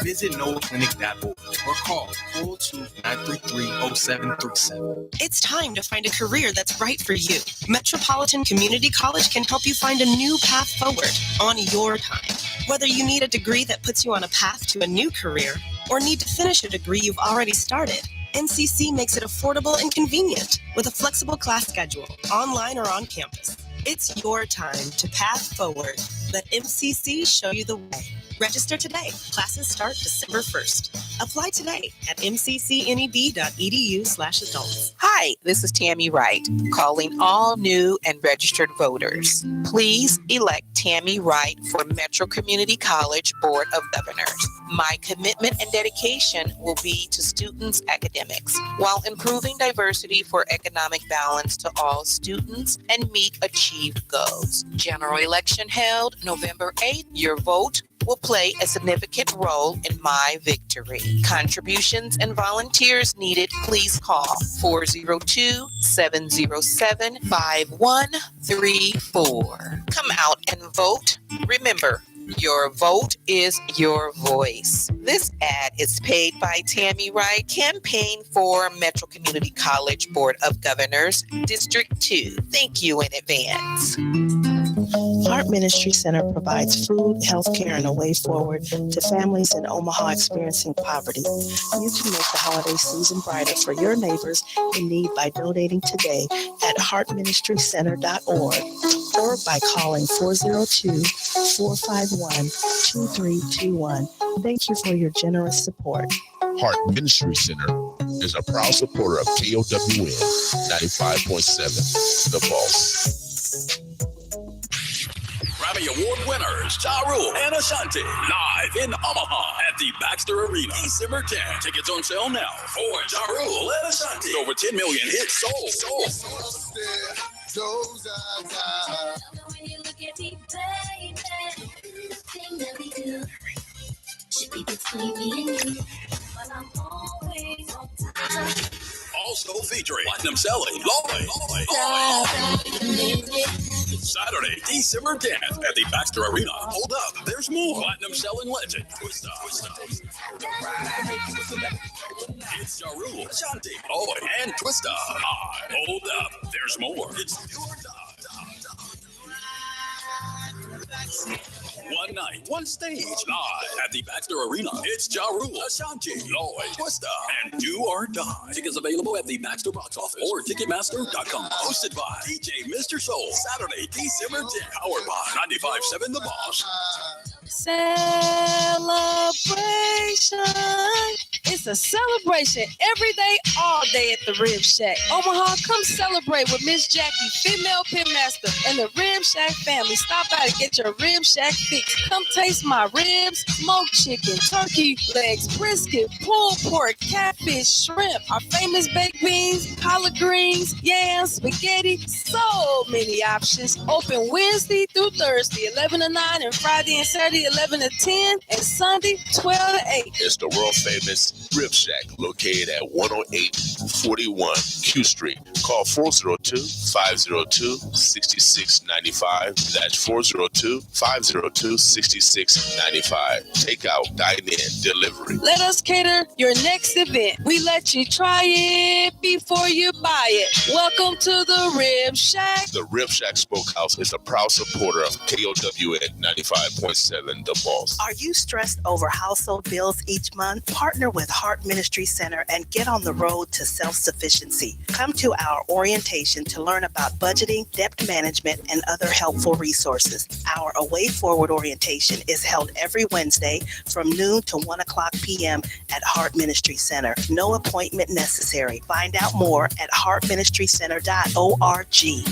Visit NOAHclinic.org or call 402-933-0737. It's time to find a career that's right for you. Metropolitan Community College can help you find a new path forward on your time. Whether you need a degree that puts you on a path to a new career or need to finish a degree you've already started, NCC makes it affordable and convenient with a flexible class schedule, online or on campus. It's your time to path forward. Let MCC show you the way. Register today. Classes start December 1st. Apply today at mccneb.edu/adults. Hi, this is Tammy Wright, calling all new and registered voters. Please elect Tammy Wright for Metro Community College Board of Governors. My commitment and dedication will be to students' academics while improving diversity for economic balance to all students and meet achieved goals. General election held November 8th. Your vote will play a significant role in my victory. Contributions and volunteers needed. Please call 402-707-5134. Come out and vote. Remember, your vote is your voice. This ad is paid by Tammy Wright, campaign for Metro Community College Board of Governors, District 2. Thank you in advance. Heart Ministry Center provides food, health care, and a way forward to families in Omaha experiencing poverty. You can make the holiday season brighter for your neighbors in need by donating today at heartministrycenter.org or by calling 402-451-2321. Thank you for your generous support. Heart Ministry Center is a proud supporter of KOWN 95.7, The Boss. Grammy Award winners Ja Rule and Ashanti live in Omaha at the Baxter Arena, December 10th. Tickets on sale now for Ja Rule and Ashanti. Over 10 million hits sold. When you look at me, baby, everything that we do should be between me and you, but I'm always on time. Also featuring Platinum Selling Lloyd. Saturday, December 10th at the Baxter Arena. Hold up, there's more. Platinum Selling legend Twista. It's Ja Rule, Ashanti, Lloyd, and Twista. Hold up, there's more. It's your one night, one stage, live at the Baxter Arena. It's Ja Rule, Ashanti, Lloyd, Twista, and Do or Die. Tickets available at the Baxter box office or Ticketmaster.com. Hosted by DJ Mr. Soul. Saturday, December 10th. Powered by 95.7 The Boss. Celebration. It's a celebration every day, all day at the Rib Shack. Omaha, come celebrate with Miss Jackie, female pitmaster, and the Rib Shack family. Stop by to get your Rib Shack fix. Come taste my ribs, smoked chicken, turkey legs, brisket, pulled pork, catfish, shrimp, our famous baked beans, collard greens, yams, spaghetti, so many options. Open Wednesday through Thursday, 11 to 9, and Friday and Saturday, 11 to 10, and Sunday, 12 to 8. It's the world famous Rib Shack located at 10841 Q Street. Call 402-502-6695. That's 402-502-6695. Takeout, dine-in, delivery. Let us cater your next event. We let you try it before you buy it. Welcome to the Rib Shack. The Rib Shack Smokehouse is a proud supporter of KOWN 95.7 The Boss. Are you stressed over household bills each month? Partner with Heart Ministry Center and get on the road to self-sufficiency. Come to our orientation to learn about budgeting, debt management, and other helpful resources. Our Away Forward orientation is held every Wednesday from noon to 1 o'clock p.m. at Heart Ministry Center. No appointment necessary. Find out more at heartministrycenter.org.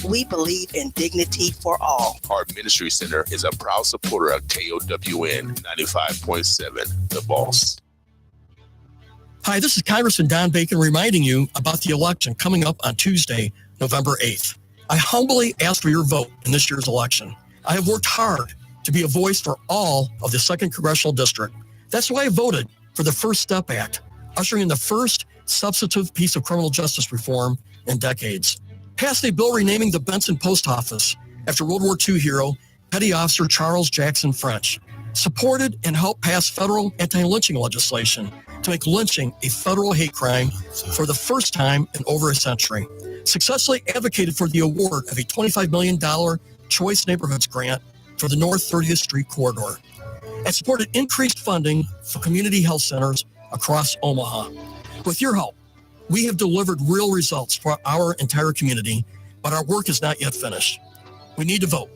We believe in dignity for all. Heart Ministry Center is a proud supporter of KOWN 95.7 The Boss. Hi, this is Congressman Don Bacon reminding you about the election coming up on Tuesday, November 8th. I humbly ask for your vote in this year's election. I have worked hard to be a voice for all of the 2nd Congressional District. That's why I voted for the First Step Act, ushering in the first substantive piece of criminal justice reform in decades. Passed a bill renaming the Benson Post Office after World War II hero, Petty Officer Charles Jackson French. Supported and helped pass federal anti-lynching legislation to make lynching a federal hate crime for the first time in over a century. Successfully advocated for the award of a $25 million Choice Neighborhoods grant for the North 30th Street corridor. And supported increased funding for community health centers across Omaha. With your help, we have delivered real results for our entire community, but our work is not yet finished. We need to vote.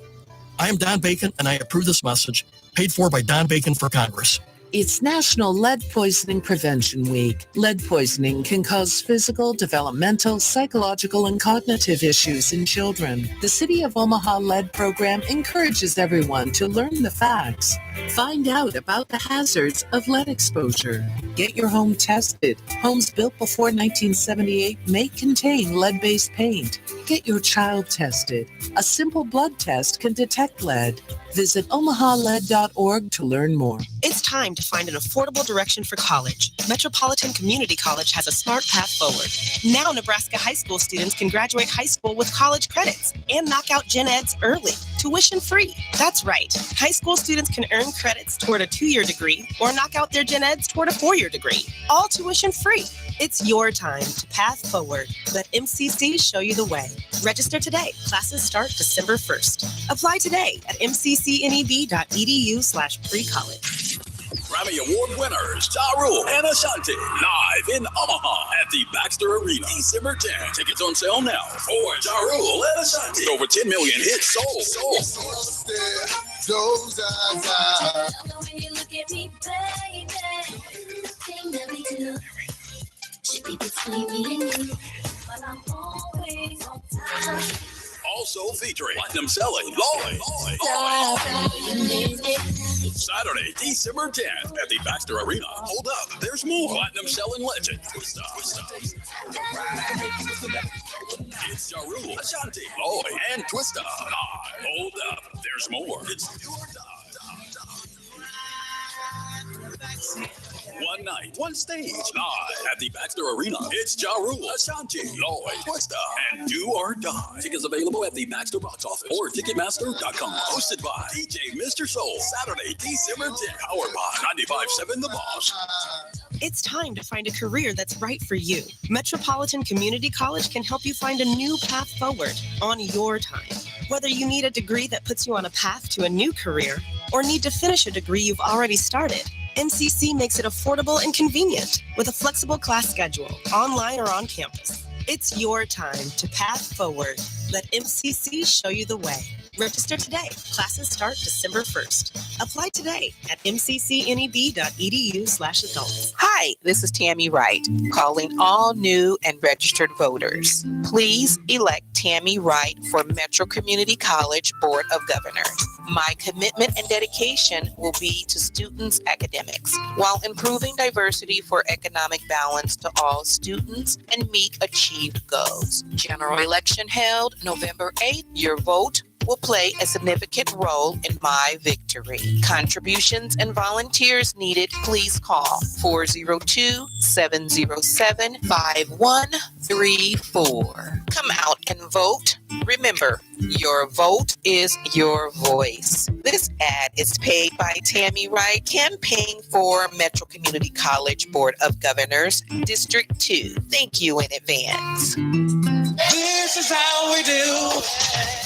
I am Don Bacon, and I approve this message, paid for by Don Bacon for Congress. It's National Lead Poisoning Prevention Week. Lead poisoning can cause physical, developmental, psychological, and cognitive issues in children. The City of Omaha Lead Program encourages everyone to learn the facts. Find out about the hazards of lead exposure. Get your home tested. Homes built before 1978 may contain lead-based paint. Get your child tested. A simple blood test can detect lead. Visit omahalead.org to learn more. It's time to find an affordable direction for college. Metropolitan Community College has a smart path forward. Now Nebraska high school students can graduate high school with college credits and knock out gen eds early, tuition free. That's right. High school students can earn credits toward a 2-year degree or knock out their gen eds toward a 4-year degree, all tuition free. It's your time to path forward. Let MCC show you the way. Register today. Classes start December 1st. Apply today at mccneb.edu/pre-college. Grammy Award winners Ja Rule and Ashanti live in Omaha at the Baxter Arena, December 10th. Tickets on sale now for Ja Rule and Ashanti. Over 10 million hits sold. Those eyes. When you look at me, baby, thing that we do should be between me and you, but I'm always on time. Also featuring platinum selling Lloyd. Saturday, December 10th at the Baxter Arena. Hold up, there's more. Platinum selling legend Twista. It's Ja Rule, Ashanti, Lloyd, and Twista. Hold up, there's more. It's do or die. One night, one stage, live at the Baxter Arena. It's Ja Rule, Ashanti, Lloyd, Twista, and Do or Die. Tickets available at the Baxter box office or Ticketmaster.com. Hosted by DJ Mr. Soul. Saturday, December 10th. Powered by 95.7 The Boss. It's time to find a career that's right for you. Metropolitan Community College can help you find a new path forward on your time. Whether you need a degree that puts you on a path to a new career or need to finish a degree you've already started, MCC makes it affordable and convenient with a flexible class schedule, online or on campus. It's your time to path forward. Let MCC show you the way. Register today. Classes start December 1st. Apply today at mccneb.edu/adults. Hi, this is Tammy Wright, calling all new and registered voters. Please elect Tammy Wright for Metro Community College Board of Governors. My commitment and dedication will be to students' academics while improving diversity for economic balance to all students and meet achieved goals. General election held November 8th. Your vote will play a significant role in my victory. Contributions and volunteers needed. Please call 402-707-5134. Come out and vote. Remember, your vote is your voice. This ad is paid by Tammy Wright, campaign for Metro Community College Board of Governors, District 2. Thank you in advance. This is how we do.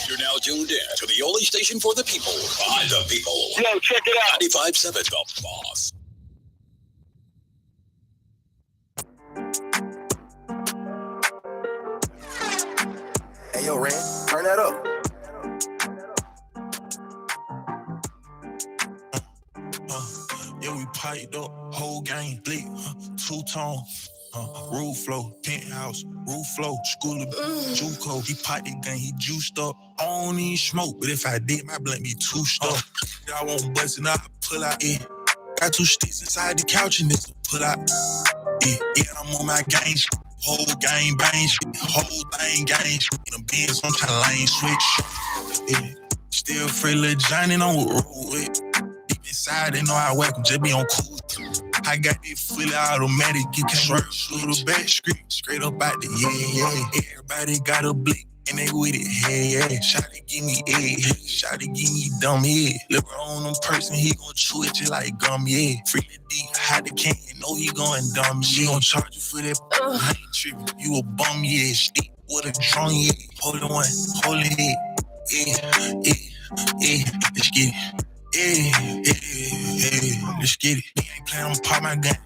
You're now tuned in to the only station for the people, by the people. Yo, check it out. 95.7 The Boss. Hey, yo, Ren, turn that up. Yeah, we piped up, whole gang, blick, two-tone, roof flow, penthouse, roof flow, school of Juco. He piped the gun, he juiced up. I don't even smoke, but if I did, my blunt be too stuck. I won't bust it out, pull out, yeah. Got 2 sticks inside the couch and this pull out. Yeah, I'm on my gang, whole gang bang, whole thing gang. In a Benz, I'm tryna lane switch. Yeah, still free little Johnny, on roll with. Inside, they know I whack them, just be on cool. I got this fully automatic, get straight through the back, straight up out the yeah. Everybody got a blick, and they with it, yeah. Shawty give me egg, shawty give me dumb head. Look on them person, he gon' chew it just like gum, yeah. Free the deep, hide the can, know he going dumb, she gon' charge you for that, I ain't trippin'. You a bum, yeah, stick with a drum, yeah. Hold on, hold it, yeah, let's get it. Yeah, let's get it. He ain't playin', I'ma pop my gun.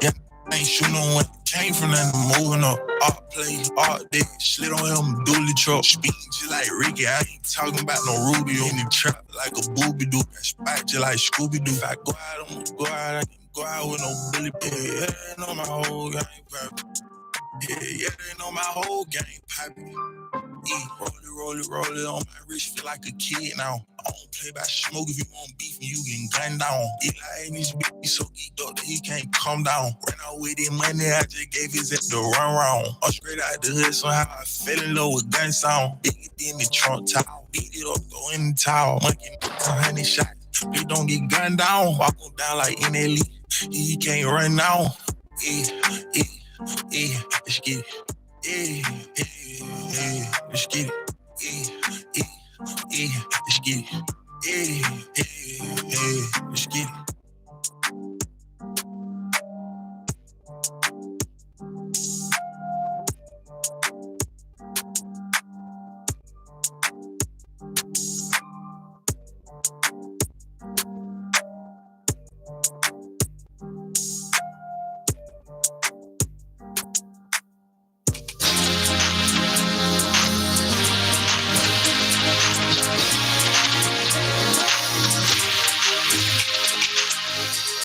Yeah, I ain't shootin' no one. Came from nothing, moving up. Art play, art day. Slid on him, dually truck. Speaking just like Ricky, I ain't talking about no Rubio. In the trap like a booby doo. Got spot just like Scooby Doo. If I go out, I'ma go out. I can go out with no bully. Yeah, they know my whole gang poppin'. Yeah, they know my whole gang poppin'. Roll it on my wrist, feel like a kid now. I don't play by smoke. If you want beef, you getting gunned down. Eli ain't this bitch so geeked up that he can't calm down. Ran out with his money, I just gave his ass the run round. I'm straight out the hood, somehow I fell in love with gun sound. Big it in the trunk towel, beat it up, throw in the towel. Monkey, 100 shots, please don't get gunned down. Walk him down like NLE, he can't run now. Let's get it. Let's get it. Let's get it. Let's get it.